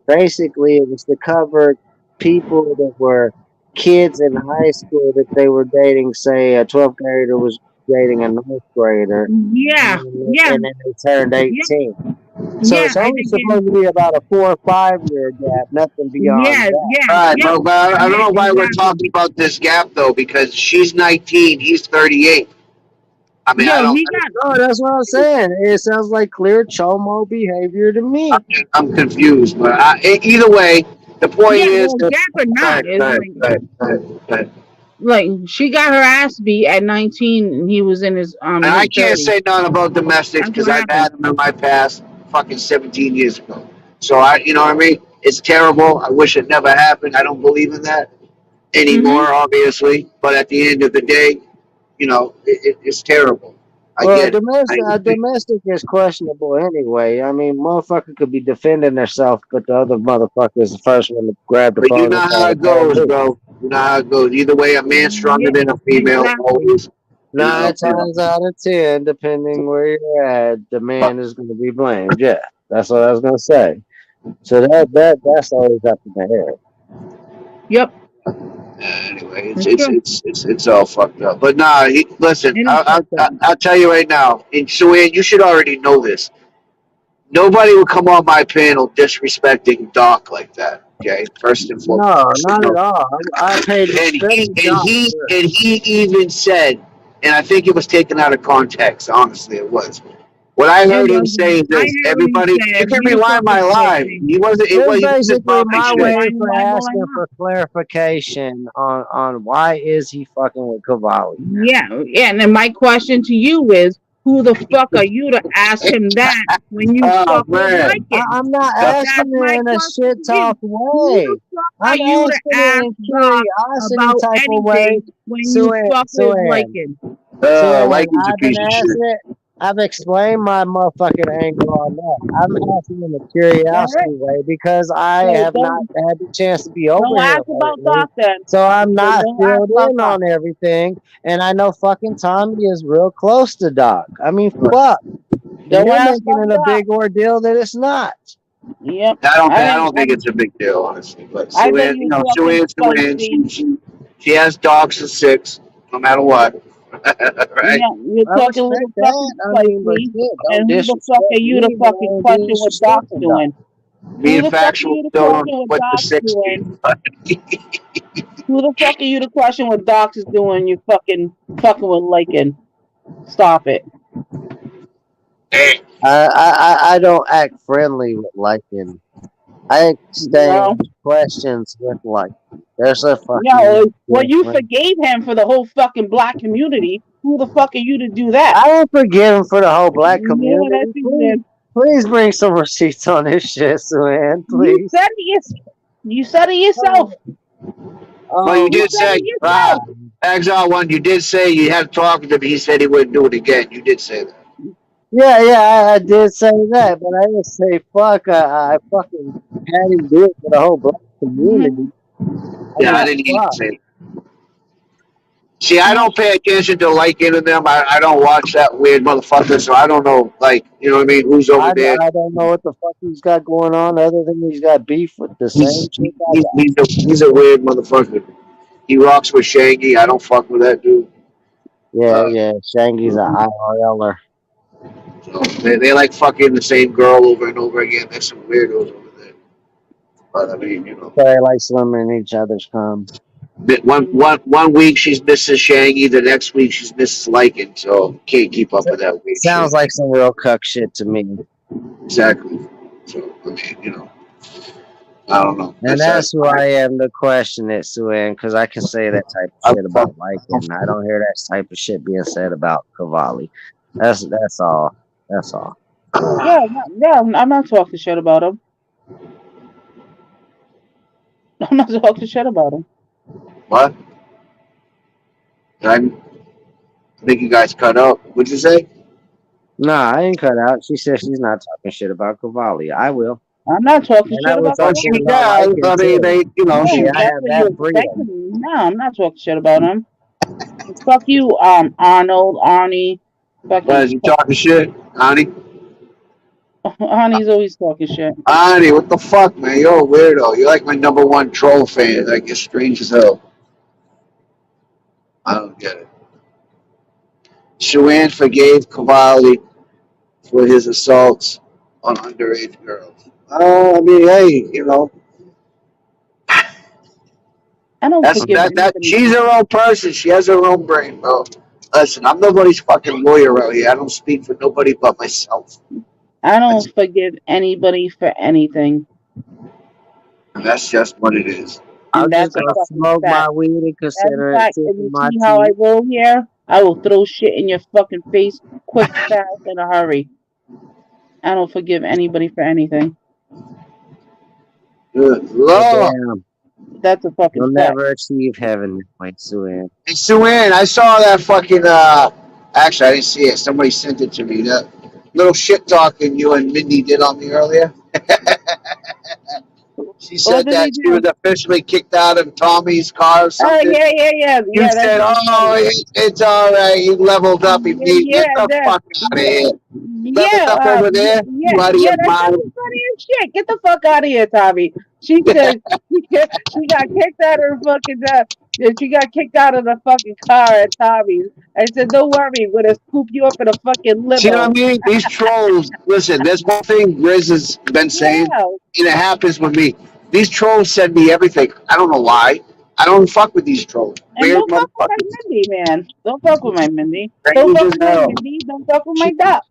basically it was to cover people that were kids in high school that they were dating. Say a 12th grader was dating a ninth grader, Yeah, yeah, and then they turned yeah, 18. So yeah. it's I only think supposed to be about a 4 or 5 year gap, nothing beyond yeah, that. yeah, Right, yep, but I don't yeah, know why we're exactly. talking about this gap though, because she's 19, he's 38. I mean, I Yo, don't. he got No, that's what I'm saying. It sounds like clear chomo behavior to me. I'm confused, but either way, the point yeah. is. Well, gap or not, it's Right. like she got her ass beat at 19, and he was in his And I mid can't 30s. say nothing about domestics That's because what I've happened. had them in my past, fucking 17 years ago. So you know what I mean? It's terrible. I wish it never happened. I don't believe in that Mm-hmm. anymore, obviously. But at the end of the day, it's terrible. I Well, get it. a domestic is questionable anyway. I mean, motherfucker could be defending herself, but the other motherfucker is the first one to grab the But you phone know and how call the it goes, police. bro. You know how it goes. Either way, a man's stronger Yeah, than a female, exactly. always. You know. 9 times out of 10, depending where you're at, the But man is going to be blamed. Yeah, that's what I was going to say. So that's always up in the air. Yep, anyway, for sure. it's all fucked up. But nah, listen. It is fucked up. I'll tell you right now. And Suan, you should already know this. Nobody will come on my panel disrespecting Doc like that. Okay, first and foremost. No, not at all. I paid And respect to Doc. he even said, and I think it was taken out of context. Honestly, it was. What I It heard him say wasn't. is I this: heard what he everybody, you said. can He was rewind my talking live. slick. He wasn't. It was He wasn't basically about my my That's shit. way why you for want to asking for clarification on why is he fucking with Cavalli now. Yeah, and then my question to you is, who the fuck are you to ask him that when you Oh fuck with man. Lycan? I'm not That's asking my it in a question shit to you. talk Who the way. fuck are I'm you to asking it ask in Doc curiosity about type of way. anything when you Suan, fuck with Suan, Lycan? Suan, Like he's a I've been piece of shit. asking it. I've explained my motherfucking angle on that. I'm asking in a All right. curiosity way because I So have not had the chance to be over don't here ask about lately. Doc then. So I'm So not don't ask filled about in Doc. on everything. And I know fucking Tommy is real close to Doc. I mean, Right. fuck. And Don't you're ask making about it a Doc. big ordeal that it's not. Yep. I don't think it's a big deal, honestly. But I Sue think Ann, you you're know, Sue talking Ann, Sue Ann, spicy. she has dogs at 6, no matter what. Right? Yeah, you're I talking a respect little that. fucking I mean, but spicy. shit, don't And who the fuck disrespect are you to me, but I fucking ain't question what Doc's disrespecting Doc. doing? Who Being the fuck are factual you to still don't question what what the Doc's 6 doing? means. Who the fuck are you to question what Doc is doing? You fucking with Lakin. Stop it. Hey, I don't act friendly with liking. I No. exchange questions with like. There's a No. fucking Well, you difference. forgave him for the whole fucking black community. Who the fuck are you to do that? I don't forgive him for the whole black Yeah, community. that's you did. Please bring some receipts on this shit, Suan, You please. said it. You said it yourself. well, you You Oh, did said say, it yourself. Exile 1, you did say you had talked to him. He said he wouldn't do it again. You did say that. yeah, I did say that, but I didn't say fuck. I fucking had him do it for the whole black Mm-hmm. community. I Yeah, I Yeah. mean, didn't even fuck. say that. See, I Yeah. don't pay attention to like into them. I don't watch that weird motherfucker, so I don't know, like, you know what I mean, who's over there. I don't know what the fuck he's got going on other than he's got beef with the same chick I got. He's a weird motherfucker. He rocks with Shaggy. I don't fuck with that dude. Yeah, Uh, yeah. Shangy's a IRLer. so they like fucking the same girl over and over again. There's some weirdos over there. But I mean, you know, So they like swimming in each other's cum. one week she's Mrs. Shaggy, the next week she's Mrs. Liken. So can't keep up with that weird Sounds shit. like some real cuck shit to me. Exactly. So I mean, you know, I don't know. And that's who I am to question it, Suan, because I can say that type of shit about Lycan. I don't hear that type of shit being said about Cavalli. That's all. That's all. Yeah. Yeah. I'm not talking shit about him. I'm not talking shit about him. What? I think you guys cut up. What'd you say? Nah, I ain't cut out. She said she's not talking shit about Cavalli. I will. I'm not talking And I shit will about talk Well, shit she Cavalli. about does. Lycan I mean, too. you know, See, No, I that's have what that you're freedom. expecting. No, I'm not talking shit about him. Fuck you, Arnold, Arnie. Fucking you talking shit, Ani? Arnie's always talking shit. Ani, what the fuck, man? You're a weirdo. You're like my number one troll fan. Like, you're strange as hell. I don't get it. Shuan forgave Cavalli for his assaults on underage girls. I mean, hey, you know, I don't that's forgive that. anybody. She's her own person. She has her own brain, bro. Listen, I'm nobody's fucking lawyer out here. I don't speak for nobody but myself. I don't forgive anybody for anything. And that's just what it is. I'll And just that's a go fucking smoke my fact. weed and That's a consider it fact. If sipping you my see how I tea. roll here, I will throw shit in your fucking face quick, fast, in a hurry. I don't forgive anybody for anything. Good But Lord. damn, That's a fucking you'll fact. never achieve heaven this way, Suan. Hey, Sue-Ann, I saw that fucking, actually, I didn't see it. Somebody sent it to me. That little shit talking you and Mindy did on me earlier. She What said did he that she was do? officially kicked out of Tommy's car or Oh, something. You yeah. That's said, not oh, funny. it's all right. You leveled up. Yeah, Get the that, fuck out of here. Leveled yeah, up over there. You out of your that's mind. funny as shit. Get the fuck out of here, Tommy. She said she got kicked out of the fucking she got kicked out of the fucking car at Tommy's. I said, don't worry, we're gonna scoop you up in a fucking See what I limo. mean? These trolls, listen, there's one thing Grizz has been saying, Yeah, and it happens with me. These trolls send me everything. I don't know why. I don't fuck with these trolls. and Weird don't fuck with my motherfuckers. Mindy, man. Don't fuck with my Mindy. Don't Strange fuck as with my hell. Mindy. Don't fuck with my Doc.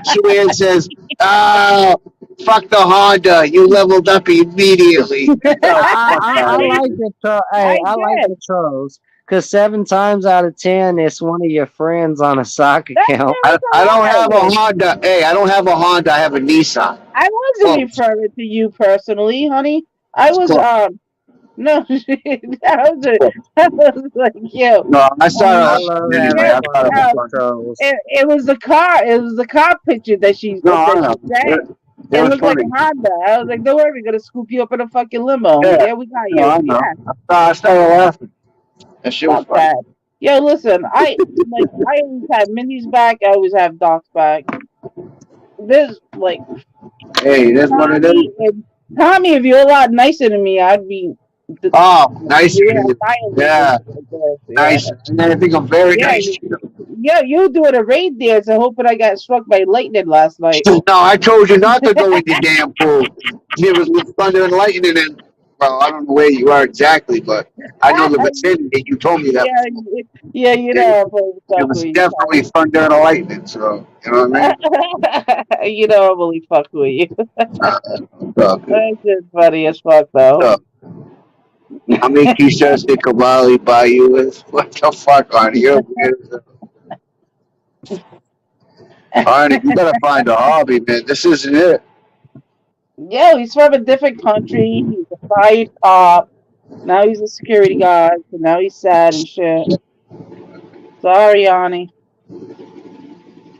Shuan says, oh, fuck the Honda. You leveled up immediately. Get the fuck I out of like here. the hey, I I like did. the trolls. Cause 7 times out of 10, it's one of your friends on a sock That's account. I don't have a hilarious. Honda. Hey, I don't have a Honda. I have a Nissan. I wasn't Oh, referring to you personally, honey. I of was course. No, I was like, yo, No, I started I um, love laughing anyway. yeah, having I thought fun it was with the funny. trolls. it was the car. It was the car picture that she No, I know. sent. It It was looked like funny. a Honda. I was like, don't worry, we're gonna scoop you up in a fucking limo. Yeah. Yeah, we got No, you. I know. Yeah, I started laughing. That shit was fuck funny. that. Yo, listen, I always have Minnie's back. I always have Doc's back. This like Hey, that's what it is. Tommy, if you're a lot nicer than me, I'd be. Oh, nice. Yeah, violating this Yeah, shit like this. Yeah, nice. And I think I'm very yeah, nice. yeah. You doing a raid dance and hoping I got struck by lightning last night. No, I told you not to go in your damn pool. It was with thunder and lightning, and well, I don't know where you are exactly, but I know the vicinity. You told me that Yeah, before. yeah. You It, know, I'm only it fuck was with you, definitely thunder and lightning. So you know what I mean? Tommy. You know, I'm only fuck with you. Uh, okay. That's just funny as fuck, though. So, how many t-shirts did Cavalli buy you with? What the fuck, Arnie? You're weird. Arnie, you gotta find a hobby, man. This isn't it. Yeah, he's from a different country. He's a fired cop. Now he's a security guard. So now he's sad and shit. Sorry, Yanni.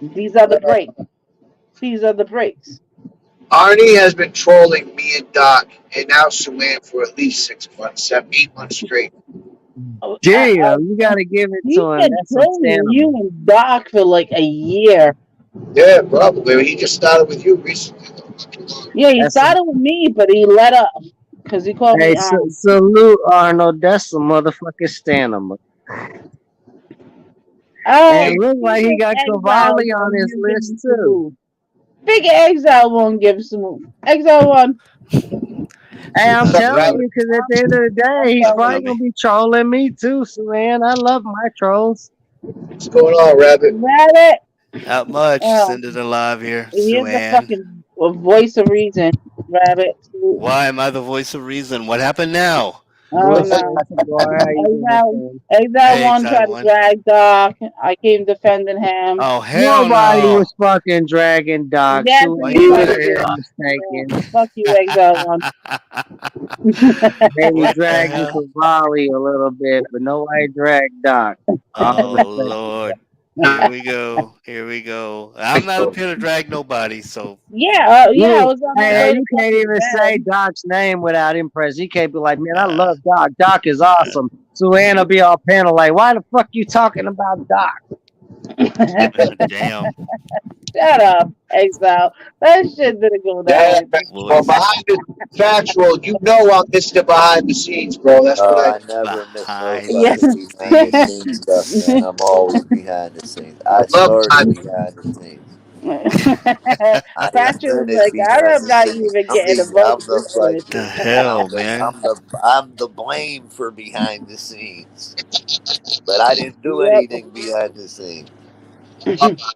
These are the breaks. These are the breaks. Arnie has been trolling me and Doc and now Suan for at least 6 months, 8 months straight. Oh, Damn, you gotta give it he's to him. been That's trolling you understandable. and Doc for like a year. Yeah, probably. He just started with you recently. Though, not too long. Yeah, he That's a, started with me, but he let up because he called hey, me salute Arnold. That's a motherfucking stamina. Oh, And look like he figure got Exile Cavalli on won't his give list him some too. move. Figure Exile won't give some move. Exile one. Hey, I'm What's up, telling Rabbit? you, because at the end of the day, he's Exile probably one. gonna be trolling me too, so man. I love my trolls. What's going on, Rabbit? Rabbit. Not much. Oh, Send it alive here, here's the Suan. fucking voice of reason. Rabbit. Why am I the voice of reason? What happened now? Oh What's up, no. Tagore? How you doing, Exile, son? Exile Hey, one tried to X91. drag Doc. I came defending him. Oh, hell Nobody no. was fucking dragging Doc. Yes, Sue Why he you was say was. Even that? very Yeah. mistaken. Fuck you, Exile one. Maybe What the dragging hell? Cavalli a little bit, but nobody dragged Doc. All Oh, respect. Lord. Here we go. Here we go. I'm not up here to drag nobody, so Yeah, yeah, I Look, was on my hey, way to you can't fucking even say bed. Doc's name without him present. You can't be like, man, I uh, love Doc. Doc is awesome. So Anna be all panel like, why the fuck you talking about Doc? damn. Shut up, Exile. That shit didn't go yeah, down. well, Voice behind the factual, you know I'm Mr. Behind the Scenes, bro. That's what I I do. never miss no behind Yeah. the fucking behind the scenes stuff, man. I'm always behind the scenes. I Love started behind the behind the scenes. I am Patrick was finished like, behind I'm the not scenes. even getting a vote I'm this the the fucking hell, man. I'm the blame for behind the scenes. But I didn't do Yep. anything behind the scenes. scenes.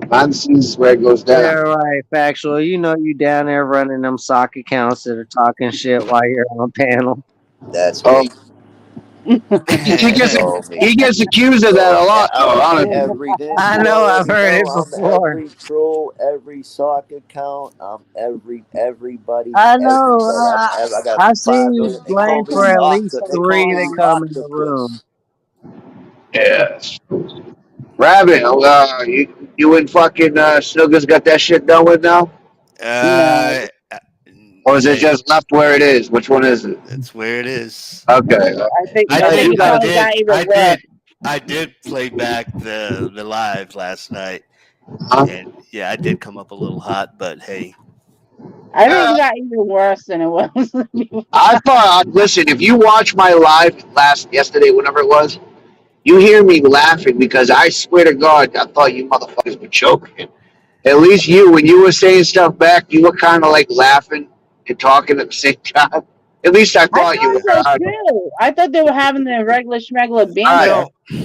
Behind the scenes is where it goes Yeah, down. right, factual. You know you down there running them sock accounts that are talking shit while you're on panel. That's Oh, me. he That's gets all me. he gets accused of that So a lot, though. I'm Honestly, every didn't I you know, I've already heard know it I'm before. every troll, every sock account, I'm everybody, I know. everybody. I got I've seen 5 million. you They call blame me for at least They three call me that the come in the room. octopus. yes. Rabbit, you and fucking Snuggers got that shit done with now, No, Uh, or is it hey, just left where it is? Which one is it? that's where it is. Okay, I I hey, think did. you it I got probably did. got I even worse. did. I did play back the live last night, huh? and yeah, I did come up a little hot, but hey, I think Uh, it got even worse than it was before. I thought. Listen, if you watch my live yesterday, whenever it was, you hear me laughing because I swear to God, I thought you motherfuckers were joking. At least you, when you were saying stuff back, you were kind of like laughing and talking at the same time. At least I I thought you thought were. so too. I thought they were having their regular schmegular I Right. banter. don't. I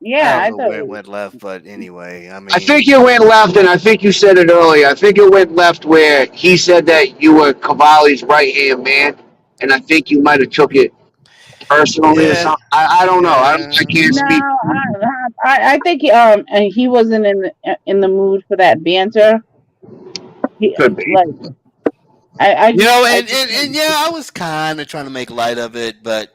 Yeah, don't I know where thought. it went left, but anyway, I I think mean, it went left, and I think you said it earlier. I think it went left where he said that you were Cavalli's right hand man, and I think you might have took it personally or yeah, something. I don't know. I can't yeah. No, speak. I think he wasn't in the mood for that banter. He Could be. like I You just know, I just and yeah, I was kind of trying to make light of it, but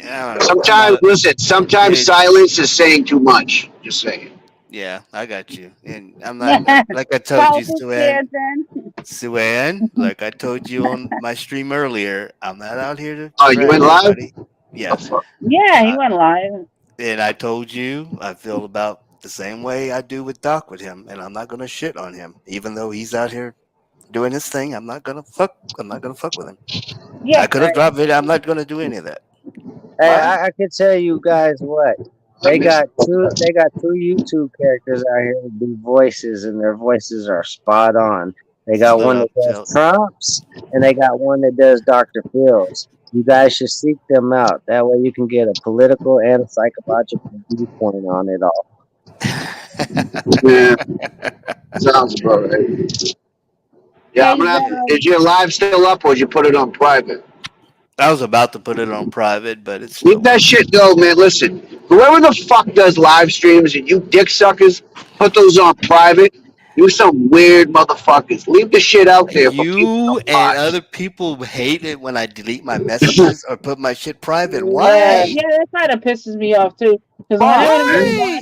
I don't know. I'm Sometimes, not. listen. Sometimes It, silence is saying too much. Just saying. yeah, I got you. And I'm not yeah. like I told you, Powerful Suan. Stanton. Suan, like I told you on my stream earlier, I'm not out here to Oh, you drag went live? nobody. Oh, Yeah, fuck. Yeah, he I, went live. and I told you I feel about the same way I do with Doc with him, and I'm not gonna shit on him, even though he's out here doing his thing. I'm not gonna fuck. I'm not gonna fuck with him. Yeah, I could have dropped video. I'm not gonna do any of that. Hey, What? I can tell you guys what. I missed. They got two YouTube characters out here that do voices, and their voices are spot on. They got Salute one that up, does Phil. prompts, and they got one that does Dr. Phil's. You guys should seek them out. That way you can get a political and a psychological viewpoint on it all. Yeah, sounds about right. Yeah, I'm hey, gonna have to. Is your live still up, or did you put it on private? I was about to put it on private, but it's Leave still that up. shit go, man. Listen, whoever the fuck does live streams and you dick suckers, put those on private. You some weird motherfuckers. Leave the shit out there for people to You and watch. other people hate it when I delete my messages or put my shit private. Yeah, Why? yeah, that kind of pisses me off too. Because when I Fuck, want to man. Why?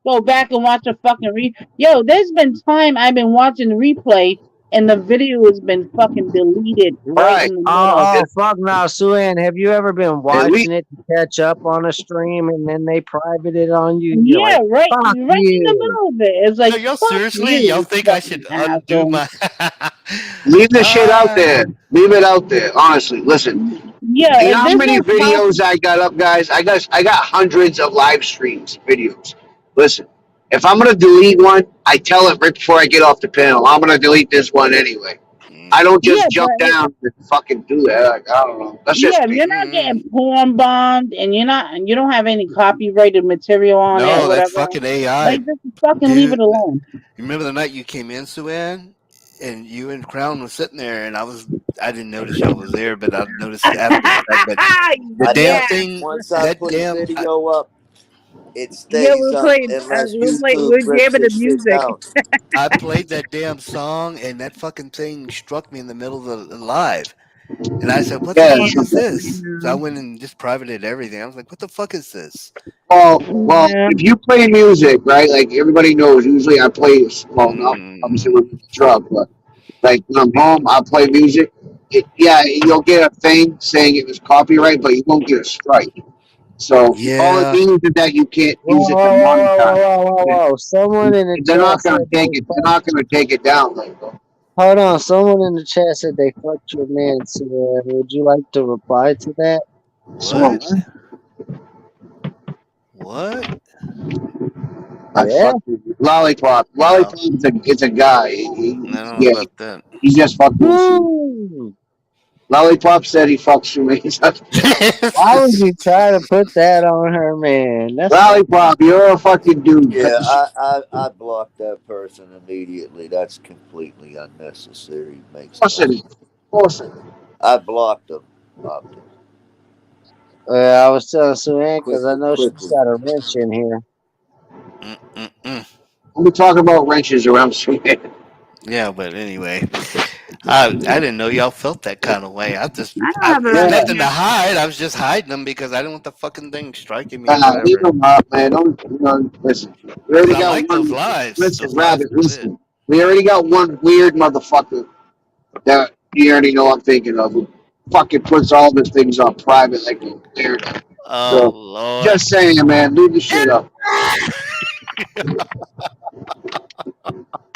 go back and watch a fucking yo, there's been time I've been watching the replay and the video has been fucking deleted right Right. in the oh, middle. oh, fuck now, Suan. Have you ever been And we, watching it to catch up on a stream and then they private it on you? You're Yeah, like, right, fuck right in the you. middle of it. It's Yo, like y'all fuck seriously? you, Y'all you think I fucking should undo asshole. my? leave the shit out Ah, there. Leave it out there. Honestly, listen. Yeah, You know if how there's many no possible, videos I got up, guys? I got hundreds of live streams videos. Listen, if I'm gonna delete one, I tell it right before I get off the panel. I'm gonna delete this one anyway. I mm, don't yeah, just but jump down and fucking do that. Like, I don't know. That's yeah, just if me. you're not mm. getting porn bombed and you don't have any copyrighted material on it or No, that's whatever, fucking AI, like just fucking leave it dude. alone. Remember the night you came in, Suan, and you and Crown was sitting there, and I didn't notice y'all was there, but I noticed after the fact. But the I damn Yeah, know. thing, Once I that put a damn, video up, it yeah, stays up unless YouTube we're rips jamming the this shit music. down. I played that damn song, and that fucking thing struck me in the middle of the live. And I said, "What the Yeah. fuck is So, this?" So I went and just privated everything. I was like, "What the fuck is this?" well, Yeah, if you play music, right? Like everybody knows, usually I play. Well, not obviously Mm, when I'm in the truck, but like when I'm home, I play music. Yeah, you'll get a thing saying it was copyright, but you won't get a strike. So all it yeah. means is that you can't Whoa, use it to whoa, whoa, whoa, monetize. whoa, whoa, whoa, whoa. Someone in the They're chat not said gonna they take it. They're fucked. not gonna take it down, like. Hold on. Someone in the chat said they fucked your man, Suan. Would you like to reply to that? So What? What? I Yeah. fucked with Lollipop. No, Lollipop is a guy. I don't know Yeah, about that. he just fucked with you. Hmm. Lollipop said he fucks with me. Why would you try to put that on her, man? That's fucked up. Lollipop, you're a fucking dude. Cut Yeah, the shit. I blocked that person immediately. That's completely unnecessary. Makes Of course no it is. sense. Of course it is. I blocked them. Blocked them I was telling Suan because I know she's quickly. got a wrench in here. Mm-mm-mm. We'll be talking about wrenches around Sweden. Yeah, but anyway, I didn't know y'all felt that kind of way. I don't have It's a Yeah, nothing to hide. I was just hiding them because I didn't want the fucking thing striking me or leave whatever. them up, man. Don't listen. We Cause already I got like those one. lives. Listen, Those lives Rabbit. were lit. Listen. We already got one weird motherfucker that you already know I'm thinking of. Who fucking puts all the things on private like a weirdo. Oh So Lord. just saying, man, leave the shit up.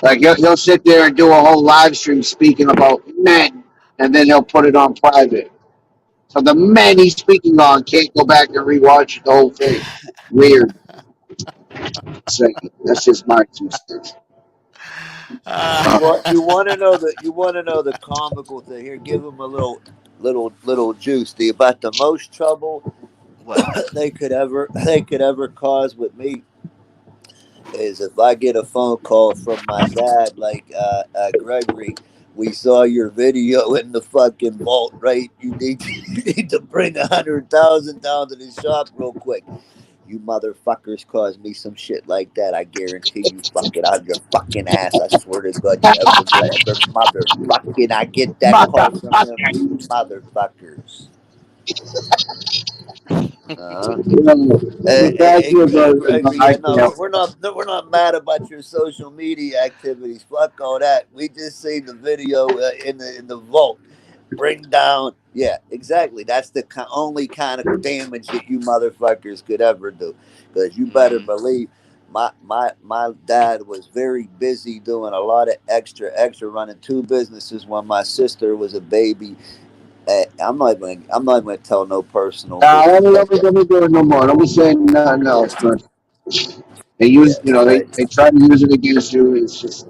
Like he'll sit there and do a whole live stream speaking about men, and then he'll put it on private. So the men he's speaking on can't go back and rewatch the whole thing. Weird. Saying that's just my 2 cents. Ah. You want to know the comical thing here. Give them a little juice. About the most trouble What? they could ever cause with me is if I get a phone call from my dad, like Gregory. We saw your video in the fucking vault, right? You need you need to bring 100,000 down to the shop real quick. You motherfuckers cause me some shit like that. I guarantee you fuck it out of your fucking ass. I swear to God, you ever motherfucking I get that call from him, you motherfuckers. Uh-huh. The fact Hey, is, Gregory, I yeah, no, can't. we're not mad about your social media activities. Fuck all that. We just see the video in the vault. Bring down, yeah, exactly. That's the only kind of damage that you motherfuckers could ever do. Because you better Mm. believe, my dad was very busy doing a lot of extra running two businesses when my sister was a baby. I'm not gonna tell no personal Nah, business like that. let me do it no more. Don't be saying nothing else, but they Yeah, use, right. they try to use it against you. It's just,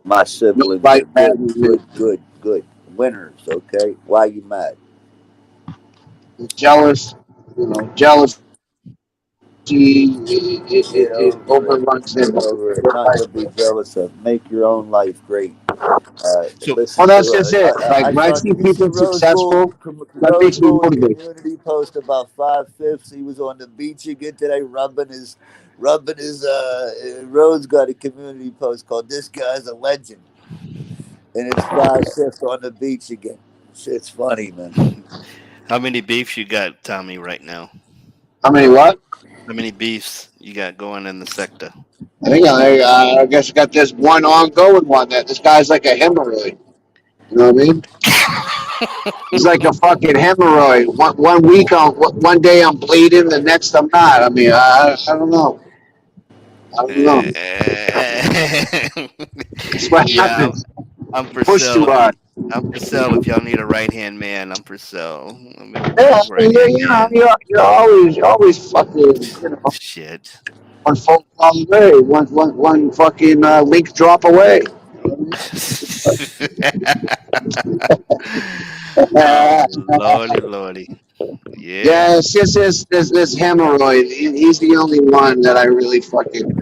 My no siblings life are good, matters. good, good, good winners. Okay, why you mad? Jealous, jealousy, Get it over it. overruns Get their over it. Nothing to be jealous of. Make your own life great. So Listen Well, to. that's just it. Like, I when I saw. see Did you see people Rose Gold? successful, that Rose makes me Gold motivated. community post about 5/5. He was on the beach again today, rubbing his. Rose got a community post called "This Guy's a Legend," and it's 5/5 on the beach again. Shit's funny, man. how many beefs you got, Tommy, right now? How many what? How many beefs you got going in the sector? I guess I got this one ongoing one that this guy's like a hemorrhoid. You know what I mean? He's like a fucking hemorrhoid. One week one day I'm bleeding, the next I'm not. I mean, I don't know. I don't know. That's what Yeah, happens. I'm for Push too sale. hard. I'm for sale. If y'all need a right hand man, I'm for sale. Let me Yeah, right hand man. you're always fucking, Shit. one phone call away, one fucking link drop away. Oh lordy, lordy. Yeah. Yeah, it's just this hemorrhoid. He's the only one that I really fucking.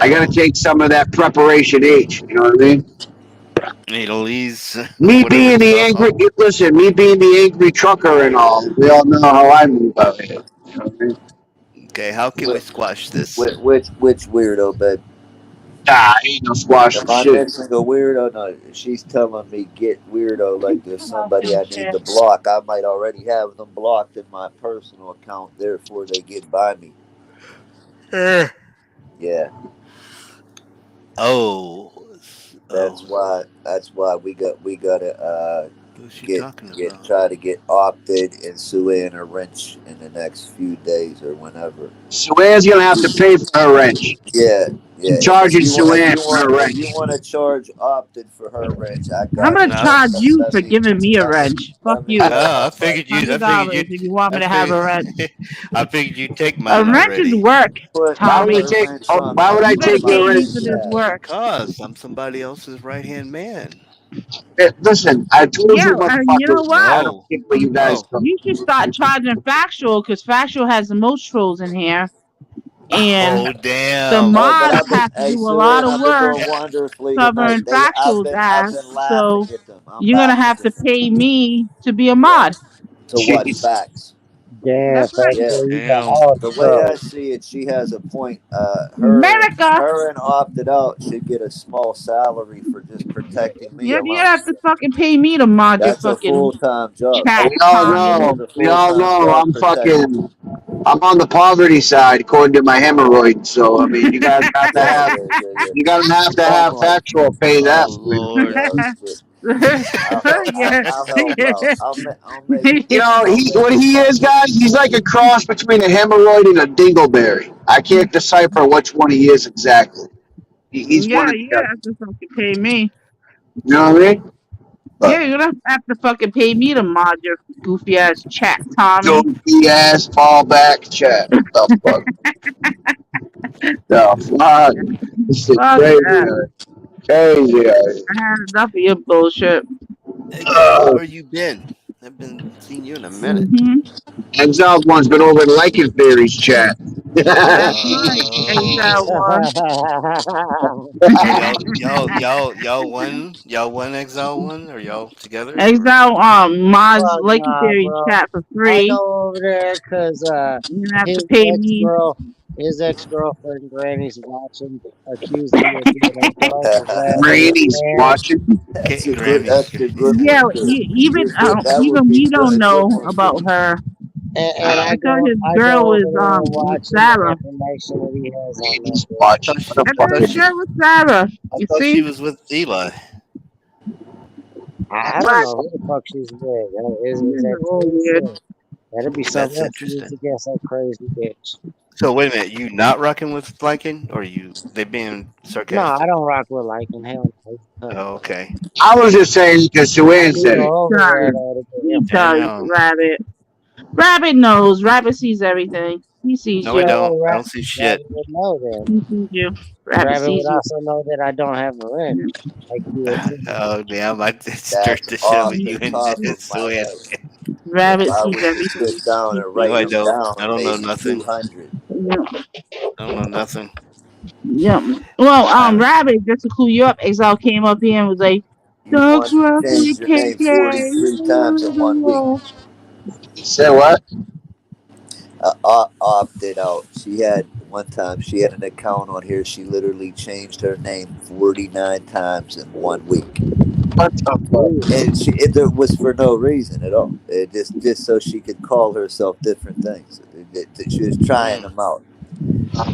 I got to Yo, take some of that preparation H. You know what I mean? Elise, Me whatever being it's the called. angry, listen, me being the angry trucker and all, we all know how I move out here. You know what I mean? Okay, how can we Which, squash this? which weirdo, babe? Ain't no squashing Am I shit. missing a weirdo? No, she's telling me get weirdo like there's somebody Awesome I need shit. to block. I might already have them blocked in my personal account, therefore they get by me. Eh. Yeah, Oh, that's oh, why. That's why we gotta who's she get talking get about? try to get opted and Sue in a wrench in the next few days or whenever. Suan's gonna have to pay for her wrench. Yeah, yeah. I'm And charging Suan for her if you wrench. want to charge opted for her wrench, I I'm got gonna you. No, charge you Let for me giving me a let me wrench. Fuck let me you. know I how much. figured you. I figured $100 you. if you want I me to have a wrench. figured. I figured you take A mine wrench is already. work, Why would I Tommy. Put a take? wrench on Why my would I You better take my your pay me wrench? for this kneecap. work. Because I'm somebody else's right hand man. Listen, I told Yeah, you, and you know motherfuckers. I what? don't No, care where you guys no. come. You should start charging Factual because Factual has the most trolls in here, and Oh the damn. Oh, but mods I've been, have to hey do a Sue, lot and of I've been work doing wonderfully tonight. covering Factual's I've ass. been laughing So at them. I'm you're gonna laughing have to at them. pay me to be a Yeah. mod. To what Jeez. facts? Damn, That's right. Yeah. Factual, you got Damn. all the The way I trolls. see it, she has a point. America. Her and opted out should get a small salary for just protecting me Yeah, you alone. have to fucking pay me to mod your That's a fucking full time job. chat, We all Tommy. know. That's a We full all time know. job protecting me. I'm on the poverty side, according to my hemorrhoid. So I mean, you guys got to Yeah, have. yeah, yeah, yeah. You gotta have to Come have on. factual pay Oh that for you. lord. Oh shit. yeah. I'll help out. I'll make You know, I'll make what it he is, possible. guys. He's like a cross between a hemorrhoid and a dingleberry. I can't decipher which one he is exactly. He's one Yeah, of you the other. have to fucking pay me. You know what I mean? Yeah, But you're gonna have to fucking pay me to mod your goofy ass chat, Tommy. goofy ass fallback chat. The fuck? The fuck? This shit Fuck crazy. that. Crazy. I had enough of your bullshit. Hey Greg, Uh, where you been? I've been seeing you in a minute. Hmm. Exiled one's been over in Lycan Theory's chat. That's right. Exile Oh, one. so y'all won Exile one, or y'all together, or Exile mods Fuck nah, legendary bro. chat for I free. go over there because You're gonna have to his pay ex me. girl, his ex girlfriend Granny's watching, accused me of being a drunk and grabbing his Granny's man. watching. okay, That's Granny? the good Yeah, one too. That would even be we don't a good know one about too. her. And Uh, I thought his I girl go over was there with watching the Sarah. information that he has on that Granny's bitch. I thought watching. What she, the I I fuck thought thought his is she, girl was Sarah. I You thought she see? was with Eli. I don't What? know who the fuck she's with. Is You're that all weird. Tennessee? That'd be something That's else to use interesting. against that crazy bitch. So wait a minute, you not rocking with Blanking, or they being No, I sarcastic? don't rock with liking hell no. Oh, okay. I was just saying because I Suan do said it. go over there Does. though to get He info. does, Damn. Rabbit. Rabbit knows. Rabbit sees everything. He sees No, I you. don't. Well, I don't see shit. Rabbit would know then. He sees you. Rabbit Rabbit sees would you. also know that I don't have a ring, like you had said. Oh damn! I did start That's the show off with the you and top of my Sue. head. If Rabbit I sees was to everything. sit down He and sees No, write I them don't. I down, don't know maybe nothing. 200. you. I don't know nothing. Yeah. Well, I don't. Rabbit, just to cool you up, Exile came up here and was like, You Dogs once Rapper changed your name KK. 43 times in 1 week. He said what? Opted out. She had one time, she had an account on here. She literally changed her name 49 times in 1 week. What the fuck? And it was for no reason at all. It just so she could call herself different things. She was trying Mm. them out.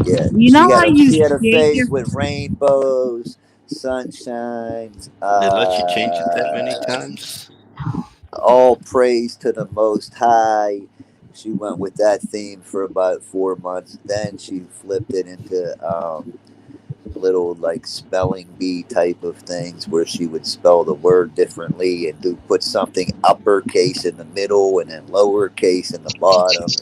Yeah, You know how you she had a shake your phase with rainbows, sunshines, They let you change it that many times. all praise to the Most High. She went with that theme for about 4 months. Then she flipped it into little like spelling bee type of things where she would spell the word differently and do put something uppercase in the middle and then lowercase in the bottom,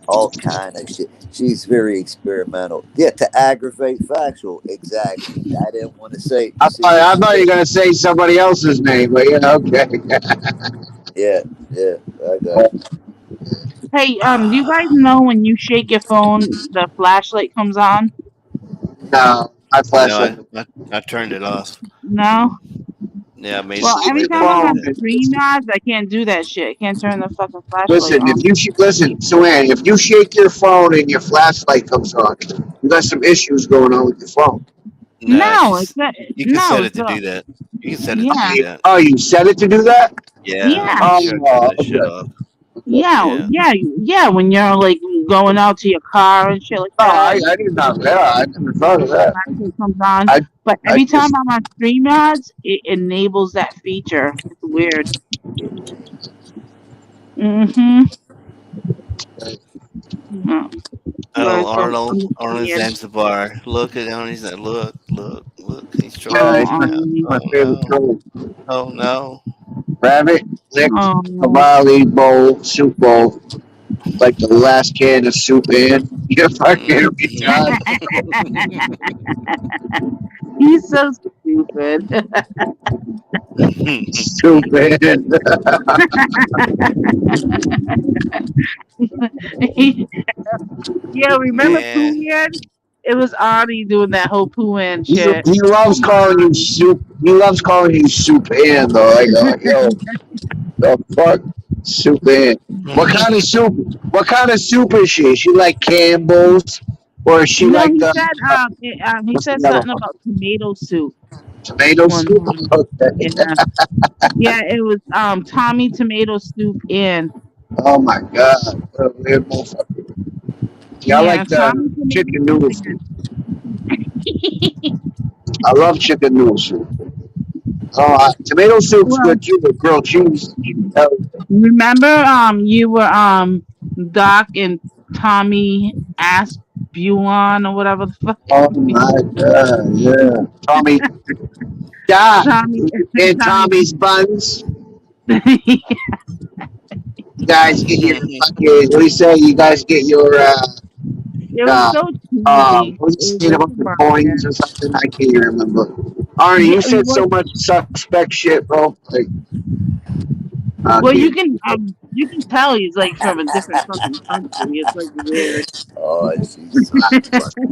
all kind of shit. She's very experimental. Yeah, to aggravate factual. Exactly. I didn't want to say. See, I thought you were gonna say somebody else's name, but yeah, okay. yeah, yeah. I got you. Hey, do you guys know when you shake your phone, the flashlight comes on? No, my No, flashlight. I turned it off. No? Yeah, I made Well, it Shake every way your time better I'm than on phone. that. stream mods, I can't do that shit. I can't turn the fucking flashlight Listen, if on. you listen, Suan, if you shake your phone and your flashlight comes on, you got some issues going on with your phone. No, No, it's not. you can No, set it it's to do that. You can set it to yeah, do that. Oh, you set it to do that? Yeah, yeah, make sure I turn Oh, that shit off. yeah, Yeah. yeah, yeah. When you're like going out to your car and shit like no, that, I didn't know that. I never thought of that. flashlight comes on. I, But I every time just, I'm on stream mods, it enables that feature. It's weird. Mm-hmm. Yeah. But Oh, it's Arnold weird. Zanzibar. Look at him. He's like, look. He's choking yeah, me it's Oh, now. my Oh favorite no. color. Oh no. Rabbit, lick, a oh, volley bowl, soup bowl, like the last can of soup in. You fucking retard. he's so stupid. Stupid. Yeah, remember Man. Pooh Man? It was Artie doing that whole Pooh Man He, shit. he loves Come on, calling you Artie. soup. He loves calling you soup in though. Like, yo, the fuck, soup in. What kind of soup? What kind of soup is she? Is she like Campbell's, or is she No, like the he what's said the other something one? about tomato soup Tomato one soup? time. Okay. Yeah, yeah, it was Tommy Tomato Soup in. Oh my god, what a weird motherfucker. Yeah, I Yeah, like Tommy the Tomato chicken Soup noodle soup. in. I love chicken noodle soup. Tomato soup's Well, good too with grilled cheese. remember you were Doc and Tommy Asbulon or whatever the fuck. Oh my god, yeah. Tommy, yeah, Tommy and Tommy. Tommy's buns. It You guys get your fucking, what do you say? You guys get your was uh, so cheesy. what do you It say was about the super coins unfair. or something? I can't even remember. Arnie, Yeah, you said so much suspect shit, bro. Like, I well, you can't. can. You can tell he's like from a different fucking country. It's like weird. Oh, she's so funny.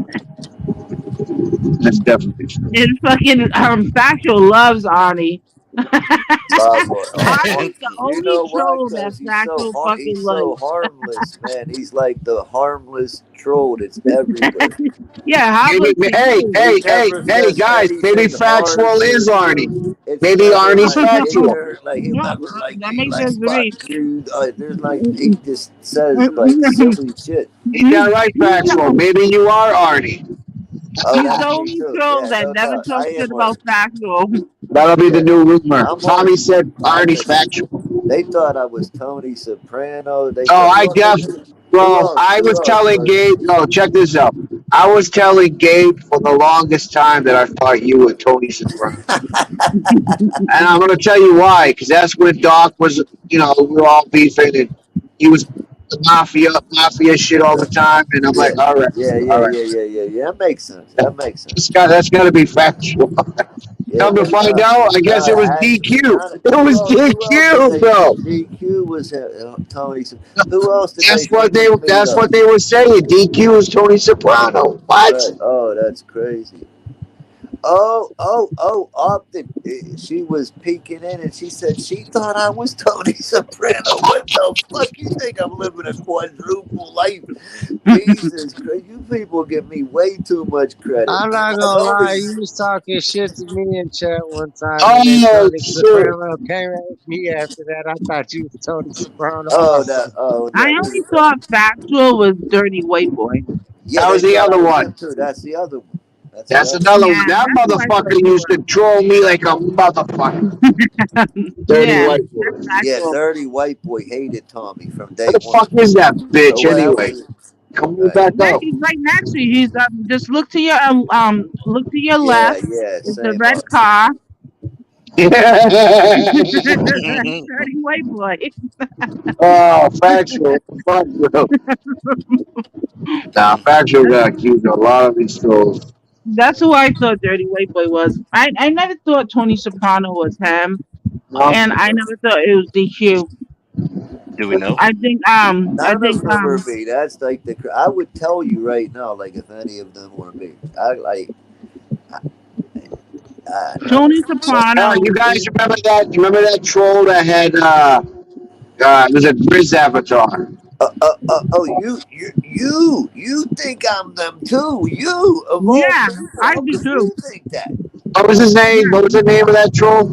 That's definitely true. And fucking Factual loves Arnie. Love her. Arnie's the You only know why? troll that Because Factual fucking he's so loves. harmless, man. He's like the harmless troll that's everywhere. Yeah, Maybe, harmless to you. He hey, never says guys, maybe anything factual harsh is or Arnie. it's Maybe never Arnie's like factual. ignorant. Like he'll No, never like that be makes like sense to fuck me. you. There's like he just says like silly shit. Ain't that right, factual? Maybe you are Arnie. Oh, He's the that's me only too. troll Yeah, that no never doubt. talks I shit am about Arnie. Factual. That'll be the Yeah, new rumor. I'm Tommy Arnie. said I Arnie's just factual. they thought I was Tony Soprano. They Oh, thought I who well, else? I was Who else telling was it? Gabe, no, check this out. I was telling Gabe for the longest time that I thought you were Tony Soprano. And I'm going to tell you why, because that's when Doc was, we were all beefing, and he was the mafia shit all the time. And I'm Yeah, like, all right, yeah, yeah, all right. yeah, yeah, yeah, yeah. That makes sense. That makes sense. That's got to be factual. Yeah, Come to no find doubt. out, I guess it No, was actually, DQ. kind of. It was Who else did DQ, they? bro. DQ was Tony. Who else did they That's think what they. was me That's though? what they were saying. DQ is Tony Soprano. What? Right. Oh, that's crazy. Oh, Upton. She was peeking in and she said she thought I was Tony Soprano. What the fuck? You think I'm living a quadruple life? Jesus Christ. You people give me way too much credit. I'm not I've gonna only. lie, you was talking shit to me in chat one time, and then Oh Tony shit! Soprano came at me after that. I thought you was Tony Soprano Oh, also. that. Oh, I yeah. only thought Factual was Dirty White Boy. Yeah, That they was the thought I other was him one. too. That's the other one. That's the That's other one. another Yeah, one. That that's who I thought motherfucker you used to troll me like a motherfucker. were. Dirty Yeah, white that's boy. Yeah, Factual. Dirty White Boy hated Tommy from Where day the one. fuck is that So bitch whatever. anyway? Come on Right. back Yeah, up. he's right next to you. He's just look to your Yeah, left. yeah, It's a same red up. car. Mhm. Dirty White Boy. Oh, factual. Fuck, bro. Nah, factual got accused of a lot of these trolls. That's who I thought Dirty White Boy was. I never thought Tony Soprano was him, No? and I never thought it was DQ. Do we know? I None of think them are me. That's like the. I would tell you right now, like if any of them were me. I like. None of Tony them. Oh, Soprano you guys is remember that? You remember that troll that had it was a Grizz avatar. You think I'm them too? You of all yeah, people, I how do could too. you think that? What was his name? Yeah, What was the name of that troll?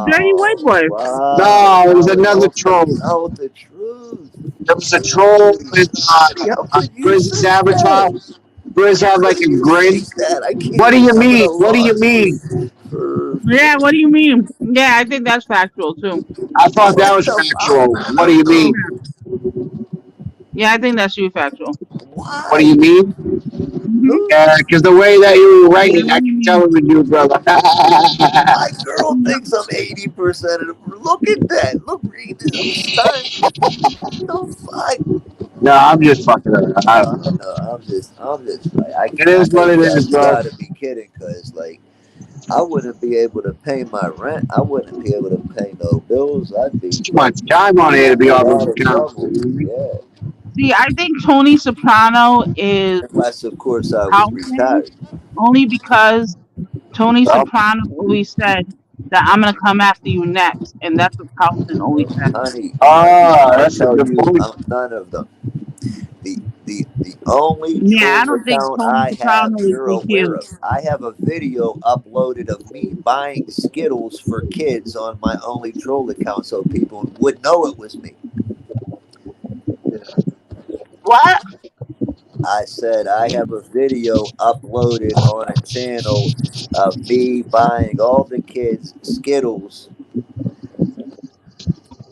Dirty White Wow, Boy. wow. No, it was Now it another all troll. comes out the truth. There was a troll Holy with Scotty, how could you Grizz's think that? avatar. Grizz How had like could a you grin. think that? I What can't do you believe I'm at mean? a What do you loss mean? Yeah, for what do you mean? Yeah, I think that's factual too. I thought that what was the fuck? factual. What do you mean? Yeah, I think that's you factual. What do you Why? mean? Hmm. Who? Yeah, because the way that you were Yeah, writing, what I do you can tell mean? it was you, brother. My girl thinks I'm 80% of the. Look at that. Look, read this. I'm stunned. The fuck? No, I'm just fucking around. I don't know. No, I'm just like, It I is what know it is, you bro. gotta be kidding, cause like, I wouldn't be able to pay my rent. I wouldn't be able to pay no bills. I'd It's be too like much time on here to in be a all those lot of accounts. trouble. Yeah, See, I think Tony Soprano is unless of course I was Carlton retired. only because Tony Well, Soprano always said that I'm gonna come after you next, and that's what Carlton always said. Honey, I'll that's a tell good you, point. I'm none of them. The only Yeah, I troll don't think account Tony I have, Soprano is you're aware DQ. of. I have a video uploaded of me buying Skittles for kids on my only troll account, so people would know it was me. What? I said I have a video uploaded on a channel of me buying all the kids Skittles,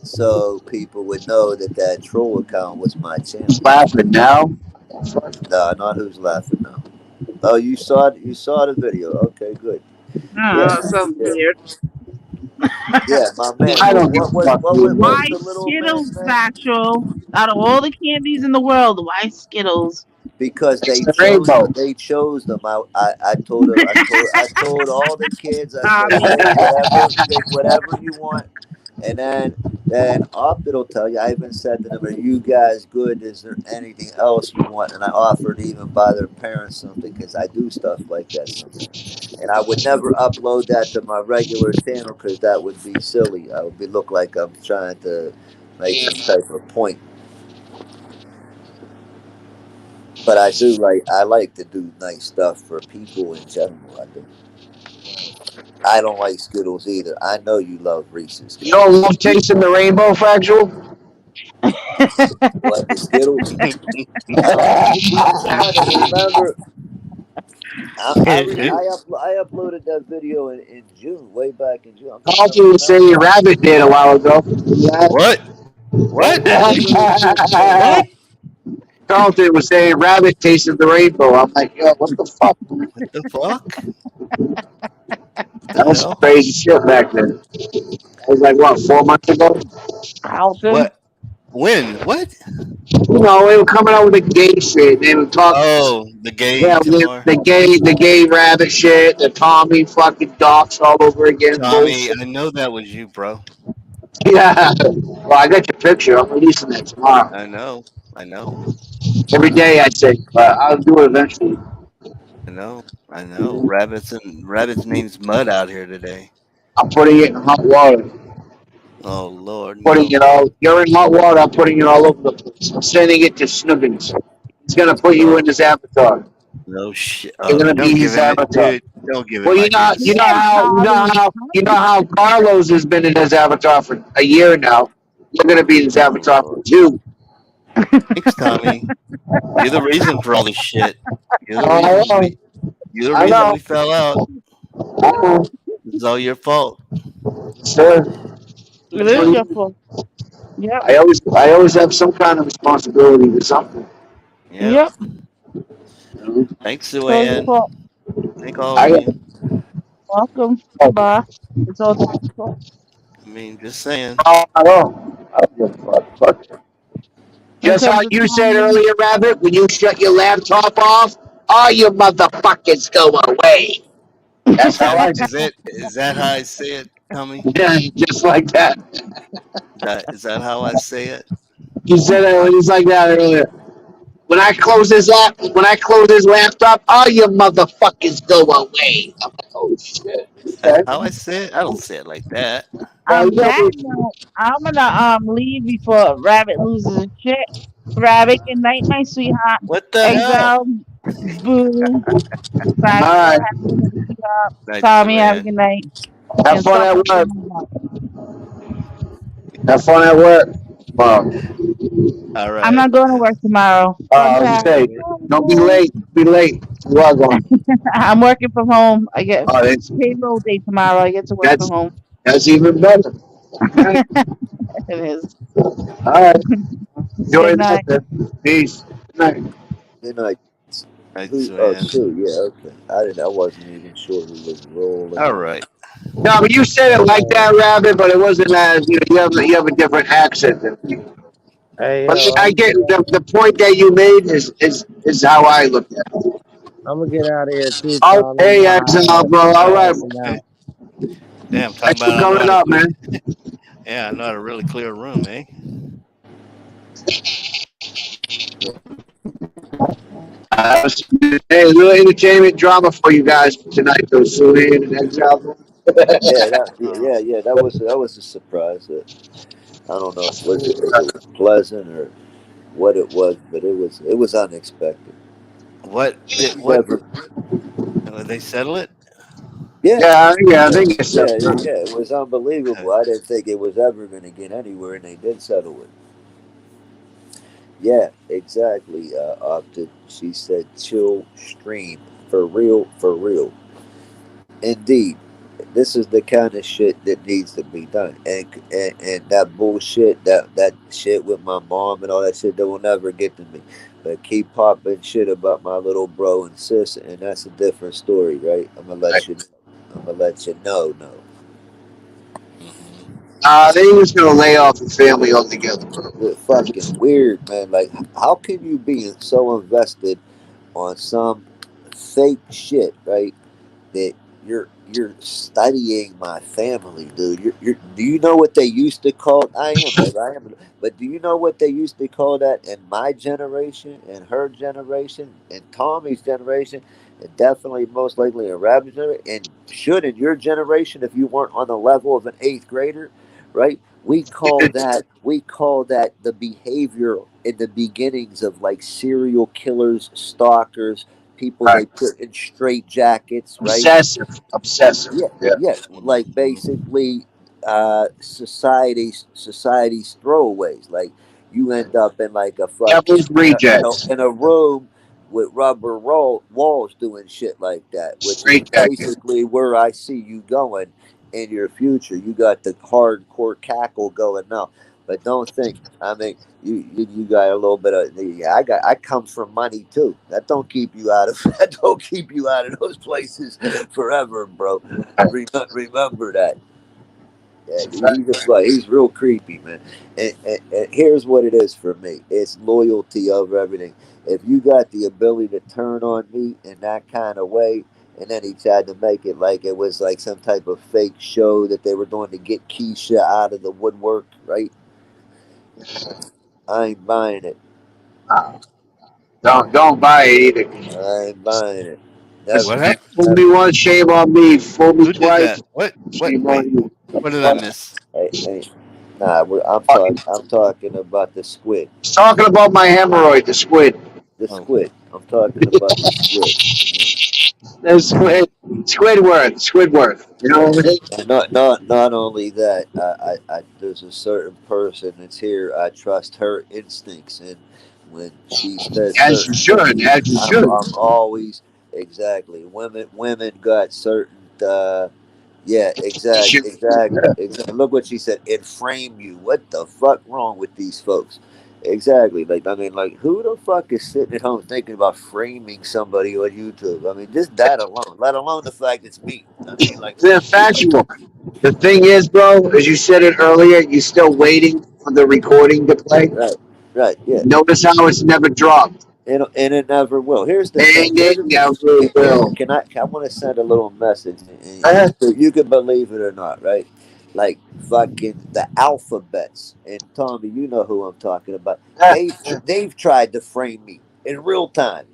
so people would know that that troll account was my channel. Laughing now. No, not who's laughing now. Oh, you saw the video. Okay, good. Yeah, So yeah, weird. yeah. My man. I don't give a fuck Why What's either. the little Skittles man's name? factual? Out of all the candies in the world, why Skittles? Because It's they the chose rainbow. them. I told them. I told all the kids. I said Tommy. pick whatever you want. And then Opted will tell you, I even said to them, "Are you guys good? Is there anything else you want?" And I offered to even buy their parents something because I do stuff like that sometimes. And I would never upload that to my regular channel because that would be silly. I would be look like I'm trying to make some type of point. But I like to do nice stuff for people in general. I do. I don't like Skittles either. I know you love Reese's, You don't guys. love tasting the rainbow, Factual? What, the Skittles? You gotta remember. I uploaded that video in June, way back in June. I'm trying to Carlton was saying remember. Rabbit did a while ago. What? What What? whatever this shit said. What? Carlton was saying Rabbit tasted the rainbow. I'm like, yo, what the fuck? What the fuck? The That was some hell? crazy shit back then. It was like, what, 4 months ago? Carlton. What? When? What? You know, they were coming out with the gay shit. They were talking, Oh, the gay yeah, Tamar. the gay rabbit shit, the Tommy fucking docs all over again, Tommy, bullshit. I know that was you, bro. Yeah. Well, I got your picture. I'm releasing that tomorrow. I know. I know. Every day I say, but I'll do it eventually. I know. I know. Rabbits name's Mud out here today. I'm putting it in hot water. Oh Lord, Putting no. it all, you're in hot water. I'm putting it all over the place. I'm sending it to Snuggins. He's gonna put you in Oh his avatar. no shit. You're Oh, gonna be don't give his him it, avatar. dude. Don't give Well, him ideas. Tommy. you know how Carlos has been in his avatar for a year now. You're gonna be in his Oh avatar for Lord. 2. Thanks, Tommy. You're the reason for all this shit. You're the I reason know. we. You're the I reason know. we fell out. I know. It's all your fault. Sure. It That's what is Yep. your he, fault. Yep. I always have some kind of responsibility to something. Yep. Yep. You know? Thanks, It's all your Suan. fault. Thank all of I you. Welcome. got. Bye. It's all your fault. I mean, just saying. I don't. I don't give a fuck. Fuck it. When it Just comes how to you said Tommy, earlier, Rabbit, when you shut your laptop off, all you motherfuckers go away. That's Is how that I. is that how I say it, Tommy? Yeah, just like that. Is that how I say it? He said it he's like that earlier. When I close his laptop, all you motherfuckers go away. I'm like, oh shit. Is that Okay. how I say it? I don't say it like that. Well, on that note, I'm gonna leave before Rabbit loses his shit. Rabbit, good night, my sweetheart. What the hell? Exile, boo, all factual, right. have a good night, sweetheart. Night, Tommy, have a Suan. good night. Have And fun stop at fucking work. my mouth. Have fun at work. Well, All I'm right. not going to work tomorrow. Fun I fact. say, don't be late. Be late. You are going. I'm working from home. I get Oh, it's payroll day tomorrow. I get to work from that's home. that's even better. All right. It is. All right. Enjoy Good that. night. Then. Peace. Good night. Then I Night, who? Oh, Suan. Sue. Yeah, okay. I didn't. I wasn't even sure who was rolling All or not. right. No, but you said it like that, Rabbit, but it wasn't as you have a different accent than me. Hey But yo, I get the point that you made is how I look at it. I'm gonna get out of here too, Oh, Tom. You hey, know how I Exile, am. bro. All right. Passing Okay. out. Damn. Talking Thanks for about I know how coming to. up, man. Yeah, I know how to really clear a room, eh? Hey, a little entertainment drama for you guys tonight, though. Sulian and Exile. Yeah, Oh. yeah. That was a surprise. I don't know if it was pleasant or what it was, but it was unexpected. What did You what? never. They settle it? Yeah, Yeah, I yeah, think it's so. yeah. It was Okay. unbelievable. I didn't think it was ever going to get anywhere, and they did settle it. Yeah, exactly. Opted. She said, "Chill stream for real, for real." Indeed, this is the kind of shit that needs to be done, and that bullshit, that shit with my mom and all that shit, that will never get to me. But keep popping shit about my little bro and sis, and that's a different story, right? I'm gonna let you. I'm gonna let you know. No, Hmm. They was gonna lay off the family altogether, bro. it's fucking weird, man. Like, how can you be so invested on some fake shit, right? That you're you're studying my family, dude. Do you know what they used to call? I am, baby. I am. But do you know what they used to call that in my generation, in her generation, in Tommy's generation, and definitely most likely in Rabbit's generation, and should in your generation if you weren't on the level of an eighth grader, right? We call that the behavior in the beginnings of like serial killers, stalkers, people Right. they put in straight jackets, right? Obsessive. Obsessive. Yeah, Yeah. yeah, like basically society's throwaways. Like you end up in like a fucking Devil's rejects. in a room with rubber walls doing shit like that, which is Straight jacket. basically where I see you going in your future. You got the hardcore cackle going now, but don't think. I mean, you got a little bit of yeah. I come from money too. That don't keep you out of that don't keep you out of those places forever, bro. Remember that. Yeah, he's just like he's real creepy, man. And here's what it is for me: it's loyalty over everything. If you got the ability to turn on me in that kind of way, and then he tried to make it like it was like some type of fake show that they were doing to get Keisha out of the woodwork, right? I ain't buying it. Uh, don't buy it either. I ain't buying it. Listen, What Never. man, happened? fool me Never. once, shame on me. Fool me Who did that? twice, What? shame on Wait. you. What did I Fuck. miss? Hey, nah. Fucking I'm talking about the squid. He's talking about my hemorrhoid, the squid. The Oh, squid. I'm talking about the squid. Yeah. The squid. Squidward. Squidward. You know what I mean? And not only that, there's a certain person that's here. I trust her instincts, and when she says As you certain should. things, As you should. I'm always exactly. Women got certain. Yeah, Should. exactly. Look what she said. It frame you. What the fuck wrong with these folks? Exactly. Like I mean, like who the fuck is sitting at home thinking about framing somebody on YouTube? I mean, just that alone. Let alone the fact it's me. I mean, like, They're factual. The thing is, bro, as you said it earlier, you're still waiting for the recording to play. right, right, yeah. Notice how it's never dropped. And it never will. Here's the thing. And it never will. I want to send a little message, and Uh, you can believe it or not, right? Like fucking the alphabets, and Tommy, you know who I'm talking about. uh, They've tried to frame me in real time.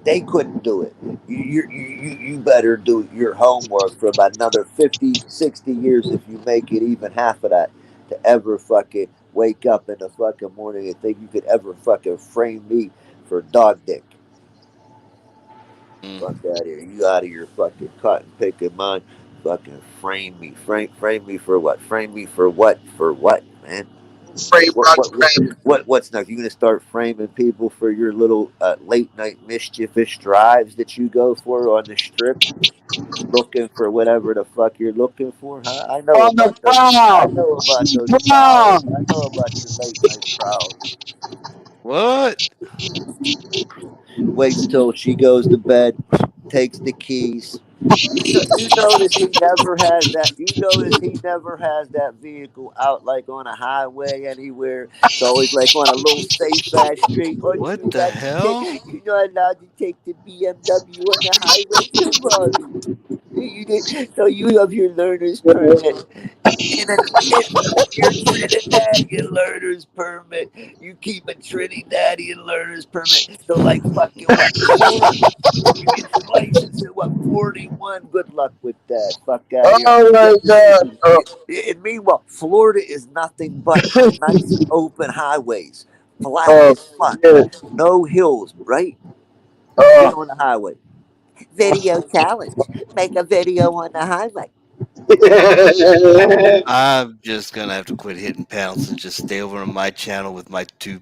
They couldn't do it. You better do your homework for about another 50, 60 years if you make it even half of that to ever fucking wake up in the fucking morning and think you could ever fucking frame me for dog dick. mm. Fuck out of here. You out of your fucking cotton picking mind. Fucking frame me. Frame me for what? Frame me for what? For what, man? frame What Rod's what what frame. what's next? You gonna start framing people for your little late night mischievous drives that you go for on the strip, looking for whatever the fuck you're looking for? Huh? I know On the about those. I prom. know On about those the prowls. prom. I know about your late night prowls. What? Waits till she goes to bed, takes the keys. You notice he never has that. You notice he never has that vehicle out like on a highway anywhere. It's always like on a little safe ass street. Or What you the got to hell? take. You're not allowed to take the BMW on the highway. Come on, you did. So you have your learner's permit in an in your Trinidadian learner's permit. You keep a Trinidadian learner's permit. So like fucking what? Florida. You get your license at what 41? Good luck with that. Fuck out of here. Oh Yeah, my god. Oh, and meanwhile, Florida is nothing but nice open highways, flat oh, as fuck, yeah. no hills. Right? Get Oh. on the highway. Video challenge. Make a video on the highway. I'm just gonna have to quit hitting pounds and just stay over on my channel with my two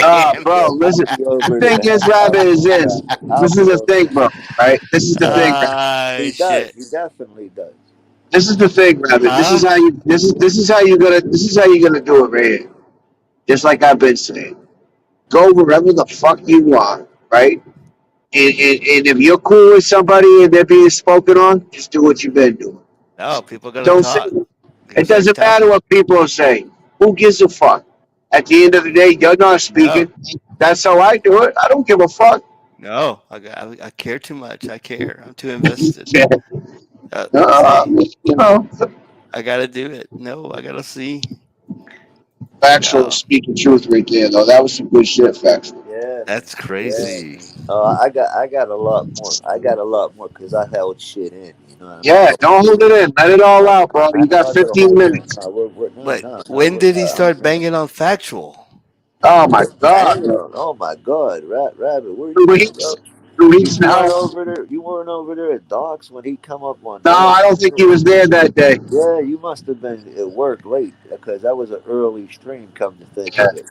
Bro, fans. I'll listen. be The over thing there. is, I'll Rabbit, be is this. I'll This is be the over thing, there. bro. Right? This is the thing. Ah, He does. shit. He definitely does. This is the thing, Rabbit. This is Huh? how you. This is how you gonna. This is how you gonna do it, right here. Just like I've been saying. Go wherever the fuck you want, right? And if you're cool with somebody and they're being spoken on, just do what you've been doing. No, people are gonna Don't say talk. Like I it. said, Doesn't tell matter people. what people say. Who gives a fuck? At the end of the day, you're not No, speaking. That's how I do it. I don't give a fuck. No, I care too much. I care. I'm too invested. Yeah. See, You know, I gotta do it. No, I gotta see. factual No, speaking truth right there, though. That was some good shit, factual. Yeah, man. that's Yeah. crazy. I got a lot more. I got a lot more because I held shit in. You know what I mean? Yeah, don't hold it in. Let it all I, out, bro. I You know got I gotta 15 hold it in. minutes. No, we're no, But no, no. when did he start banging on factual? Oh, my God. Damn! Oh my God, Rabbit, where you Two been, bro? weeks. 2 weeks You now. weren't over there. You weren't over there at Docs when he come up on No, I Docs. don't think he was there that day. Yeah, you must have been at work late because that was an early stream. Come to think Yeah. of it,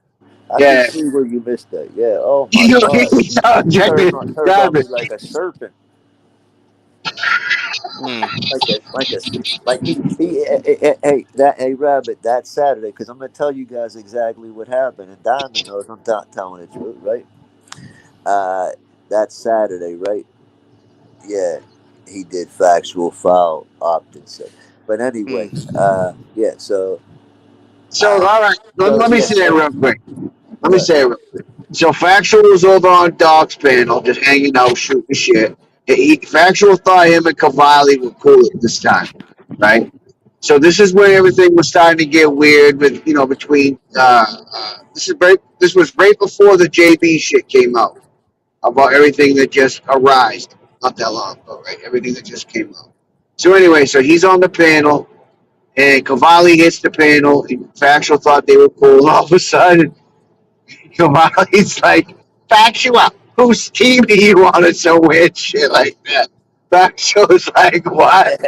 I could Yeah. see where you missed that. Yeah. Oh my You know, God, he check turned on me it. like a serpent, Hmm. like a like hey Rabbit, that Saturday, because I'm gonna tell you guys exactly what happened, and Diamond knows I'm not telling the truth, right? Uh, that Saturday, right? Yeah, he did factual foul opted so. But Hmm. anyway, yeah. So, Uh, all right. so Let me yeah, say it real quick. Let me right. say it real quick. So, Factual was over on Doc's panel, just hanging out, shooting shit. Factual thought him and Cavalli were cool at this time, right? So, this is where everything was starting to get weird with, between. This was right before the JB shit came out about everything that just arisen not that long ago, right? Everything that just came out. So, anyway, so he's on the panel. And Cavalli hits the panel. And Factual thought they were cool. All of a sudden, Cavalli's like, Factual, whose team do you want? It's so weird shit like that. Factual's like, what?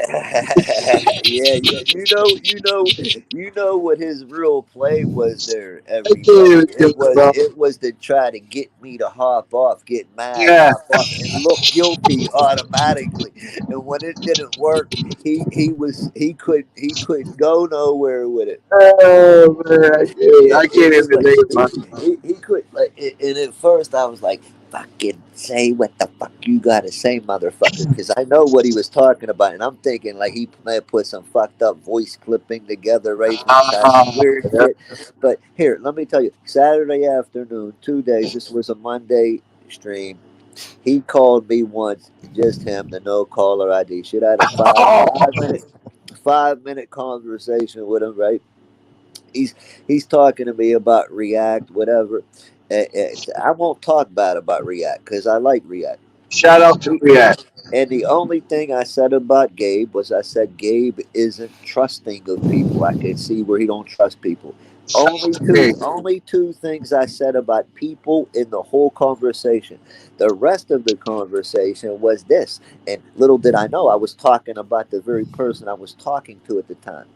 Yeah, yeah. You know what his real play was there. I can't Everybody, even do it, bro. it was to try to get me to hop off, get mad, Yeah. hop off, and look guilty automatically. And when it didn't work, he couldn't go nowhere with it. Oh, man. Yeah, I it can't was even like think about it. he could like, and at first I was like, "Fucking say what the fuck you gotta say, motherfucker," because I know what he was talking about, and I'm thinking like he may have put some fucked up voice clipping together, right, from past weird Yeah. shit. But here, let me tell you, Saturday afternoon, 2 days. This was a Monday stream. He called me once, just him, the no caller ID. Shit, I had a five Oh, five minute 5 minute conversation with him, right? He's talking to me about React, whatever. I won't talk bad about React because I like React. shout out to Riyadh. And the only thing I said about Gabe was I said Gabe isn't trusting of people. I can see where he don't trust people. Shout out Only to two, Gabe. only two things I said about people in the whole conversation. The rest of the conversation was this, and little did I know I was talking about the very person I was talking to at the time.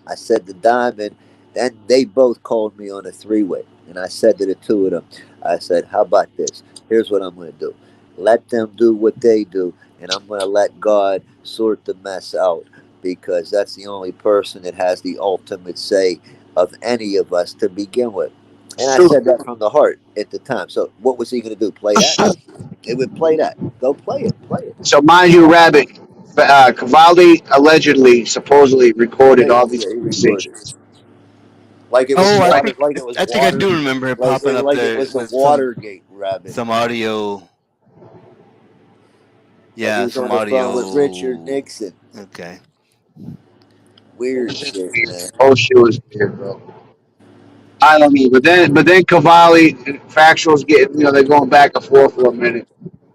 I said to Diamond, then they both called me on a three-way. And I said to the two of them, I said, how about this? Here's what I'm going to do. Let them do what they do, and I'm going to let God sort the mess out because that's the only person that has the ultimate say of any of us to begin with. And I True. said that from the heart at the time. So what was he going to do? Play that? It would play that. Go play it. Play it. So, mind you, Rabbit, Cavalli allegedly, supposedly recorded all these Yeah, he recorded. conversations. Like it was Oh, water. Like it was I think I water. do remember it Like popping it, up like it there was the with Watergate rabbit. some audio. Like he Yeah, was on some the phone with Richard audio. Nixon. Okay. Weird shit, man. Oh, shit was weird, bro. I don't mean, but then Cavalli and Factual's getting, they're going back and forth for a minute.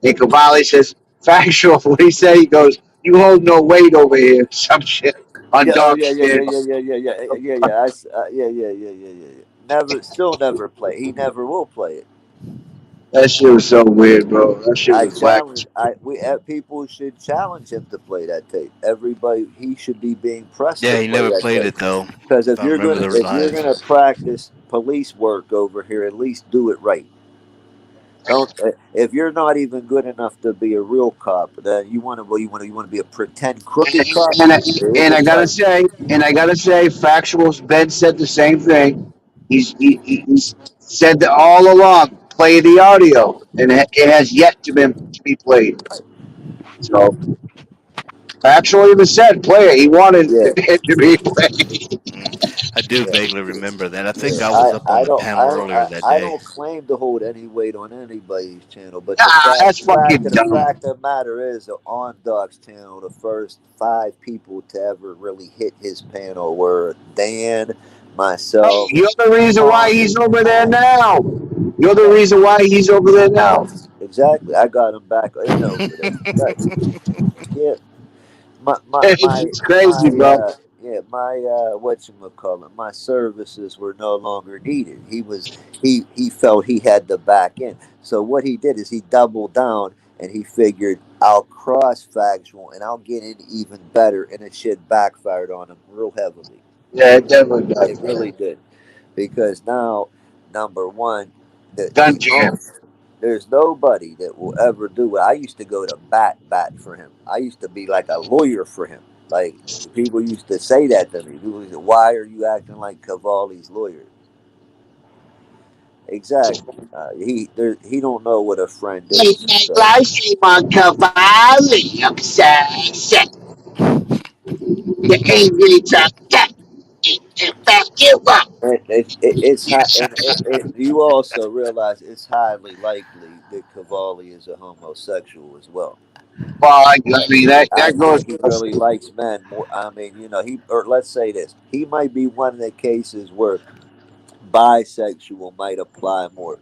And Cavalli says, Factual, what he say? He goes, you hold no weight over here, some shit on Yeah. Oh yeah. Doc's Yeah. Yeah. panel. Yeah. Yeah. Yeah. Yeah. Yeah. Yeah. Yeah. Yeah. Yeah. Yeah. Yeah. Never. Still never play. He never will play it. That shit was so weird, bro. That shit I was whack. challenge. People should challenge him to play that tape. Everybody. He should be being pressed to Yeah, he play never that played tape. it though. Because If I remember the if you're live. gonna practice police work over here, at least do it right. Don't if you're not even good enough to be a real cop, then you want to well, you want to be a pretend crooked cop. And, There's and a I gotta fight. say, Factual's Ben said the same thing. He's said that all along. Play the audio, and it has yet to be played. So Actually, even said player. He wanted Yeah, it to be play. I do yeah, vaguely remember that. I yeah. think I was up on I the don't panel earlier that I day. don't claim to hold any weight on anybody's channel, but Nah, that's fucking the dumb. fact of the matter is, on Doc's channel, the first five people to ever really hit his panel were Dan, Hey, myself, you're the reason why Punk, he's and over there Matt. now. You're the Exactly. reason why he's over there now. Exactly. I got him back in over there. Right. Yeah. It's crazy, bro. Yeah, my whatchamacallit, my services were no longer needed. He felt he had the back end. So what he did is he doubled down and he figured I'll cross factual and I'll get in even better, and it shit backfired on him real heavily. Yeah, it definitely It does, really man. did. Because now, number one, Gun jam. there's nobody that will ever do it. I used to go to bat for him. I used to be like a lawyer for him. Like, people used to say that to me. People used to, why are you acting like Cavalli's lawyer? Exactly. He don't know what a friend Late is. night So live stream on Cavalli. Obsessed. The angry top cat. And back you up. it's high, Yes, sir. and you also realize it's highly likely that Cavalli is a homosexual as well. Well, I I, mean, I that goes think he without really saying. likes men more. I mean, or let's say this, he might be one of the cases where bisexual might apply more.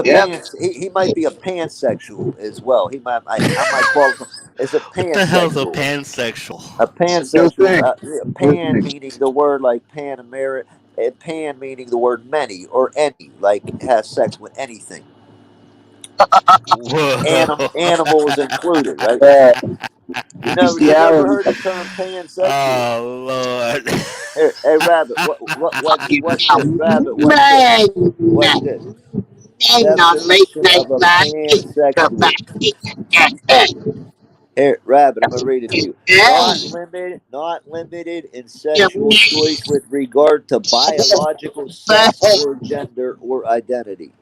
Yeah. He might be a pansexual as well. I might qualify as a What the hell's a pansexual. pansexual? A It's a new pansexual, thing. yeah, New pan thing. meaning the word like Pan American, pan meaning the word many or any, like has sex with anything, Whoa. animals included, right? Yeah. You never Bestiality. heard the term pansexual? Oh Lord. Hey, Rabbit, Fucking what's hell. this? Rabbit, what's this? Man. What's this? Men on late Definition night of a live stream. pansexual. Cavalli. Here, Rabbit, I'm gonna read it to you. Hey. Not limited in You sexual choice man. with regard to biological sex or gender or identity.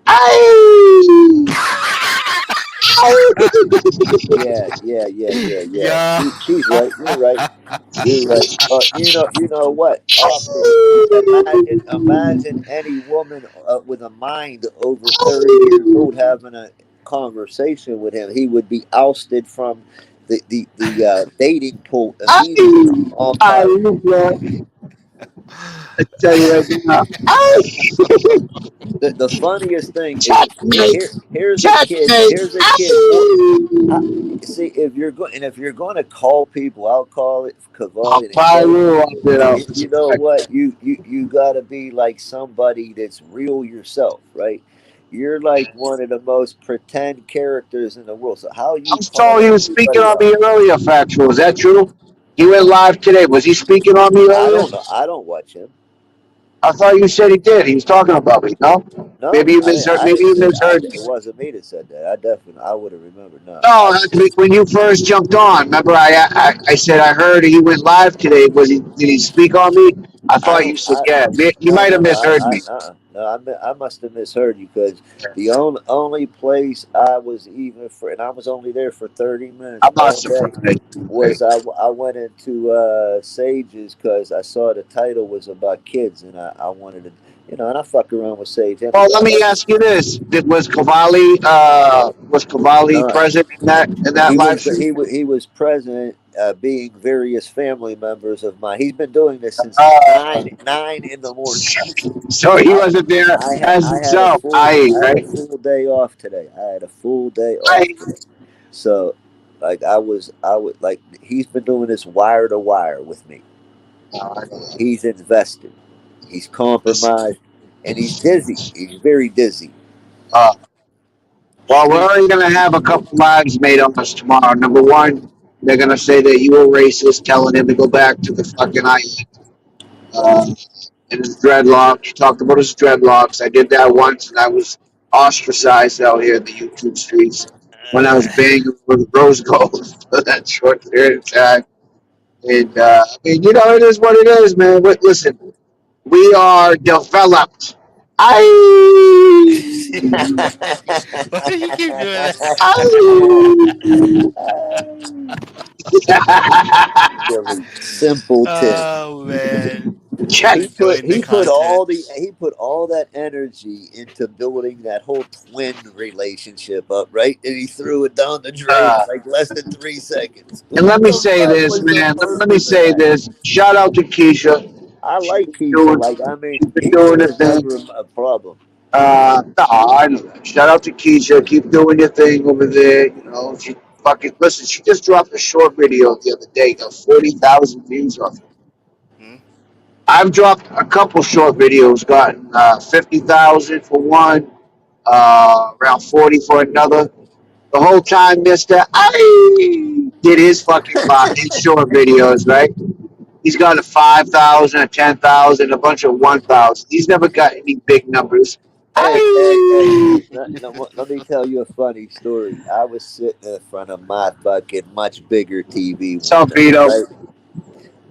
Hey. Yeah. Yeah. She's right. You're right. You're right. You know what? Often, imagine any woman with a mind over 30 years old having a conversation with him. He would be ousted from the dating pool immediately. On I my love that. I tell you right now. Hey. the funniest thing is Checkmate. Checkmate. here's a kid more. Hey. I, see, if you're going to call people, I'll call it I'll Cavalli and buy say, you up it up. you know what, you got to be like somebody that's real yourself, right? You're like one of the most pretend characters in the world. So how I you was told calling he was speaking everybody on out? me earlier, Factual. Is that true? He went live today. Was he speaking on me I earlier? don't know. I don't watch him. I thought you said he did. He was talking about me. No? No, Maybe you misheard. I Maybe didn't you say that. misheard me. It wasn't me that said that. I would have remembered. No, No, when you first jumped on. Remember, I said I heard he went live today. Was he? Did he speak on me? I I thought you don't. said yeah. You No, might no, have no. misheard me. No. I must have misheard you because the only place I was even for, and I was only there for 30 minutes I'm not all day, surprised. was I went into Sage's because I saw the title was about kids, and I wanted to, and I fuck around with Sage Well, anyway. let I me like. ask you this: was Cavalli No, present in that live stream? he was president, being various family members of mine. He's been doing this since Uh, nine in the morning. so he I wasn't there as I had a himself. I right. full day off today. I had a full day I off today. So, like, I would like he's been doing this wire to wire with me. He's invested. He's compromised, and he's dizzy. He's very dizzy. uh, well, we're He, already gonna have a couple lives made on us tomorrow. Number one, they're gonna say that you were racist, telling him to go back to the fucking island. And his dreadlocks. He talked about his dreadlocks. I did that once, and I was ostracized out here in the YouTube streets when I was banging with rose gold for that short period of time. And I mean, it is what it is, man. But listen, we are developed. I. Why do you keep doing that? I. Silly simpleton. Oh man, Check. enjoying the contents. He put all that energy into building that whole twin relationship up, right? And he threw it down the drain in Uh, like less than 3 seconds. and What let me the say fuck this, was the man. Let me purpose of say that? this. Shout out to Keisha. I She's like been Keisha. doing, Like, I mean, she's been doing Keisha the was thing. never a problem. No, I know that. Shout out to Keisha. Keep doing your thing over there. You know, she fucking listen. She just dropped a short video the other day. Got 40,000 views off it. Hmm? I've dropped a couple short videos. Gotten 50,000 for one. Around 40 for another. The whole time, Mister I did his fucking his short videos, right? He's got a 5,000, a 10,000, a bunch of 1,000. He's never got any big numbers. Hey, I let me tell you a funny story. I was sitting in front of my fucking much bigger TV one so night, Vito, right?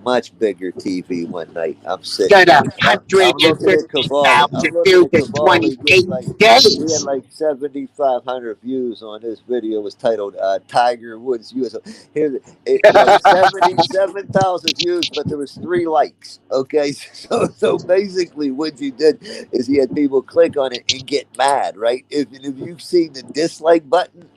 Much bigger TV one night. I'm sitting got there. a hundred I'm and looking at fifty Cavalli. I'm thousand looking views at in Cavalli getting 28 like, he had days. like 7,500 views on this video. It was titled Tiger Woods US. Here, like 77,000 views, but there was 3 likes. Okay, so basically, what you did is he had people click on it and get mad, right? If you've seen the dislike button,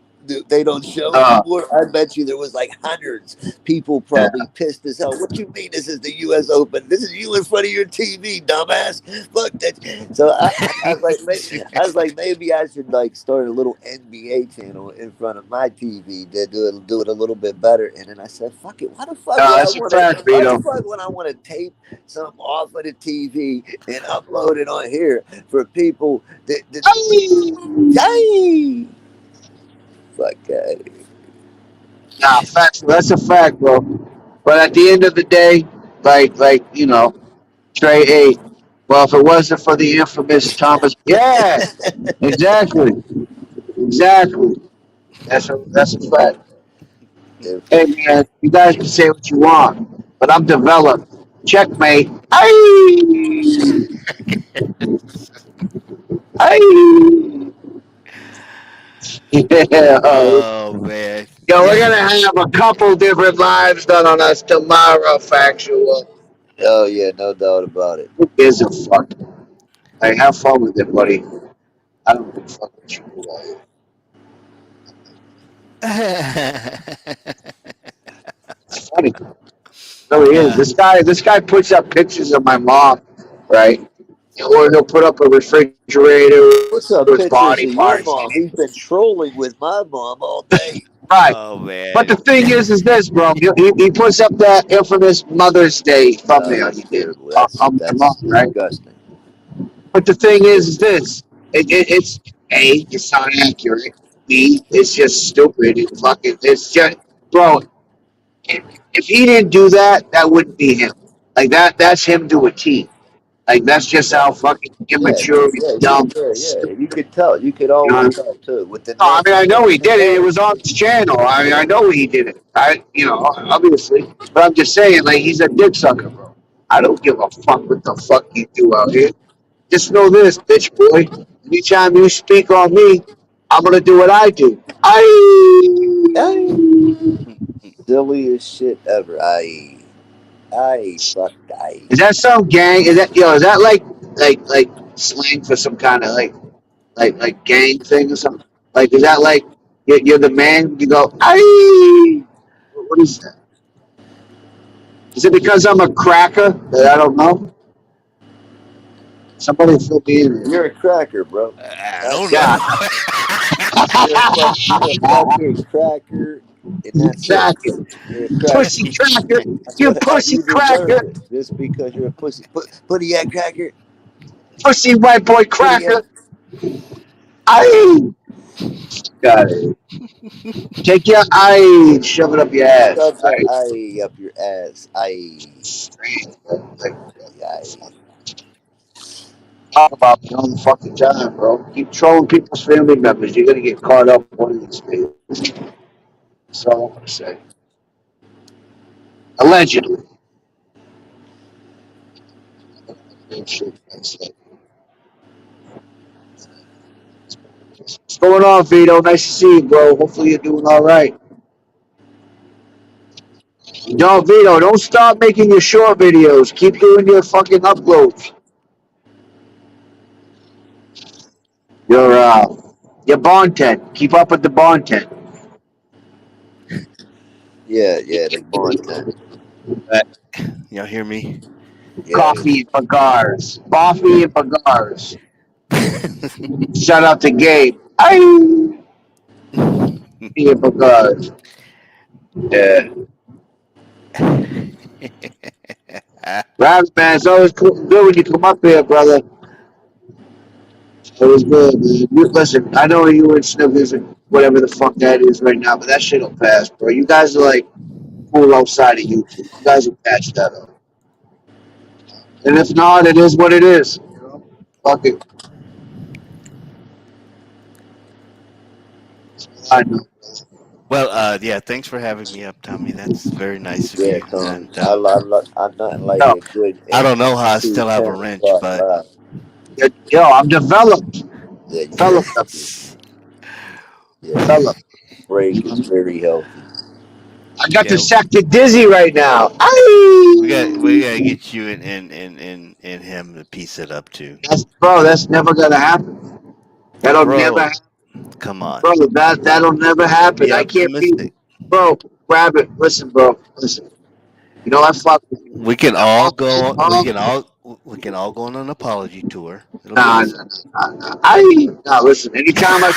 they don't show uh, anymore. I bet you there was like hundreds. People yeah. probably pissed as hell. What you mean this is the U.S. Open? This is you in front of your TV, dumbass. Fuck that. So I was like, maybe I should like start a little NBA channel in front of my TV to do it a little bit better. And then I said, fuck it. Why the fuck No, would I that's a want fact, to? Why the Vito. fuck would I want to tape something off of the TV and upload it on here for people that hey, fuck that. Nah, facts. That's a fact, bro. But at the end of the day, like you know, Trey A. Well, if it wasn't for the infamous Thomas, yeah, exactly, exactly. That's a fact. Hey man, you guys can say what you want, but I'm developed. Checkmate. Aye, aye. Yeah. Oh man. Yo, we're gonna have a couple different lives done on us tomorrow. Factual. Oh yeah, no doubt about it. Who gives a fuck? Like, have fun with it, buddy. I don't give a fuck what you do. It's funny. It really is. uh, This guy puts up pictures of my mom, right? Or he'll put up a refrigerator with his What's body up, parts pictures of in your it. mom? He's been trolling with my mom all day. Right. oh But man. the thing is this, bro. He puts up that infamous Mother's Day Oh, thumbnail that's he did terrible. of my mom, That's right? disgusting. But the thing is this. It's A, it's not accurate. B, it's just stupid. It's just, bro, if he didn't do that, that wouldn't be him. Like that's him to a T. Like that's just Yeah, how fucking yeah, immature and dumb yeah, and yeah. stupid. You could tell. You could You know what I always mean? tell too with the No, I neck, mean I know he the did it. It neck. was on his channel. I mean I know he did it. Obviously. But I'm just saying, like he's a dick sucker, bro. I don't give a fuck what the fuck you do out here. Just know this, bitch boy. Anytime you speak on me, I'm gonna do what I do. Ay, silliest shit ever. I fuck. Is that some gang? Is that like slang for some kind of like gang thing or something? Like is that like you're the man? You go, I. What is that? Is it because I'm a cracker that I don't know? Somebody fill me in here. You're a cracker, bro. I That's don't know. it. Yeah. You're a fucking cracker, and that's it. Cracker. You're a cracker. Pussy cracker. That's You what, and pussy you deserve cracker. it just because you're a pussy. Putty at cracker. Pussy white boy Putty at. cracker. I got it. Take your eye, shove it up your ass. Shove that Right? eye up your ass. Strange. Like, Eye. talk about me all the fucking time, bro. Keep trolling people's family members. You're gonna get caught up one of these days. That's all I'm gonna say. Allegedly. Shit, that's it. What's going on, Vito? Nice to see you, bro. Hopefully you're doing all right. No, Vito, don't stop making your short videos. Keep doing your fucking uploads. Your content. Keep up with the content. Yeah, the content. Y'all hear me? Yeah, I hear Coffee and cigars. Coffee and cigars. Shout out to Gabe. Aye. Coffee and cigars. Yeah. Raps, man, it's always good when you come up here, brother. It was good, man. Listen, I know you and Snickers and whatever the fuck that is right now, but that shit'll pass, bro. You guys are like cool outside of YouTube. You guys will patch that up. And if not, it is what it is. You know? Fuck it. I know. Well, yeah, thanks for having me up, Tommy. That's very nice of yeah, you. Tom. And I nothing like Yo, a good I don't know how I two still have a 10 wrench, o'clock but live. yo, I'm developed. Yeah, Developed up here. yeah. Developed. Break is very healthy. I got the yeah, sector dizzy right now. we gotta Aye. get you and him to piece it up too, That's never gonna happen. That'll never bro. happen. Come on, Bro, that'll never happen. be I can't be optimistic. bro, grab it. Listen, bro. Listen. You know I fuck with you. We can I'm all always, go. oh, We can all go on an apology tour. It'll be nah, awesome. nah, nah, nah. Nah, listen, anytime I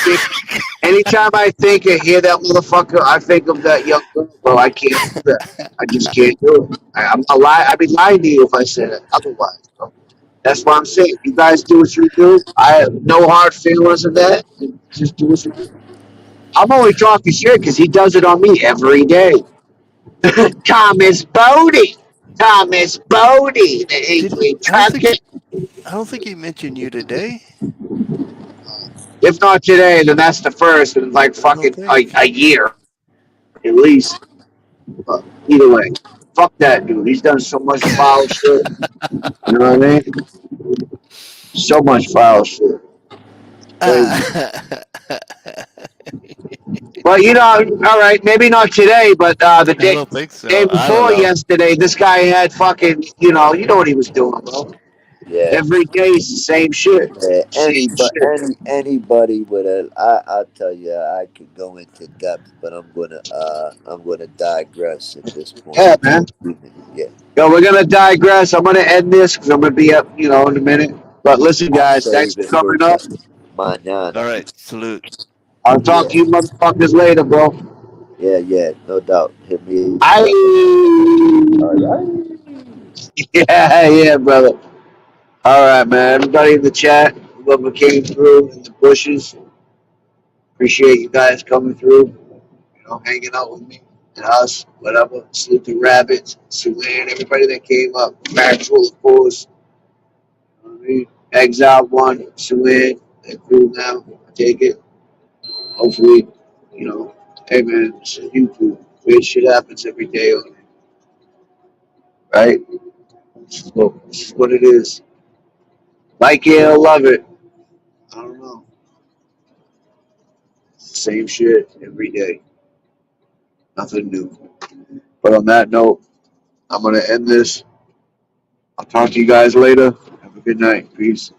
think and hear that motherfucker, I think of that young girl, bro. I can't do that. I just can't do it. I'm a lie. I'd be lying to you if I said it otherwise, bro. That's what I'm saying. You guys do what you do. I have no hard feelings of that. Just do what you do. I'm only talking shit because he does it on me every day. Thomas Bodie. Thomas Bodie. Did I don't think I don't think he mentioned you today. If not today, then that's the first in like I don't fucking think. a year at least. But either way, fuck that dude. He's done so much foul shit. You know what I mean? So much foul shit. Crazy. But you know, all right, maybe not today, but the I don't think day so. I don't before know. yesterday, this guy had fucking, you know what he was doing, bro. Yeah. Every day is the same shit. Yeah, Same shit. anybody with I'll tell you, I could go into depth, but I'm gonna digress at this point. Yeah, man. Yeah, Yo, we're gonna digress. I'm gonna end this because I'm gonna be up, in a minute. But listen, I'll guys, thanks save for it for coming up. All mañana. right, salute. I'll talk Yeah, to you motherfuckers later, bro. yeah, no doubt. Hit me I up. All right. yeah, brother. All right, man. Everybody in the chat, whoever came through in the bushes, appreciate you guys coming through. Hanging out with me and us, whatever. Salute to Rabbits, Sulan, everybody that came up. Factual, of course. You know what I mean? Exile one, Sulan, they're cool now. I take it. Hopefully, you know, hey man, it's YouTube. Weird shit happens every day on it, right? This is what it is. Like it or love it. I don't know. Same shit every day. Nothing new. But on that note, I'm gonna end this. I'll talk to you guys later. Have a good night. Peace.